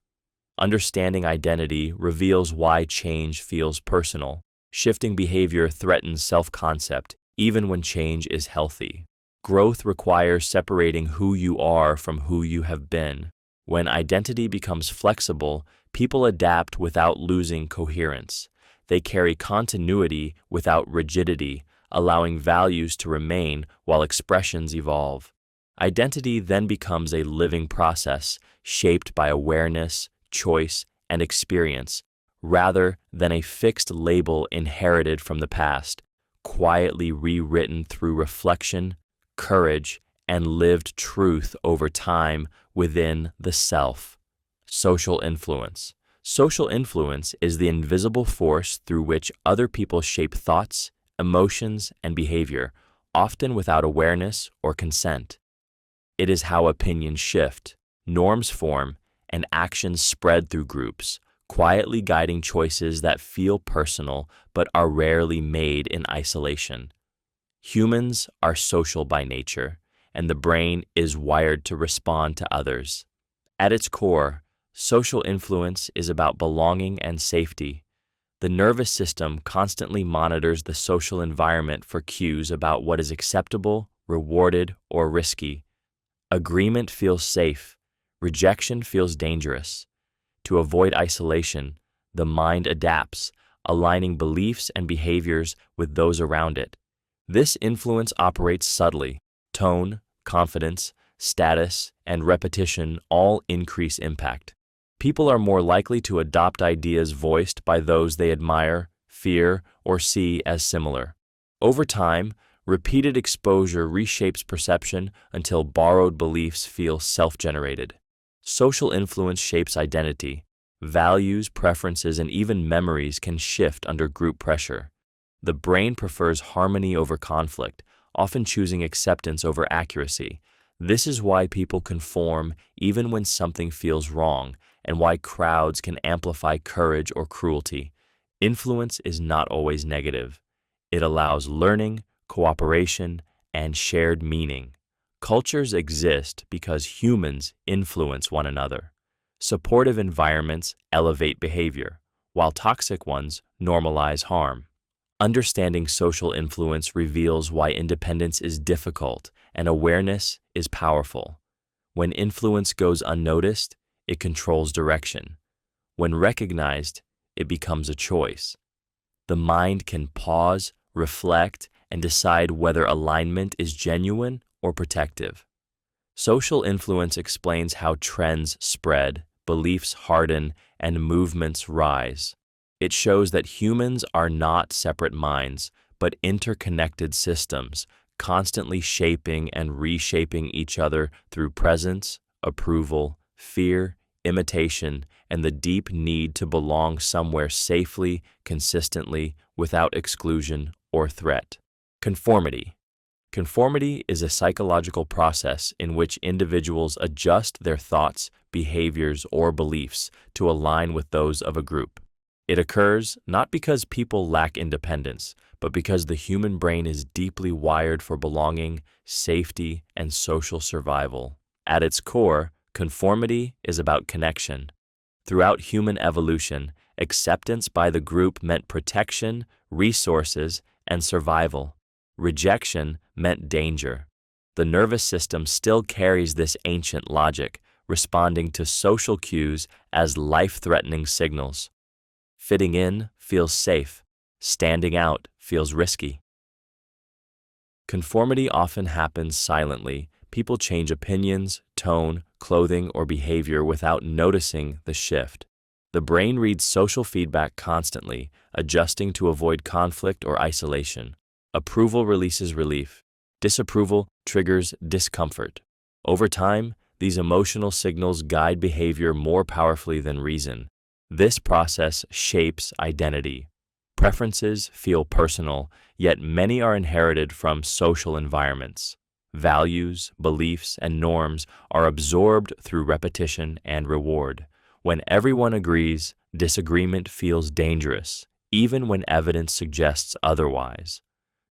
Understanding identity reveals why change feels personal. Shifting behavior threatens self-concept, even when change is healthy. Growth requires separating who you are from who you have been. When identity becomes flexible, people adapt without losing coherence. They carry continuity without rigidity, allowing values to remain while expressions evolve. Identity then becomes a living process, shaped by awareness, choice, and experience, rather than a fixed label inherited from the past, quietly rewritten through reflection, courage, and lived truth over time within the self. Social influence. Social influence is the invisible force through which other people shape thoughts, emotions, and behavior, often without awareness or consent. It is how opinions shift, norms form, and actions spread through groups, quietly guiding choices that feel personal but are rarely made in isolation. Humans are social by nature, and the brain is wired to respond to others. At its core, social influence is about belonging and safety. The nervous system constantly monitors the social environment for cues about what is acceptable, rewarded, or risky. Agreement feels safe. Rejection feels dangerous. To avoid isolation, the mind adapts, aligning beliefs and behaviors with those around it. This influence operates subtly. Tone, confidence, status, and repetition all increase impact. People are more likely to adopt ideas voiced by those they admire, fear, or see as similar. Over time, repeated exposure reshapes perception until borrowed beliefs feel self-generated. Social influence shapes identity. Values, preferences, and even memories can shift under group pressure. The brain prefers harmony over conflict, often choosing acceptance over accuracy. This is why people conform even when something feels wrong, and why crowds can amplify courage or cruelty. Influence is not always negative. It allows learning, cooperation, and shared meaning. Cultures exist because humans influence one another. Supportive environments elevate behavior, while toxic ones normalize harm. Understanding social influence reveals why independence is difficult and awareness is powerful. When influence goes unnoticed, it controls direction. When recognized, it becomes a choice. The mind can pause, reflect, and decide whether alignment is genuine or protective. Social influence explains how trends spread, beliefs harden, and movements rise. It shows that humans are not separate minds, but interconnected systems, constantly shaping and reshaping each other through presence, approval, fear, imitation, and the deep need to belong somewhere safely, consistently, without exclusion or threat. Conformity. Conformity is a psychological process in which individuals adjust their thoughts, behaviors, or beliefs to align with those of a group. It occurs not because people lack independence, but because the human brain is deeply wired for belonging, safety, and social survival. At its core, conformity is about connection. Throughout human evolution, acceptance by the group meant protection, resources, and survival. Rejection meant danger. The nervous system still carries this ancient logic, responding to social cues as life-threatening signals. Fitting in feels safe. Standing out feels risky. Conformity often happens silently. People change opinions, tone, clothing, or behavior without noticing the shift. The brain reads social feedback constantly, adjusting to avoid conflict or isolation. Approval releases relief. Disapproval triggers discomfort. Over time, these emotional signals guide behavior more powerfully than reason. This process shapes identity. Preferences feel personal, yet many are inherited from social environments. Values, beliefs, and norms are absorbed through repetition and reward. When everyone agrees, disagreement feels dangerous, even when evidence suggests otherwise.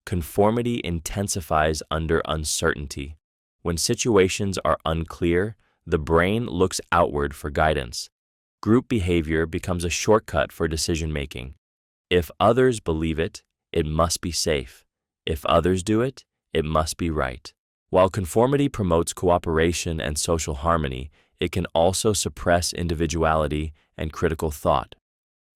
Conformity intensifies under uncertainty. When situations are unclear, the brain looks outward for guidance. Group behavior becomes a shortcut for decision-making. If others believe it, it must be safe. If others do it, it must be right. While conformity promotes cooperation and social harmony, it can also suppress individuality and critical thought.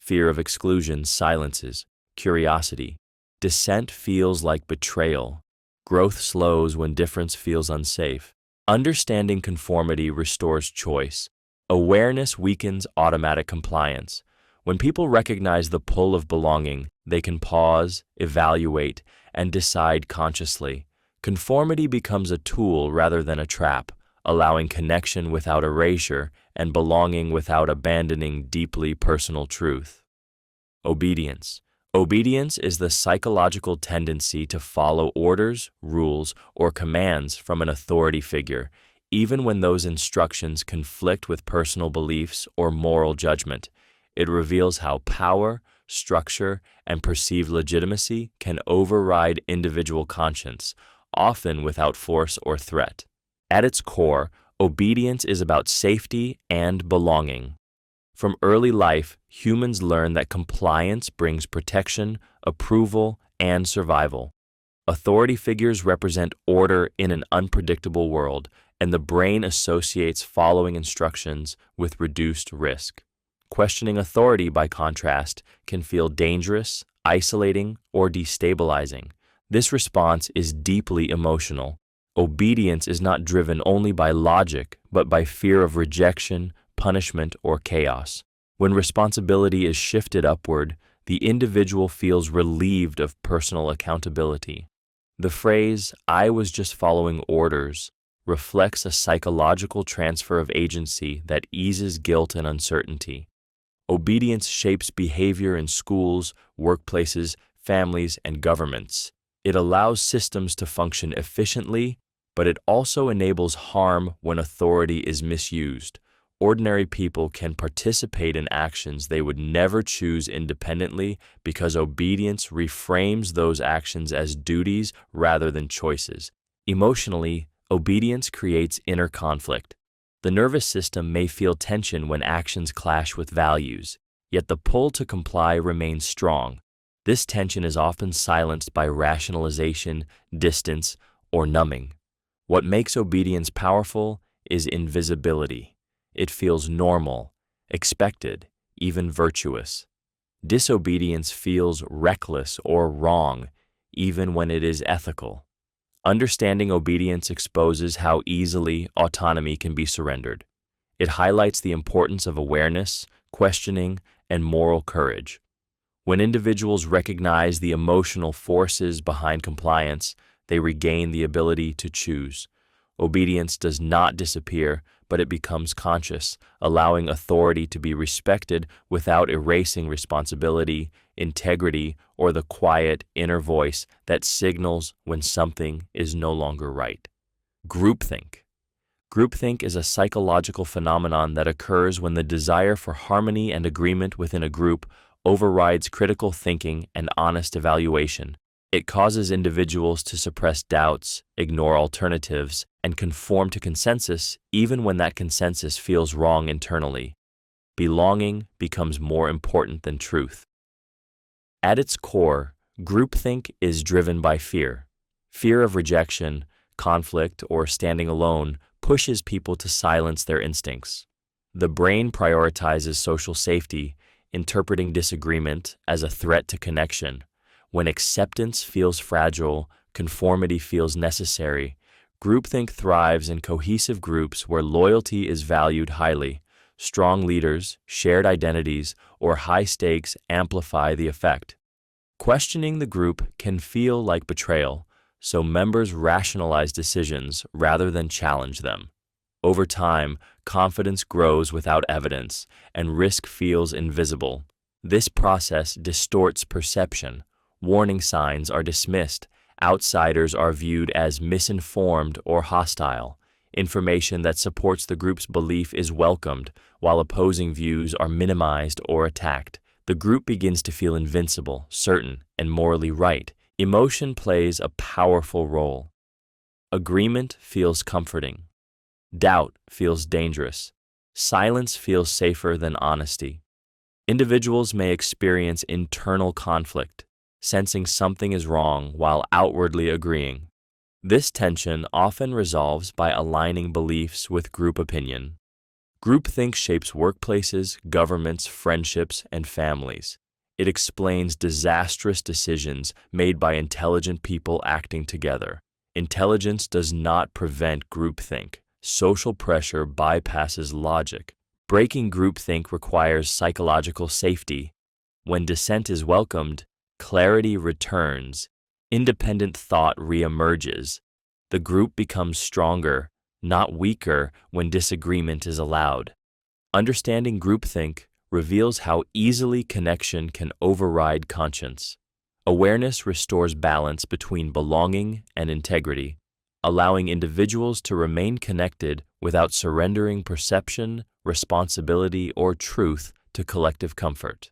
Fear of exclusion silences curiosity. Dissent feels like betrayal. Growth slows when difference feels unsafe. Understanding conformity restores choice. Awareness weakens automatic compliance. When people recognize the pull of belonging, they can pause, evaluate, and decide consciously. Conformity becomes a tool rather than a trap, allowing connection without erasure and belonging without abandoning deeply personal truth. Obedience. Obedience is the psychological tendency to follow orders, rules, or commands from an authority figure, even when those instructions conflict with personal beliefs or moral judgment. It reveals how power, structure, and perceived legitimacy can override individual conscience, often without force or threat. At its core, obedience is about safety and belonging. From early life, humans learn that compliance brings protection, approval, and survival. Authority figures represent order in an unpredictable world, and the brain associates following instructions with reduced risk. Questioning authority, by contrast, can feel dangerous, isolating, or destabilizing. This response is deeply emotional. Obedience is not driven only by logic, but by fear of rejection, punishment, or chaos. When responsibility is shifted upward, the individual feels relieved of personal accountability. The phrase, "I was just following orders," reflects a psychological transfer of agency that eases guilt and uncertainty. Obedience shapes behavior in schools, workplaces, families, and governments. It allows systems to function efficiently, but it also enables harm when authority is misused. Ordinary people can participate in actions they would never choose independently because obedience reframes those actions as duties rather than choices. Emotionally, obedience creates inner conflict. The nervous system may feel tension when actions clash with values, yet the pull to comply remains strong. This tension is often silenced by rationalization, distance, or numbing. What makes obedience powerful is invisibility. It feels normal, expected, even virtuous. Disobedience feels reckless or wrong, even when it is ethical. Understanding obedience exposes how easily autonomy can be surrendered. It highlights the importance of awareness, questioning, and moral courage. When individuals recognize the emotional forces behind compliance, they regain the ability to choose. Obedience does not disappear, but it becomes conscious, allowing authority to be respected without erasing responsibility, integrity, or the quiet inner voice that signals when something is no longer right. Groupthink. Groupthink is a psychological phenomenon that occurs when the desire for harmony and agreement within a group overrides critical thinking and honest evaluation. It causes individuals to suppress doubts, ignore alternatives, and conform to consensus even when that consensus feels wrong internally. Belonging becomes more important than truth. At its core, groupthink is driven by fear. Fear of rejection, conflict, or standing alone pushes people to silence their instincts. The brain prioritizes social safety, interpreting disagreement as a threat to connection. When acceptance feels fragile, conformity feels necessary. Groupthink thrives in cohesive groups where loyalty is valued highly. Strong leaders, shared identities, or high stakes amplify the effect. Questioning the group can feel like betrayal, so members rationalize decisions rather than challenge them. Over time, confidence grows without evidence, and risk feels invisible. This process distorts perception. Warning signs are dismissed. Outsiders are viewed as misinformed or hostile. Information that supports the group's belief is welcomed, while opposing views are minimized or attacked. The group begins to feel invincible, certain, and morally right. Emotion plays a powerful role. Agreement feels comforting. Doubt feels dangerous. Silence feels safer than honesty. Individuals may experience internal conflict, sensing something is wrong while outwardly agreeing. This tension often resolves by aligning beliefs with group opinion. Groupthink shapes workplaces, governments, friendships, and families. It explains disastrous decisions made by intelligent people acting together. Intelligence does not prevent groupthink. Social pressure bypasses logic. Breaking groupthink requires psychological safety. When dissent is welcomed, clarity returns. Independent thought reemerges. The group becomes stronger, not weaker, when disagreement is allowed. Understanding groupthink reveals how easily connection can override conscience. Awareness restores balance between belonging and integrity, allowing individuals to remain connected without surrendering perception, responsibility, or truth to collective comfort.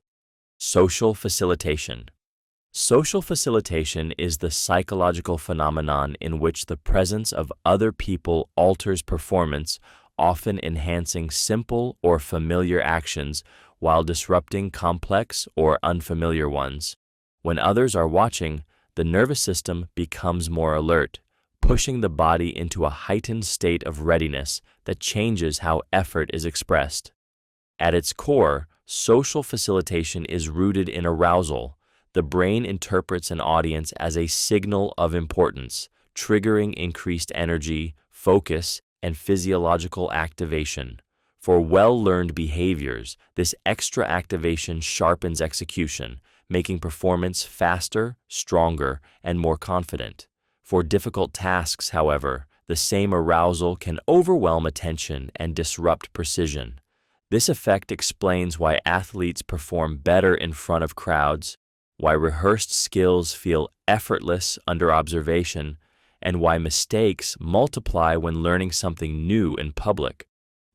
Social facilitation. Social facilitation is the psychological phenomenon in which the presence of other people alters performance, often enhancing simple or familiar actions while disrupting complex or unfamiliar ones. When others are watching, the nervous system becomes more alert, pushing the body into a heightened state of readiness that changes how effort is expressed. At its core, social facilitation is rooted in arousal. The brain interprets an audience as a signal of importance, triggering increased energy, focus, and physiological activation. For well-learned behaviors, this extra activation sharpens execution, making performance faster, stronger, and more confident. For difficult tasks, however, the same arousal can overwhelm attention and disrupt precision. This effect explains why athletes perform better in front of crowds, why rehearsed skills feel effortless under observation, and why mistakes multiply when learning something new in public.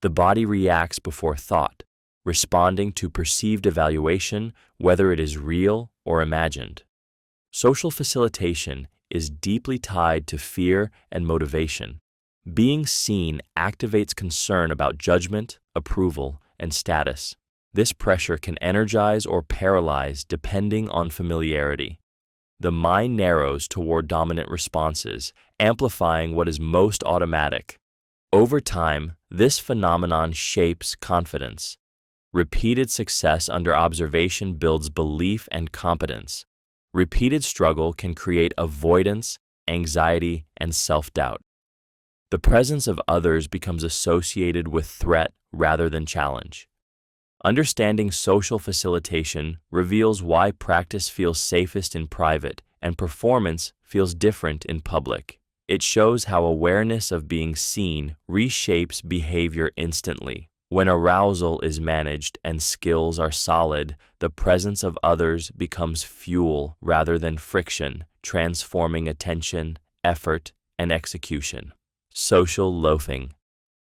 The body reacts before thought, responding to perceived evaluation, whether it is real or imagined. Social facilitation is deeply tied to fear and motivation. Being seen activates concern about judgment, approval, and status. This pressure can energize or paralyze depending on familiarity. The mind narrows toward dominant responses, amplifying what is most automatic. Over time, this phenomenon shapes confidence. Repeated success under observation builds belief and competence. Repeated struggle can create avoidance, anxiety, and self-doubt. The presence of others becomes associated with threat rather than challenge. Understanding social facilitation reveals why practice feels safest in private and performance feels different in public. It shows how awareness of being seen reshapes behavior instantly. When arousal is managed and skills are solid, the presence of others becomes fuel rather than friction, transforming attention, effort, and execution. Social loafing.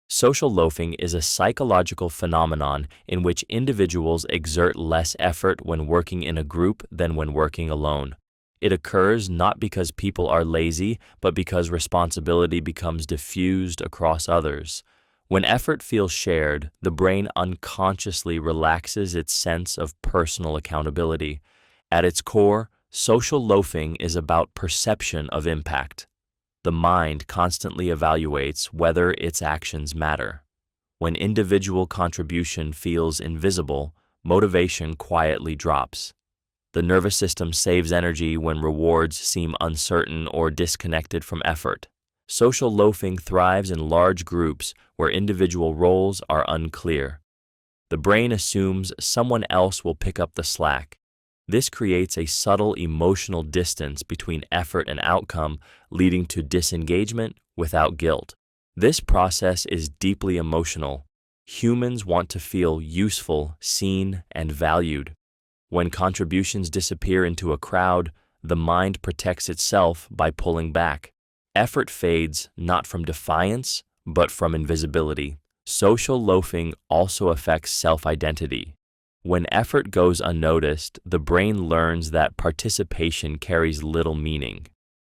Social loafing is a psychological phenomenon in which individuals exert less effort when working in a group than when working alone. It occurs not because people are lazy, but because responsibility becomes diffused across others. When effort feels shared, the brain unconsciously relaxes its sense of personal accountability. At its core, social loafing is about perception of impact. The mind constantly evaluates whether its actions matter. When individual contribution feels invisible, motivation quietly drops. The nervous system saves energy when rewards seem uncertain or disconnected from effort. Social loafing thrives in large groups where individual roles are unclear. The brain assumes someone else will pick up the slack. This creates a subtle emotional distance between effort and outcome, leading to disengagement without guilt. This process is deeply emotional. Humans want to feel useful, seen, and valued. When contributions disappear into a crowd, the mind protects itself by pulling back. Effort fades not from defiance, but from invisibility. Social loafing also affects self-identity. When effort goes unnoticed, the brain learns that participation carries little meaning.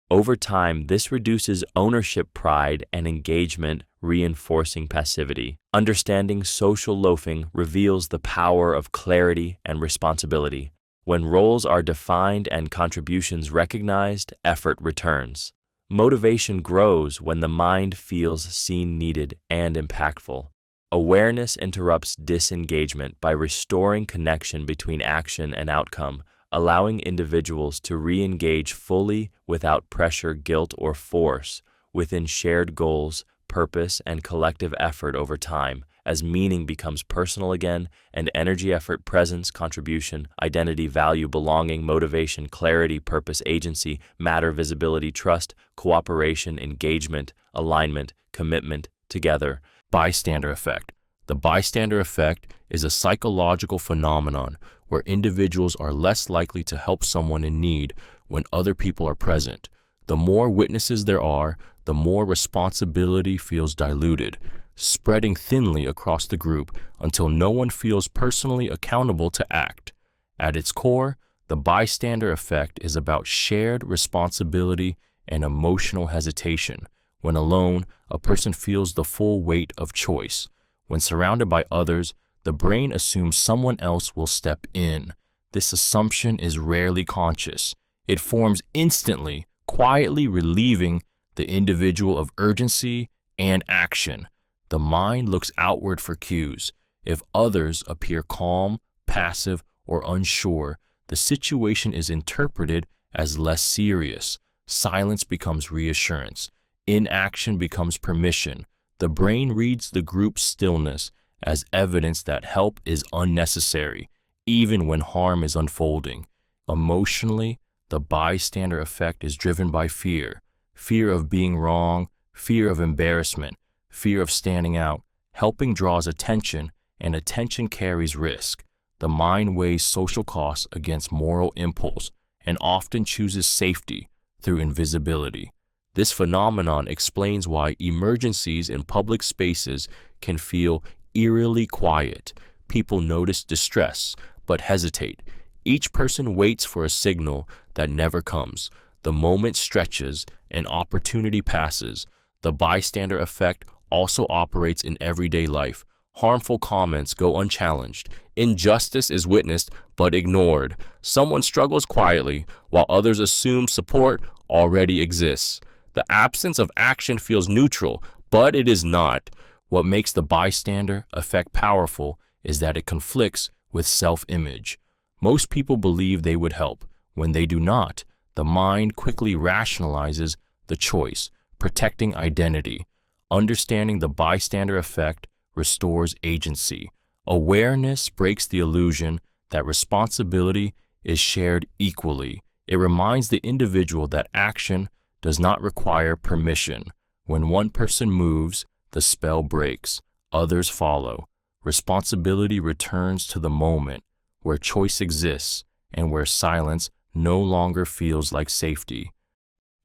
Over time, this reduces ownership pride and engagement, reinforcing passivity. Understanding social loafing reveals the power of clarity and responsibility. When roles are defined and contributions recognized, effort returns. Motivation grows when the mind feels seen, needed, and impactful. Awareness interrupts disengagement by restoring connection between action and outcome, allowing individuals to re-engage fully without pressure, guilt, or force within shared goals, purpose, and collective effort over time. As meaning becomes personal again, and energy, effort, presence, contribution, identity, value, belonging, motivation, clarity, purpose, agency, matter, visibility, trust, cooperation, engagement, alignment, commitment, together. Bystander effect. The bystander effect is a psychological phenomenon where individuals are less likely to help someone in need when other people are present. The more witnesses there are, the more responsibility feels diluted, spreading thinly across the group until no one feels personally accountable to act. At its core, the bystander effect is about shared responsibility and emotional hesitation. When alone, a person feels the full weight of choice. When surrounded by others, the brain assumes someone else will step in. This assumption is rarely conscious. It forms instantly, quietly relieving the individual of urgency and action. The mind looks outward for cues. If others appear calm, passive, or unsure, the situation is interpreted as less serious. Silence becomes reassurance. Inaction becomes permission. The brain reads the group's stillness as evidence that help is unnecessary, even when harm is unfolding. Emotionally, the bystander effect is driven by fear. Fear of being wrong, fear of embarrassment, fear of standing out. Helping draws attention, and attention carries risk. the mind weighs social costs against moral impulse and often chooses safety through invisibility. This phenomenon explains why emergencies in public spaces can feel eerily quiet. People notice distress, but hesitate. Each person waits for a signal that never comes. The moment stretches and opportunity passes. The bystander effect also operates in everyday life. Harmful comments go unchallenged. Injustice is witnessed but ignored. Someone struggles quietly while others assume support already exists. The absence of action feels neutral, but it is not. What makes the bystander effect powerful is that it conflicts with self-image. Most people believe they would help. When they do not, the mind quickly rationalizes the choice, protecting identity. Understanding the bystander effect restores agency. Awareness breaks the illusion that responsibility is shared equally. It reminds the individual that action does not require permission. When one person moves, the spell breaks. Others follow. Responsibility returns to the moment where choice exists and where silence no longer feels like safety.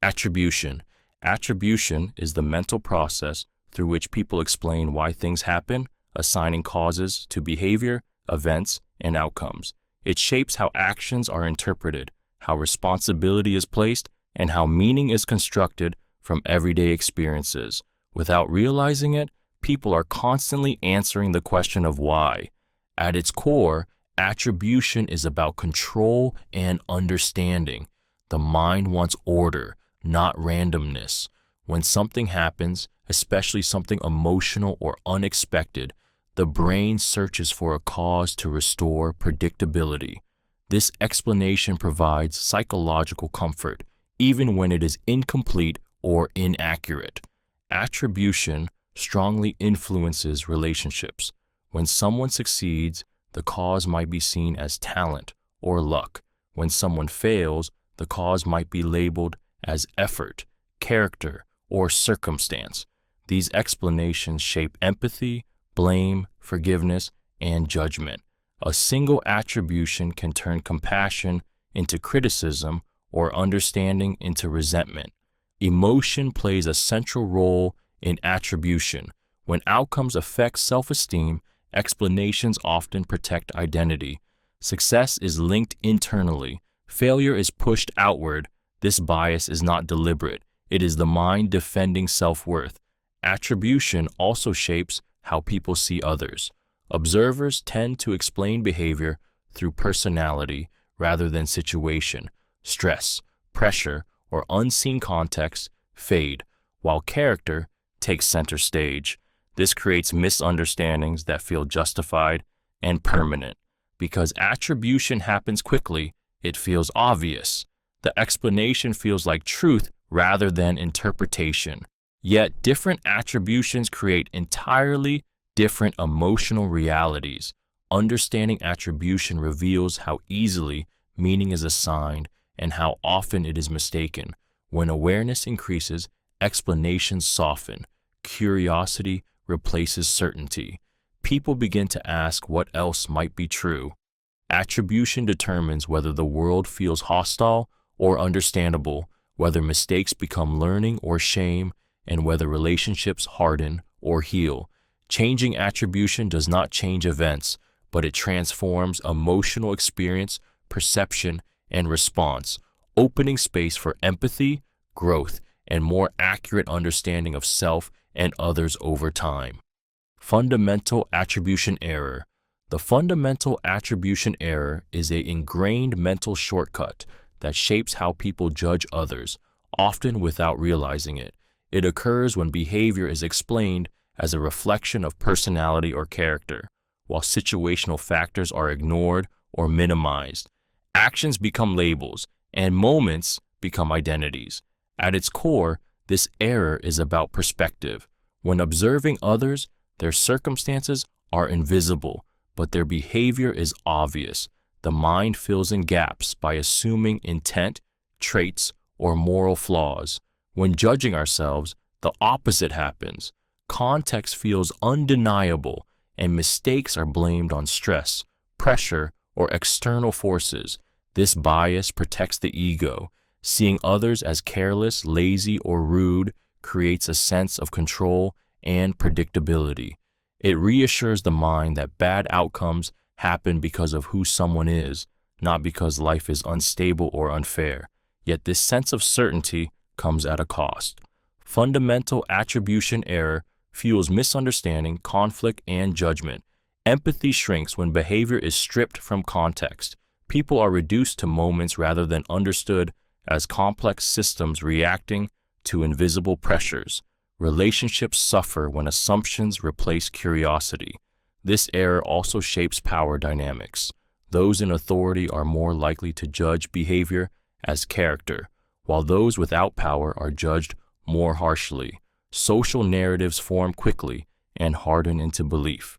Attribution. Attribution is the mental process through which people explain why things happen, assigning causes to behavior, events, and outcomes. It shapes how actions are interpreted, how responsibility is placed, and how meaning is constructed from everyday experiences. Without realizing it, people are constantly answering the question of why. At its core, attribution is about control and understanding. The mind wants order, not randomness. When something happens, especially something emotional or unexpected, the brain searches for a cause to restore predictability. This explanation provides psychological comfort, even when it is incomplete or inaccurate. Attribution strongly influences relationships. When someone succeeds, the cause might be seen as talent or luck. When someone fails, the cause might be labeled as effort, character, or circumstance. These explanations shape empathy, blame, forgiveness, and judgment. A single attribution can turn compassion into criticism or understanding into resentment. Emotion plays a central role in attribution. When outcomes affect self-esteem, explanations often protect identity. Success is linked internally. Failure is pushed outward. This bias is not deliberate. It is the mind defending self-worth. Attribution also shapes how people see others. Observers tend to explain behavior through personality rather than situation. Stress, pressure, or unseen context fade, while character takes center stage. This creates misunderstandings that feel justified and permanent. Because attribution happens quickly, it feels obvious. The explanation feels like truth rather than interpretation. Yet different attributions create entirely different emotional realities. Understanding attribution reveals how easily meaning is assigned and how often it is mistaken. When awareness increases, explanations soften. Curiosity replaces certainty. People begin to ask what else might be true. Attribution determines whether the world feels hostile or understandable, whether mistakes become learning or shame, and whether relationships harden or heal. Changing attribution does not change events, but it transforms emotional experience, perception, and response, opening space for empathy, growth, and more accurate understanding of self and others over time. Fundamental attribution error. The fundamental attribution error is an ingrained mental shortcut that shapes how people judge others, often without realizing it. It occurs when behavior is explained as a reflection of personality or character, while situational factors are ignored or minimized. Actions become labels, and moments become identities. At its core, this error is about perspective. When observing others, their circumstances are invisible, but their behavior is obvious. The mind fills in gaps by assuming intent, traits, or moral flaws. When judging ourselves, the opposite happens. Context feels undeniable, and mistakes are blamed on stress, pressure, or external forces. This bias protects the ego. Seeing others as careless, lazy, or rude creates a sense of control and predictability. It reassures the mind that bad outcomes happen because of who someone is, not because life is unstable or unfair. Yet this sense of certainty comes at a cost. Fundamental attribution error fuels misunderstanding, conflict, and judgment. Empathy shrinks when behavior is stripped from context. People are reduced to moments rather than understood as complex systems reacting to invisible pressures. Relationships suffer when assumptions replace curiosity. This error also shapes power dynamics. Those in authority are more likely to judge behavior as character, while those without power are judged more harshly. Social narratives form quickly and harden into belief.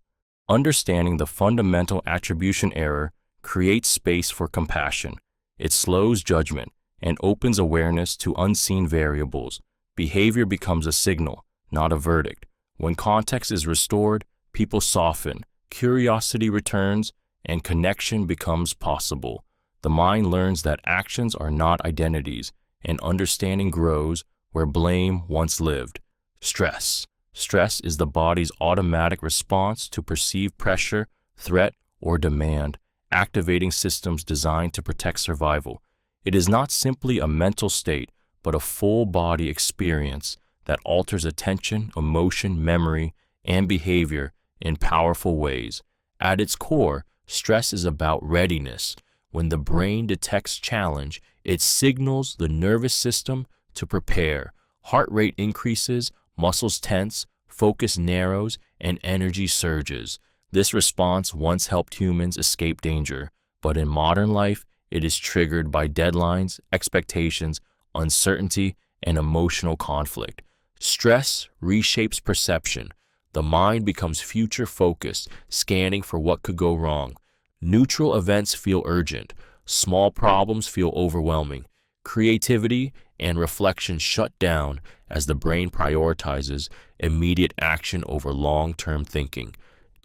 Understanding the fundamental attribution error creates space for compassion. It slows judgment and opens awareness to unseen variables. Behavior becomes a signal, not a verdict. When context is restored, people soften, curiosity returns, and connection becomes possible. The mind learns that actions are not identities, and understanding grows where blame once lived. Stress. Stress is the body's automatic response to perceived pressure, threat, or demand, activating systems designed to protect survival. It is not simply a mental state, but a full-body experience that alters attention, emotion, memory, and behavior in powerful ways. At its core, stress is about readiness. When the brain detects challenge, it signals the nervous system to prepare. Heart rate increases, muscles tense, focus narrows, and energy surges. This response once helped humans escape danger, but in modern life, it is triggered by deadlines, expectations, uncertainty, and emotional conflict. Stress reshapes perception. The mind becomes future-focused, scanning for what could go wrong. Neutral events feel urgent. Small problems feel overwhelming. Creativity and reflection shut down as the brain prioritizes immediate action over long-term thinking.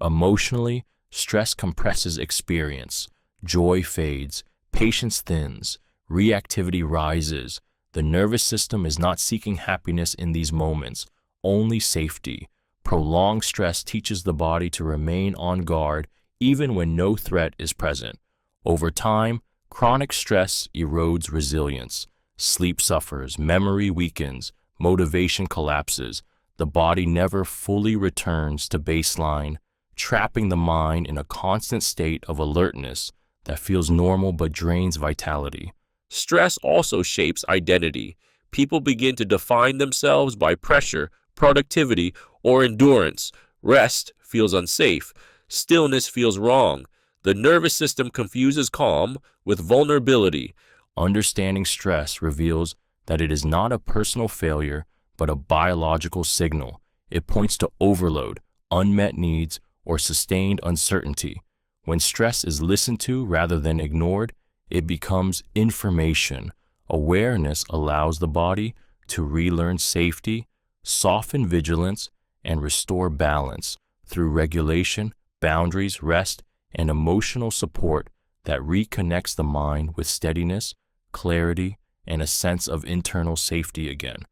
Emotionally, stress compresses experience. Joy fades. Patience thins. Reactivity rises. The nervous system is not seeking happiness in these moments, only safety. Prolonged stress teaches the body to remain on guard even when no threat is present. Over time, chronic stress erodes resilience. Sleep suffers, memory weakens, motivation collapses. The body never fully returns to baseline, trapping the mind in a constant state of alertness that feels normal but drains vitality. Stress also shapes identity. People begin to define themselves by pressure, productivity, or endurance. Rest feels unsafe. Stillness feels wrong. The nervous system confuses calm with vulnerability. Understanding stress reveals that it is not a personal failure, but a biological signal. It points to overload, unmet needs, or sustained uncertainty. When stress is listened to rather than ignored, it becomes information. Awareness allows the body to relearn safety, soften vigilance, and restore balance through regulation, boundaries, rest, and emotional support that reconnects the mind with steadiness, clarity, and a sense of internal safety again.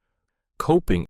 Coping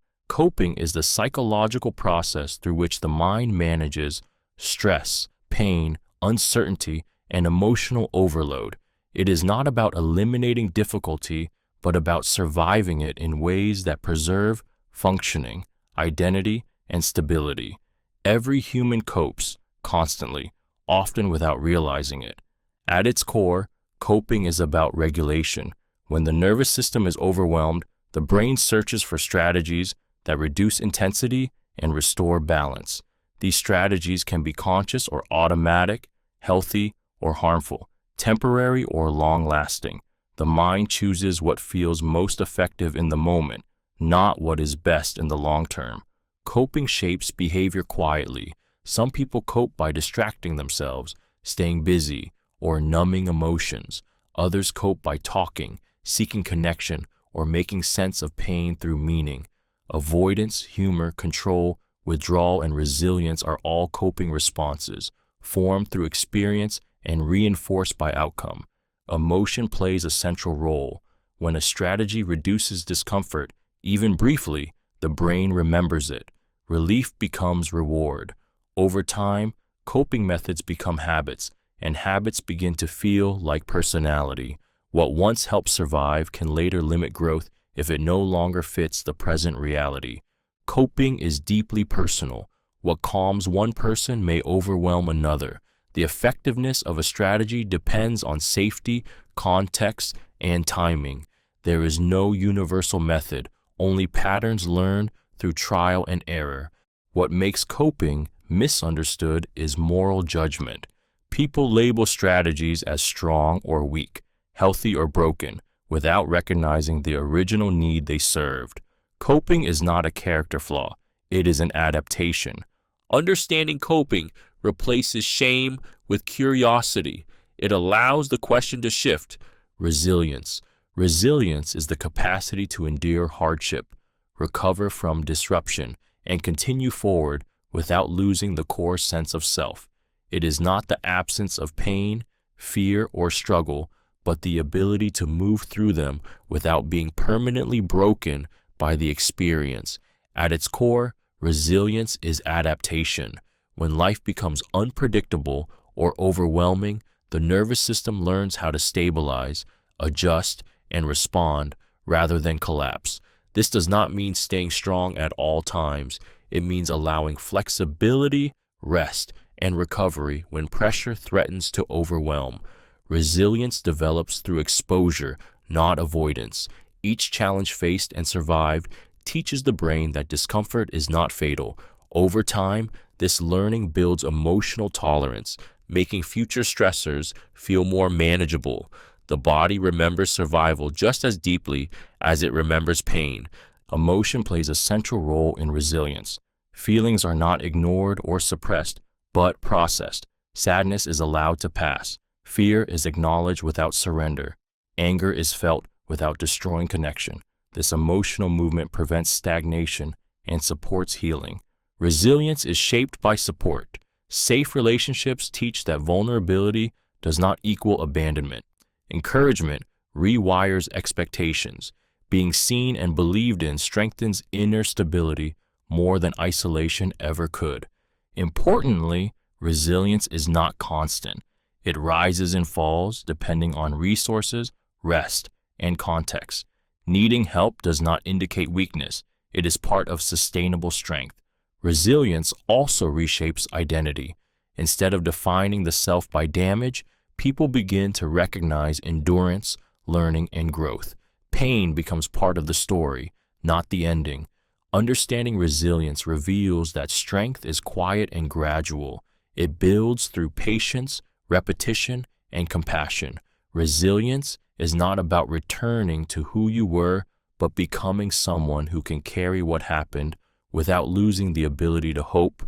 is the psychological process through which the mind manages stress, pain, uncertainty, and emotional overload. It is not about eliminating difficulty, but about surviving it in ways that preserve functioning, identity, and stability. Every human copes constantly, often without realizing it. At its core, coping is about regulation. When the nervous system is overwhelmed, the brain searches for strategies that reduce intensity and restore balance. These strategies can be conscious or automatic, healthy or harmful, temporary or long-lasting. The mind chooses what feels most effective in the moment, not what is best in the long term. Coping shapes behavior quietly. Some people cope by distracting themselves, staying busy, or numbing emotions. Others cope by talking, seeking connection, or making sense of pain through meaning. Avoidance, humor, control, withdrawal, and resilience are all coping responses, formed through experience and reinforced by outcome. Emotion plays a central role. When a strategy reduces discomfort, even briefly, the brain remembers it. Relief becomes reward. Over time, coping methods become habits, and habits begin to feel like personality. What once helped survive can later limit growth if it no longer fits the present reality. Coping is deeply personal. What calms one person may overwhelm another. The effectiveness of a strategy depends on safety, context, and timing. There is no universal method, only patterns learned through trial and error. What makes coping misunderstood is moral judgment. People label strategies as strong or weak, healthy or broken, without recognizing the original need they served. Coping is not a character flaw, it is an adaptation. Understanding coping replaces shame with curiosity. It allows the question to shift. Resilience. Resilience is the capacity to endure hardship, recover from disruption, and continue forward without losing the core sense of self. It is not the absence of pain, fear, or struggle, but the ability to move through them without being permanently broken by the experience. At its core, resilience is adaptation. When life becomes unpredictable or overwhelming, the nervous system learns how to stabilize, adjust, and respond rather than collapse. This does not mean staying strong at all times. It means allowing flexibility, rest, and recovery when pressure threatens to overwhelm. Resilience develops through exposure, not avoidance. Each challenge faced and survived teaches the brain that discomfort is not fatal. Over time, this learning builds emotional tolerance, making future stressors feel more manageable. The body remembers survival just as deeply as it remembers pain. Emotion plays a central role in resilience. Feelings are not ignored or suppressed, but processed. Sadness is allowed to pass. Fear is acknowledged without surrender. Anger is felt without destroying connection. This emotional movement prevents stagnation and supports healing. Resilience is shaped by support. Safe relationships teach that vulnerability does not equal abandonment. Encouragement rewires expectations. Being seen and believed in strengthens inner stability more than isolation ever could. Importantly, resilience is not constant. It rises and falls depending on resources, rest, and context. Needing help does not indicate weakness. It is part of sustainable strength. Resilience also reshapes identity. Instead of defining the self by damage, people begin to recognize endurance, learning, and growth. Pain becomes part of the story, not the ending. Understanding resilience reveals that strength is quiet and gradual. It builds through patience, repetition, and compassion. Resilience is not about returning to who you were, but becoming someone who can carry what happened without losing the ability to hope,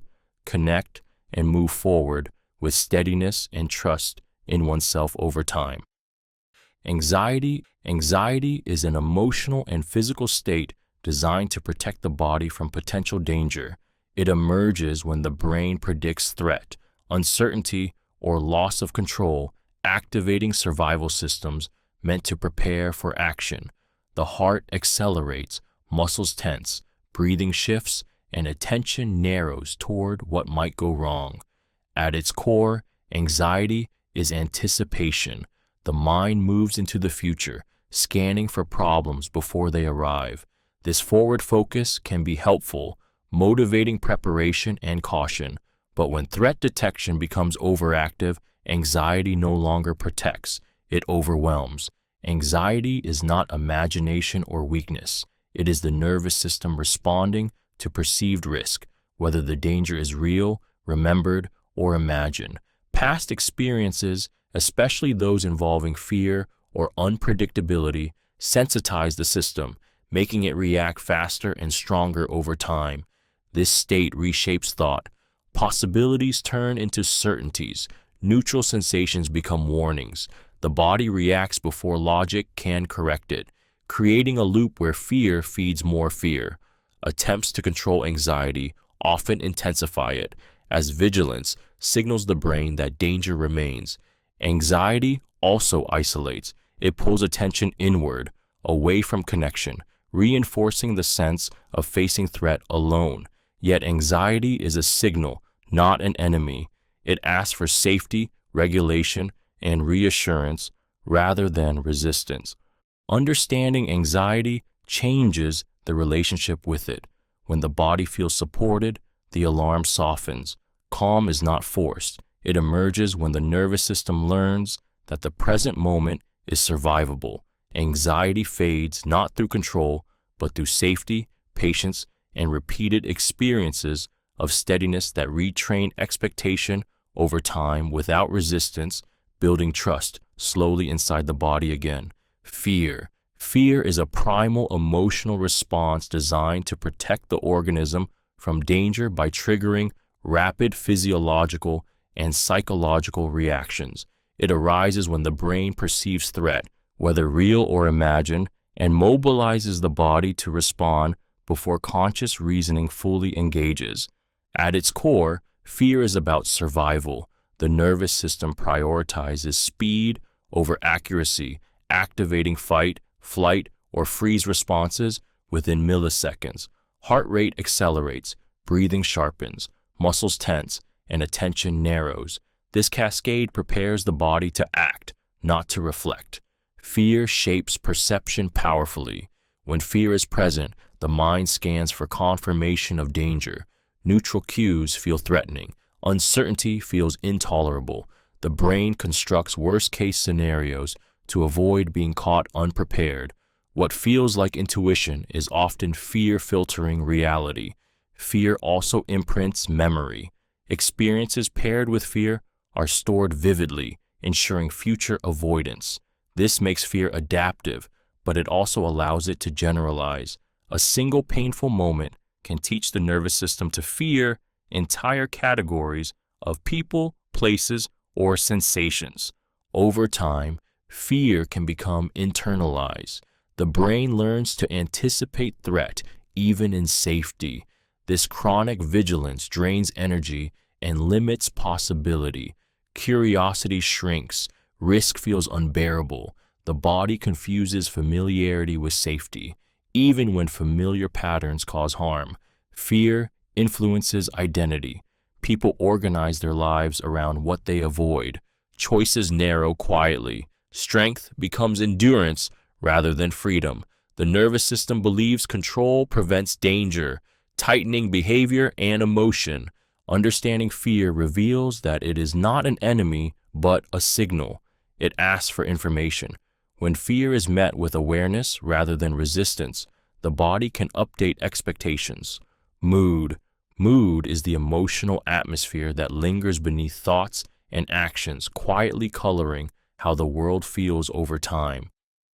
connect, and move forward with steadiness and trust in oneself over time. Anxiety is an emotional and physical state designed to protect the body from potential danger. It emerges when the brain predicts threat, uncertainty, or loss of control, activating survival systems meant to prepare for action. The heart accelerates, muscles tense, breathing shifts, and attention narrows toward what might go wrong. At its core, anxiety is anticipation. The mind moves into the future, scanning for problems before they arrive. This forward focus can be helpful, motivating preparation and caution. But when threat detection becomes overactive, anxiety no longer protects, it overwhelms. Anxiety is not imagination or weakness. It is the nervous system responding to perceived risk, whether the danger is real, remembered, or imagined. Past experiences, especially those involving fear or unpredictability, sensitize the system, making it react faster and stronger over time. This state reshapes thought. Possibilities turn into certainties. Neutral sensations become warnings. The body reacts before logic can correct it, creating a loop where fear feeds more fear. Attempts to control anxiety often intensify it, as vigilance signals the brain that danger remains. Anxiety also isolates. It pulls attention inward, away from connection, reinforcing the sense of facing threat alone. Yet anxiety is a signal, not an enemy. It asks for safety, regulation, and reassurance rather than resistance. Understanding anxiety changes the relationship with it. When the body feels supported, the alarm softens. Calm is not forced. It emerges when the nervous system learns that the present moment is survivable. Anxiety fades not through control, but through safety, patience, and repeated experiences of steadiness that retrain expectation over time without resistance, building trust slowly inside the body again. Fear. Fear is a primal emotional response designed to protect the organism from danger by triggering rapid physiological and psychological reactions. It arises when the brain perceives threat, whether real or imagined, and mobilizes the body to respond before conscious reasoning fully engages. At its core, fear is about survival. The nervous system prioritizes speed over accuracy, activating fight, flight, or freeze responses within milliseconds. Heart rate accelerates, breathing sharpens, muscles tense, and attention narrows. This cascade prepares the body to act, not to reflect. Fear shapes perception powerfully. When fear is present, the mind scans for confirmation of danger. Neutral cues feel threatening. Uncertainty feels intolerable. The brain constructs worst-case scenarios to avoid being caught unprepared. What feels like intuition is often fear filtering reality. Fear also imprints memory. Experiences paired with fear are stored vividly, ensuring future avoidance. This makes fear adaptive, but it also allows it to generalize. A single painful moment can teach the nervous system to fear entire categories of people, places, or sensations. Over time, fear can become internalized. The brain learns to anticipate threat, even in safety. This chronic vigilance drains energy and limits possibility. Curiosity shrinks. Risk feels unbearable. The body confuses familiarity with safety, even when familiar patterns cause harm. Fear influences identity. People organize their lives around what they avoid. Choices narrow quietly. Strength becomes endurance rather than freedom. The nervous system believes control prevents danger, tightening behavior and emotion. Understanding fear reveals that it is not an enemy, but a signal. It asks for information. When fear is met with awareness rather than resistance, the body can update expectations. Mood. Mood is the emotional atmosphere that lingers beneath thoughts and actions, quietly coloring how the world feels over time.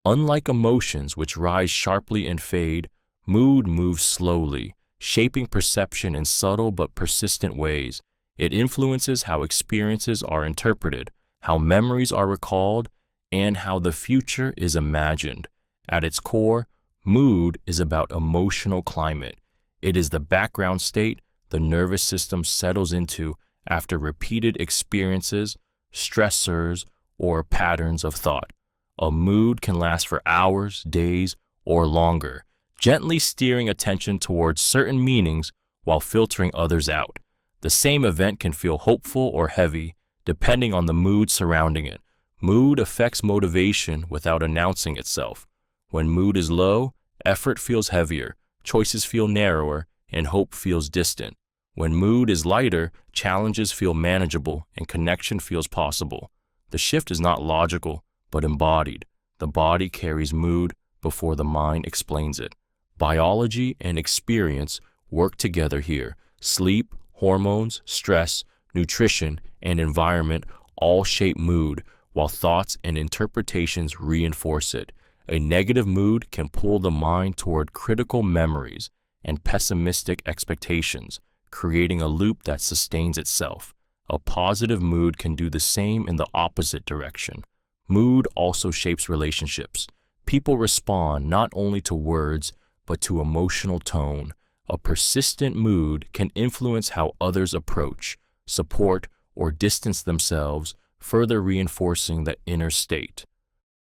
Unlike emotions, which rise sharply and fade, mood moves slowly, shaping perception in subtle but persistent ways. It influences how experiences are interpreted, how memories are recalled, and how the future is imagined. At its core, mood is about emotional climate. It is the background state the nervous system settles into after repeated experiences, stressors, or patterns of thought. A mood can last for hours, days, or longer, gently steering attention towards certain meanings while filtering others out. The same event can feel hopeful or heavy, depending on the mood surrounding it. Mood affects motivation without announcing itself. When mood is low, effort feels heavier, choices feel narrower, and hope feels distant. When mood is lighter, challenges feel manageable and connection feels possible. The shift is not logical, but embodied. The body carries mood before the mind explains it. Biology and experience work together here. Sleep, hormones, stress, nutrition, and environment all shape mood, while thoughts and interpretations reinforce it. A negative mood can pull the mind toward critical memories and pessimistic expectations, creating a loop that sustains itself. A positive mood can do the same in the opposite direction. Mood also shapes relationships. People respond not only to words, but to emotional tone. A persistent mood can influence how others approach, support, or distance themselves further reinforcing the inner state.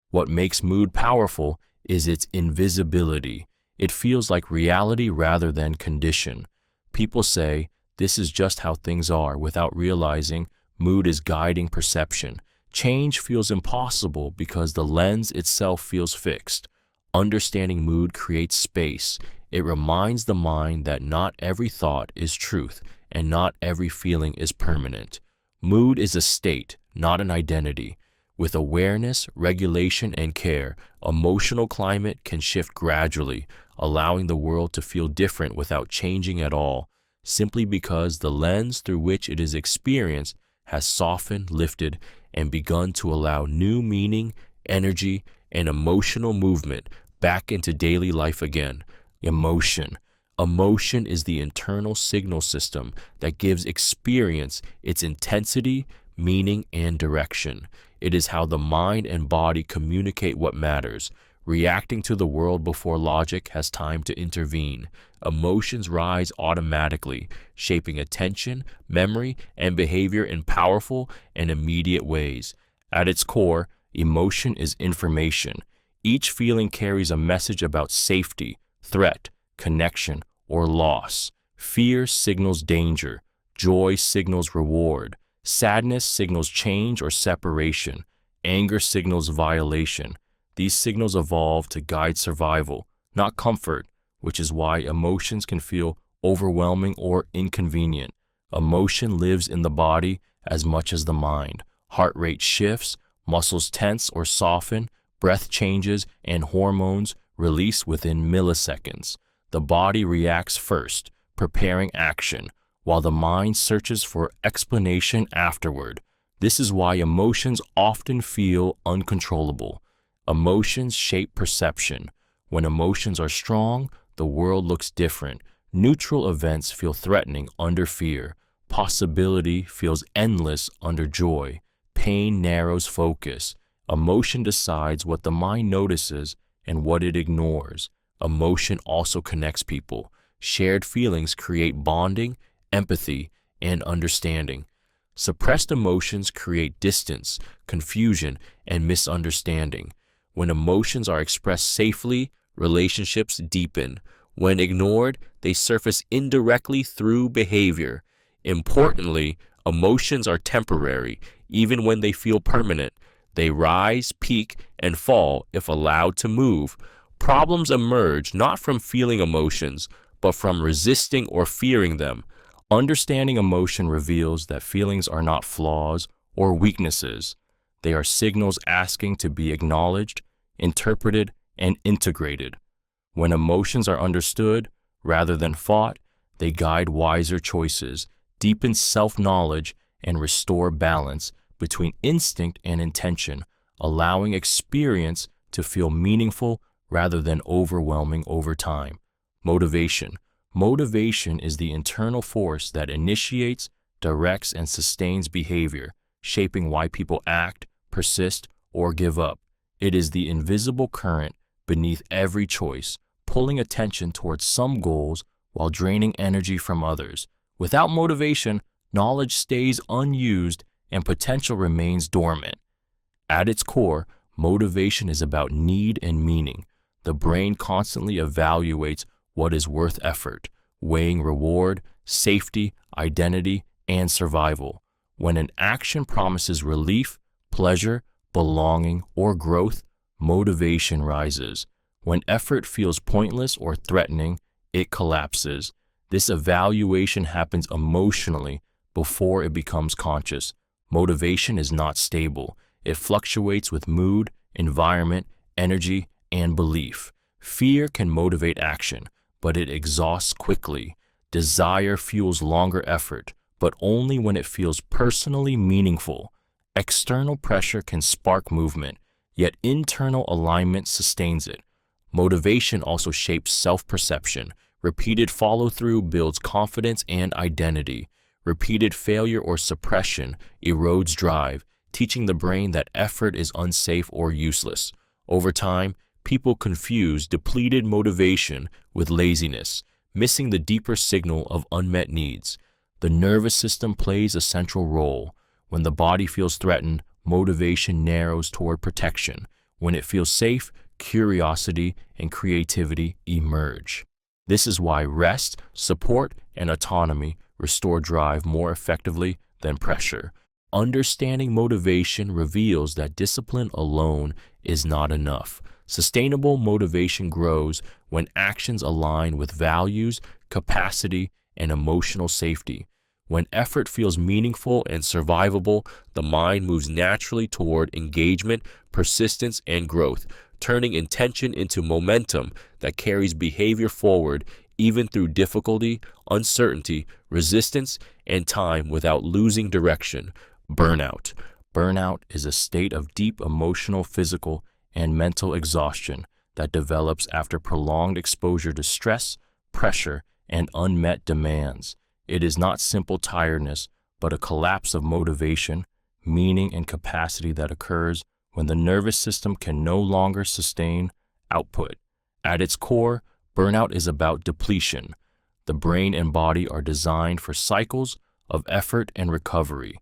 What makes mood powerful is its invisibility. It feels like reality rather than condition. People say, "This is just how things are," without realizing mood is guiding perception. Change feels impossible because the lens itself feels fixed. Understanding mood creates space. It reminds the mind that not every thought is truth and not every feeling is permanent. Mood is a state, not an identity. With awareness, regulation, and care, emotional climate can shift gradually, allowing the world to feel different without changing at all, simply because the lens through which it is experienced has softened, lifted, and begun to allow new meaning, energy, and emotional movement back into daily life again. Emotion. Emotion is the internal signal system that gives experience its intensity, meaning, and direction. It is how the mind and body communicate what matters, reacting to the world before logic has time to intervene. Emotions rise automatically, shaping attention, memory, and behavior in powerful and immediate ways. At its core, emotion is information. Each feeling carries a message about safety, threat, connection, or loss. Fear signals danger. Joy signals reward. Sadness signals change or separation. Anger signals violation. These signals evolve to guide survival, not comfort, which is why emotions can feel overwhelming or inconvenient. Emotion lives in the body as much as the mind. Heart rate shifts, muscles tense or soften, breath changes, and hormones release within milliseconds. The body reacts first, preparing action, while the mind searches for explanation afterward. This is why emotions often feel uncontrollable. Emotions shape perception. When emotions are strong, the world looks different. Neutral events feel threatening under fear. Possibility feels endless under joy. Pain narrows focus. Emotion decides what the mind notices and what it ignores. Emotion also connects people. Shared feelings create bonding, empathy, and understanding. Suppressed emotions create distance, confusion, and misunderstanding. When emotions are expressed safely, relationships deepen. When ignored, they surface indirectly through behavior. Importantly, emotions are temporary, even when they feel permanent. They rise, peak, and fall if allowed to move. Problems emerge not from feeling emotions, but from resisting or fearing them. Understanding emotion reveals that feelings are not flaws or weaknesses. They are signals asking to be acknowledged, interpreted, and integrated. When emotions are understood, rather than fought, they guide wiser choices, deepen self-knowledge, and restore balance between instinct and intention, allowing experience to feel meaningful rather than overwhelming over time. Motivation. Motivation is the internal force that initiates, directs, and sustains behavior, shaping why people act, persist, or give up. It is the invisible current beneath every choice, pulling attention towards some goals while draining energy from others. Without motivation, knowledge stays unused and potential remains dormant. At its core, motivation is about need and meaning. The brain constantly evaluates what is worth effort, weighing reward, safety, identity, and survival. When an action promises relief, pleasure, belonging, or growth, motivation rises. When effort feels pointless or threatening, it collapses. This evaluation happens emotionally before it becomes conscious. Motivation is not stable. It fluctuates with mood, environment, energy, and belief. Fear can motivate action, but it exhausts quickly. Desire fuels longer effort, but only when it feels personally meaningful. External pressure can spark movement, yet internal alignment sustains it. Motivation also shapes self-perception. Repeated follow-through builds confidence and identity. Repeated failure or suppression erodes drive, teaching the brain that effort is unsafe or useless. Over time, people confuse depleted motivation with laziness, missing the deeper signal of unmet needs. The nervous system plays a central role. When the body feels threatened, motivation narrows toward protection. When it feels safe, curiosity and creativity emerge. This is why rest, support, and autonomy restore drive more effectively than pressure. Understanding motivation reveals that discipline alone is not enough. Sustainable motivation grows when actions align with values, capacity, and emotional safety. When effort feels meaningful and survivable, the mind moves naturally toward engagement, persistence, and growth, turning intention into momentum that carries behavior forward even through difficulty, uncertainty, resistance, and time without losing direction. Burnout. Burnout is a state of deep emotional, physical, and mental exhaustion that develops after prolonged exposure to stress, pressure, and unmet demands. It is not simple tiredness, but a collapse of motivation, meaning, and capacity that occurs when the nervous system can no longer sustain output. At its core, burnout is about depletion. The brain and body are designed for cycles of effort and recovery.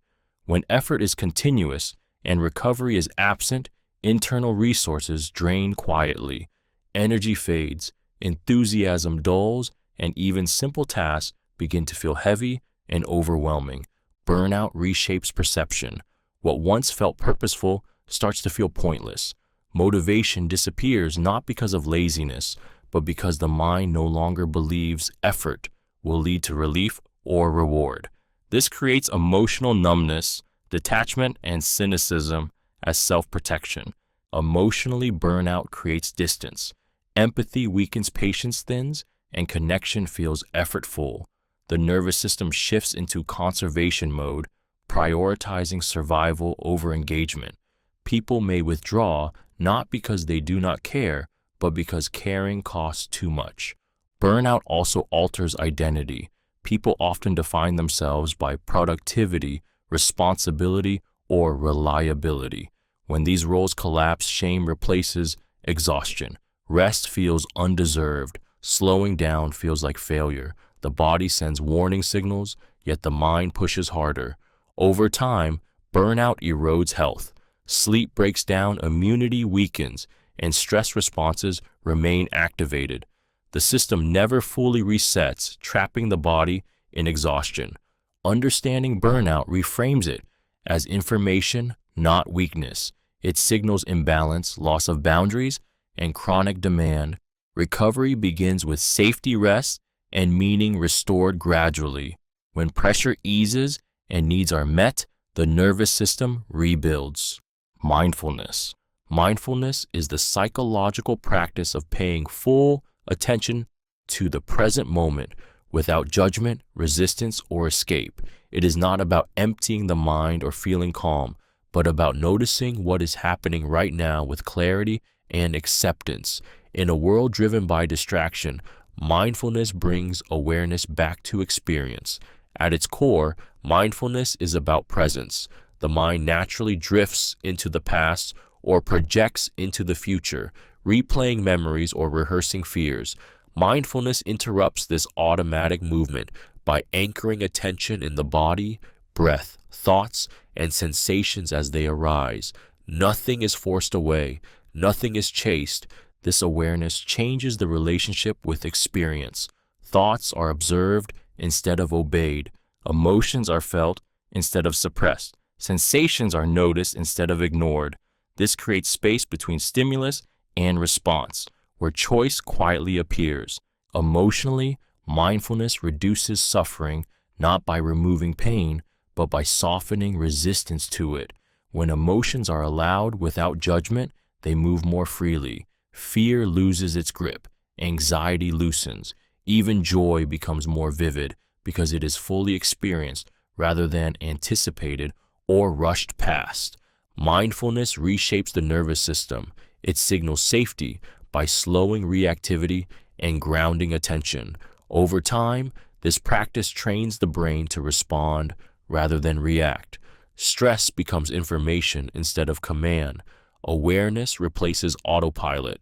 When effort is continuous and recovery is absent, internal resources drain quietly, energy fades, enthusiasm dulls, and even simple tasks begin to feel heavy and overwhelming. Burnout reshapes perception. What once felt purposeful starts to feel pointless. Motivation disappears not because of laziness, but because the mind no longer believes effort will lead to relief or reward. This creates emotional numbness, detachment, and cynicism as self-protection. Emotionally, burnout creates distance. Empathy weakens, patience thins, and connection feels effortful. The nervous system shifts into conservation mode, prioritizing survival over engagement. People may withdraw not because they do not care, but because caring costs too much. Burnout also alters identity. People often define themselves by productivity, responsibility, or reliability. When these roles collapse, shame replaces exhaustion. Rest feels undeserved. Slowing down feels like failure. The body sends warning signals, yet the mind pushes harder. Over time, burnout erodes health. Sleep breaks down, immunity weakens, and stress responses remain activated. The system never fully resets, trapping the body in exhaustion. Understanding burnout reframes it as information, not weakness. It signals imbalance, loss of boundaries, and chronic demand. Recovery begins with safety rest and meaning restored gradually. When pressure eases and needs are met, the nervous system rebuilds. Mindfulness. Mindfulness is the psychological practice of paying full attention to the present moment without judgment, resistance, or escape. It is not about emptying the mind or feeling calm, but about noticing what is happening right now with clarity and acceptance. In a world driven by distraction, mindfulness brings awareness back to experience. At its core, mindfulness is about presence. The mind naturally drifts into the past or projects into the future, replaying memories or rehearsing fears. Mindfulness interrupts this automatic movement by anchoring attention in the body, breath, thoughts, and sensations as they arise. Nothing is forced away. Nothing is chased. This awareness changes the relationship with experience. Thoughts are observed instead of obeyed. Emotions are felt instead of suppressed. Sensations are noticed instead of ignored. This creates space between stimulus and response, where choice quietly appears. Emotionally, mindfulness reduces suffering not by removing pain, but by softening resistance to it. When emotions are allowed without judgment, they move more freely. Fear loses its grip. Anxiety loosens. Even joy becomes more vivid because it is fully experienced rather than anticipated or rushed past. Mindfulness reshapes the nervous system. It signals safety by slowing reactivity and grounding attention. Over time, this practice trains the brain to respond rather than react. Stress becomes information instead of command. Awareness replaces autopilot.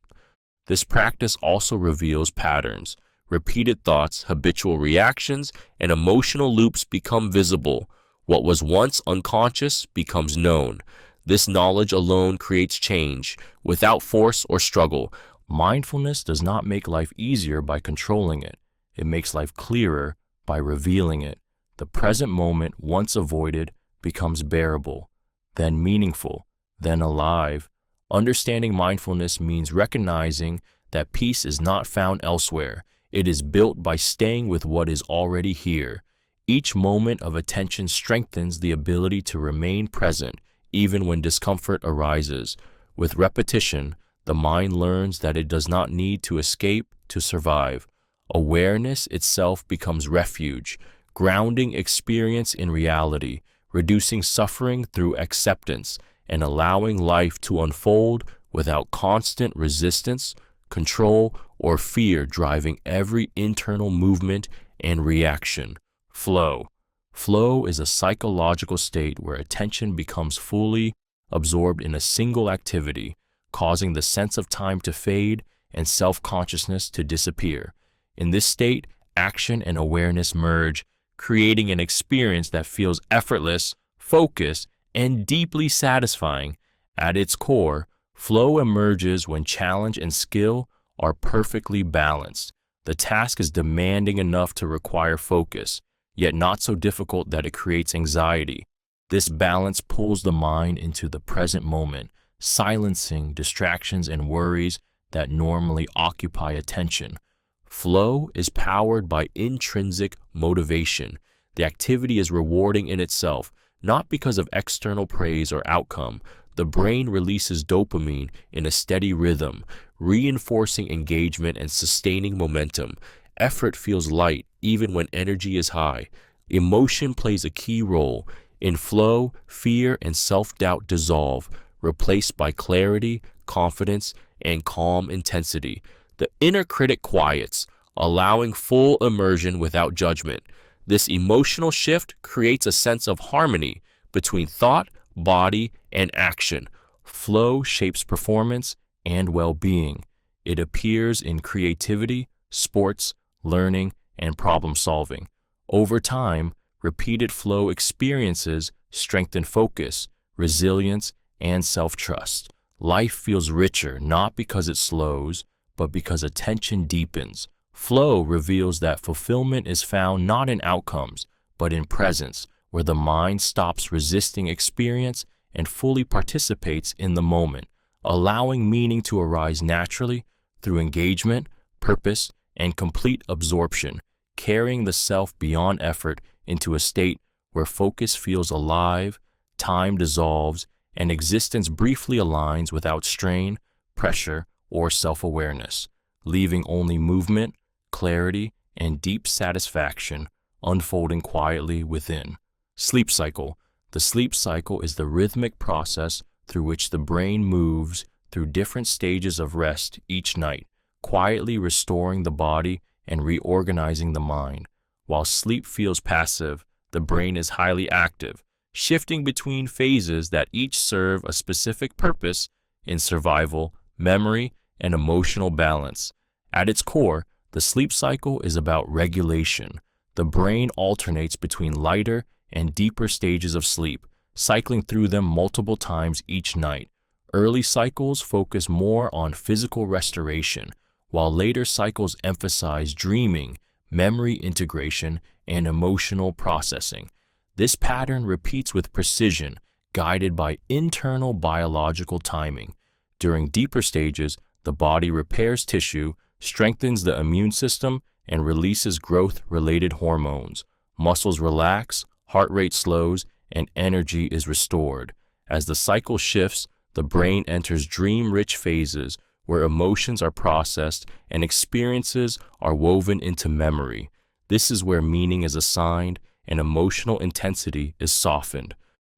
This practice also reveals patterns. Repeated thoughts, habitual reactions, and emotional loops become visible. What was once unconscious becomes known. This knowledge alone creates change without force or struggle. Mindfulness does not make life easier by controlling it. It makes life clearer by revealing it. The present moment, once avoided, becomes bearable, then meaningful, then alive. Understanding mindfulness means recognizing that peace is not found elsewhere. It is built by staying with what is already here. Each moment of attention strengthens the ability to remain present, even when discomfort arises. With repetition, the mind learns that it does not need to escape to survive. Awareness itself becomes refuge, grounding experience in reality, reducing suffering through acceptance, and allowing life to unfold without constant resistance, control, or fear driving every internal movement and reaction. Flow. Flow is a psychological state where attention becomes fully absorbed in a single activity, causing the sense of time to fade and self-consciousness to disappear. In this state, action and awareness merge, creating an experience that feels effortless, focused, and deeply satisfying. At its core, flow emerges when challenge and skill are perfectly balanced. The task is demanding enough to require focus, yet not so difficult that it creates anxiety. This balance pulls the mind into the present moment, silencing distractions and worries that normally occupy attention. Flow is powered by intrinsic motivation. The activity is rewarding in itself, not because of external praise or outcome. The brain releases dopamine in a steady rhythm, reinforcing engagement and sustaining momentum. Effort feels light even when energy is high. Emotion plays a key role. In flow, fear and self-doubt dissolve, replaced by clarity, confidence, and calm intensity. The inner critic quiets, allowing full immersion without judgment. This emotional shift creates a sense of harmony between thought, body, and action. Flow shapes performance and well-being. It appears in creativity, sports, learning, and problem-solving. Over time, repeated flow experiences strengthen focus, resilience, and self-trust. Life feels richer not because it slows, but because attention deepens. Flow reveals that fulfillment is found not in outcomes, but in presence, where the mind stops resisting experience and fully participates in the moment, allowing meaning to arise naturally through engagement, purpose, and complete absorption, carrying the self beyond effort into a state where focus feels alive, time dissolves, and existence briefly aligns without strain, pressure, or self-awareness, leaving only movement, clarity, and deep satisfaction unfolding quietly within. Sleep cycle. The sleep cycle is the rhythmic process through which the brain moves through different stages of rest each night, quietly restoring the body and reorganizing the mind. While sleep feels passive, the brain is highly active, shifting between phases that each serve a specific purpose in survival, memory, and emotional balance. At its core, the sleep cycle is about regulation. The brain alternates between lighter and deeper stages of sleep, cycling through them multiple times each night. Early cycles focus more on physical restoration, while later cycles emphasize dreaming, memory integration, and emotional processing. This pattern repeats with precision, guided by internal biological timing. During deeper stages, the body repairs tissue, strengthens the immune system, and releases growth-related hormones. Muscles relax, heart rate slows, and energy is restored. As the cycle shifts, the brain enters dream-rich phases where emotions are processed and experiences are woven into memory. This is where meaning is assigned and emotional intensity is softened.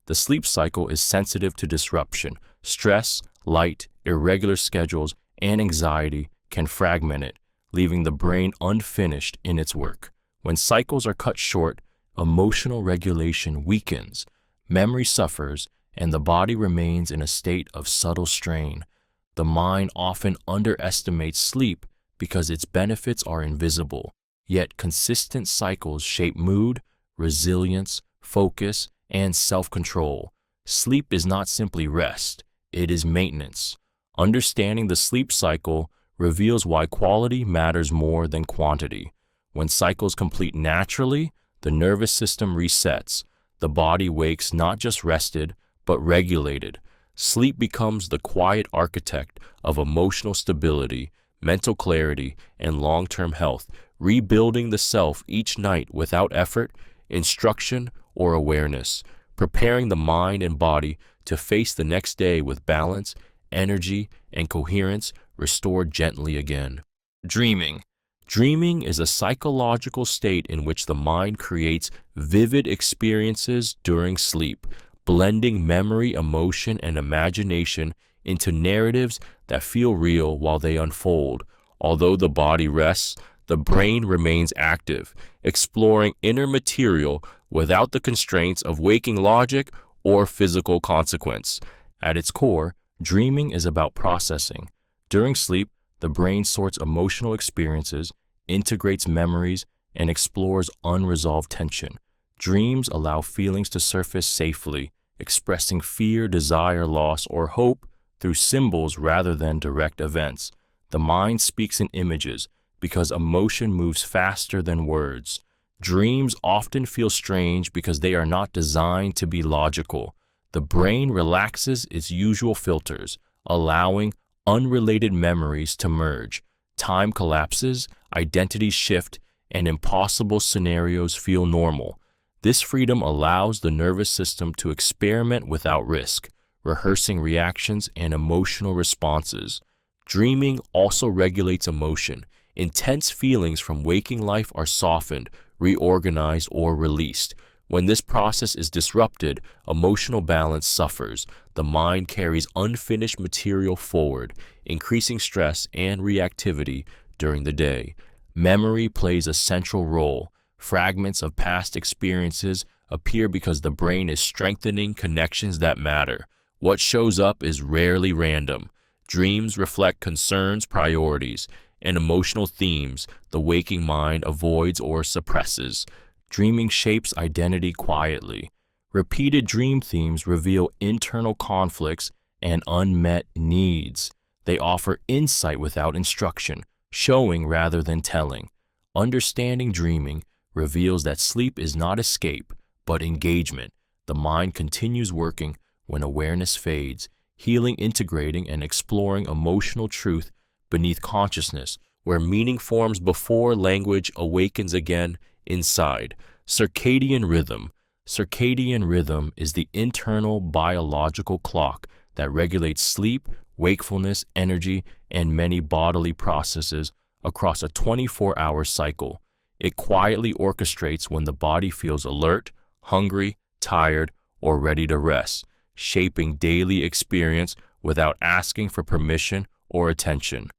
The sleep cycle is sensitive to disruption. Stress, light, irregular schedules, and anxiety can fragment it, leaving the brain unfinished in its work. When cycles are cut short, emotional regulation weakens, memory suffers, and the body remains in a state of subtle strain. The mind often underestimates sleep because its benefits are invisible, yet consistent cycles shape mood, resilience, focus, and self-control. Sleep is not simply rest, it is maintenance. Understanding the sleep cycle reveals why quality matters more than quantity. When cycles complete naturally, the nervous system resets. The body wakes not just rested, but regulated. Sleep becomes the quiet architect of emotional stability, mental clarity, and long-term health, rebuilding the self each night without effort, instruction, or awareness, preparing the mind and body to face the next day with balance, energy, and coherence restored gently again. Dreaming. Dreaming is a psychological state in which the mind creates vivid experiences during sleep, blending memory, emotion, and imagination into narratives that feel real while they unfold. Although the body rests, the brain remains active, exploring inner material without the constraints of waking logic or physical consequence. At its core, dreaming is about processing. During sleep, the brain sorts emotional experiences, integrates memories, and explores unresolved tension. Dreams allow feelings to surface safely, expressing fear, desire, loss, or hope through symbols rather than direct events. The mind speaks in images because emotion moves faster than words. Dreams often feel strange because they are not designed to be logical. The brain relaxes its usual filters, allowing unrelated memories to merge. Time collapses, identities shift, and impossible scenarios feel normal. This freedom allows the nervous system to experiment without risk, rehearsing reactions and emotional responses. Dreaming also regulates emotion. Intense feelings from waking life are softened, reorganized, or released. When this process is disrupted, emotional balance suffers. The mind carries unfinished material forward, increasing stress and reactivity during the day. Memory plays a central role. Fragments of past experiences appear because the brain is strengthening connections that matter. What shows up is rarely random. Dreams reflect concerns, priorities, and emotional themes the waking mind avoids or suppresses. Dreaming shapes identity quietly. Repeated dream themes reveal internal conflicts and unmet needs. They offer insight without instruction, showing rather than telling. Understanding dreaming reveals that sleep is not escape, but engagement. The mind continues working when awareness fades, healing, integrating, and exploring emotional truth beneath consciousness, where meaning forms before language awakens again inside. Circadian rhythm. Circadian rhythm is the internal biological clock that regulates sleep, wakefulness, energy, and many bodily processes across a 24-hour cycle. It quietly orchestrates when the body feels alert, hungry, tired, or ready to rest, shaping daily experience without asking for permission or attention.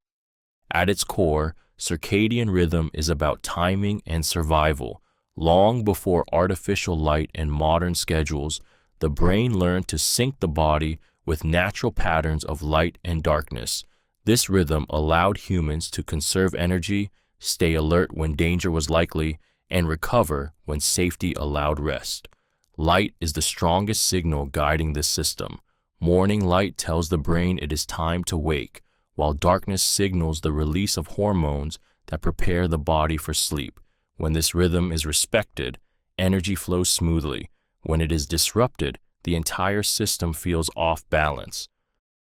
At its core, circadian rhythm is about timing and survival. Long before artificial light and modern schedules, the brain learned to sync the body with natural patterns of light and darkness. This rhythm allowed humans to conserve energy, stay alert when danger was likely, and recover when safety allowed rest. Light is the strongest signal guiding this system. Morning light tells the brain it is time to wake, while darkness signals the release of hormones that prepare the body for sleep. When this rhythm is respected, energy flows smoothly. When it is disrupted, the entire system feels off balance.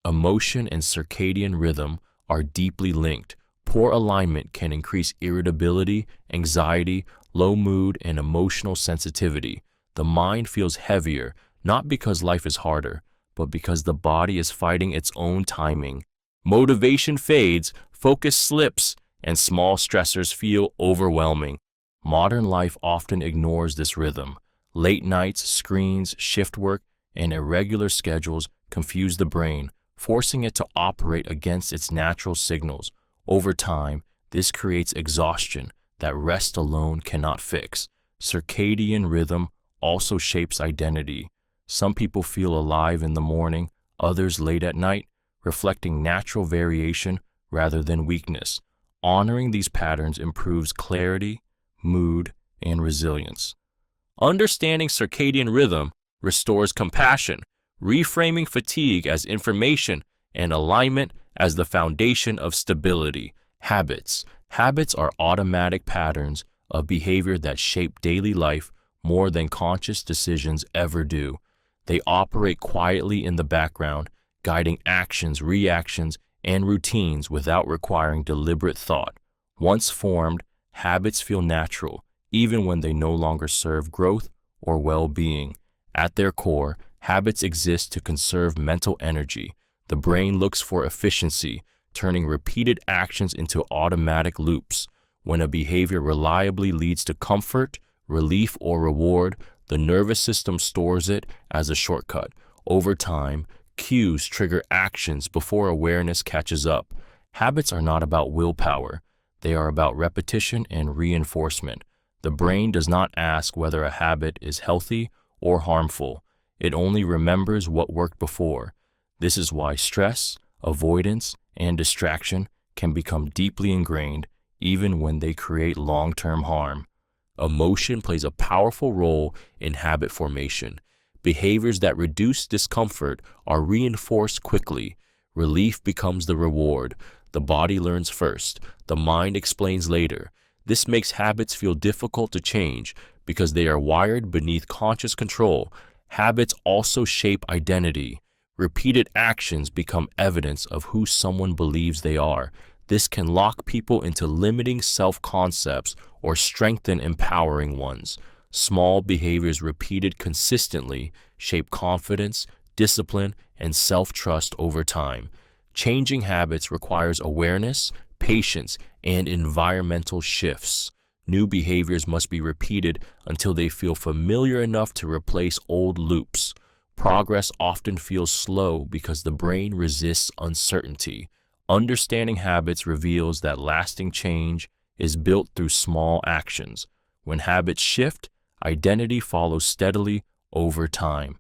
Emotion and circadian rhythm are deeply linked. Poor alignment can increase irritability, anxiety, low mood, and emotional sensitivity. The mind feels heavier, not because life is harder, but because the body is fighting its own timing. Motivation fades, focus slips, and small stressors feel overwhelming. Modern life often ignores this rhythm. Late nights, screens, shift work, and irregular schedules confuse the brain, forcing it to operate against its natural signals. Over time, this creates exhaustion that rest alone cannot fix. Circadian rhythm also shapes identity. Some people feel alive in the morning, others late at night, reflecting natural variation rather than weakness. Honoring these patterns improves clarity, mood, and resilience. Understanding circadian rhythm restores compassion. reframing fatigue as information and alignment as the foundation of stability. Habits. Habits are automatic patterns of behavior that shape daily life more than conscious decisions ever do. They operate quietly in the background, guiding actions, reactions, and routines without requiring deliberate thought. Once formed, habits feel natural, even when they no longer serve growth or well-being. At their core, habits exist to conserve mental energy. The brain looks for efficiency, turning repeated actions into automatic loops. When a behavior reliably leads to comfort, relief, or reward, the nervous system stores it as a shortcut. Over time, cues trigger actions before awareness catches up. Habits are not about willpower. They are about repetition and reinforcement. The brain does not ask whether a habit is healthy or harmful. It only remembers what worked before. This is why stress, avoidance, and distraction can become deeply ingrained even when they create long-term harm. Emotion plays a powerful role in habit formation. Behaviors that reduce discomfort are reinforced quickly. Relief becomes the reward. The body learns first. The mind explains later. This makes habits feel difficult to change because they are wired beneath conscious control. Habits also shape identity. Repeated actions become evidence of who someone believes they are. This can lock people into limiting self-concepts or strengthen empowering ones. Small behaviors repeated consistently shape confidence, discipline, and self-trust over time. Changing habits requires awareness, patience, and environmental shifts. New behaviors must be repeated until they feel familiar enough to replace old loops. Progress often feels slow because the brain resists uncertainty. Understanding habits reveals that lasting change is built through small actions. When habits shift, identity follows steadily over time.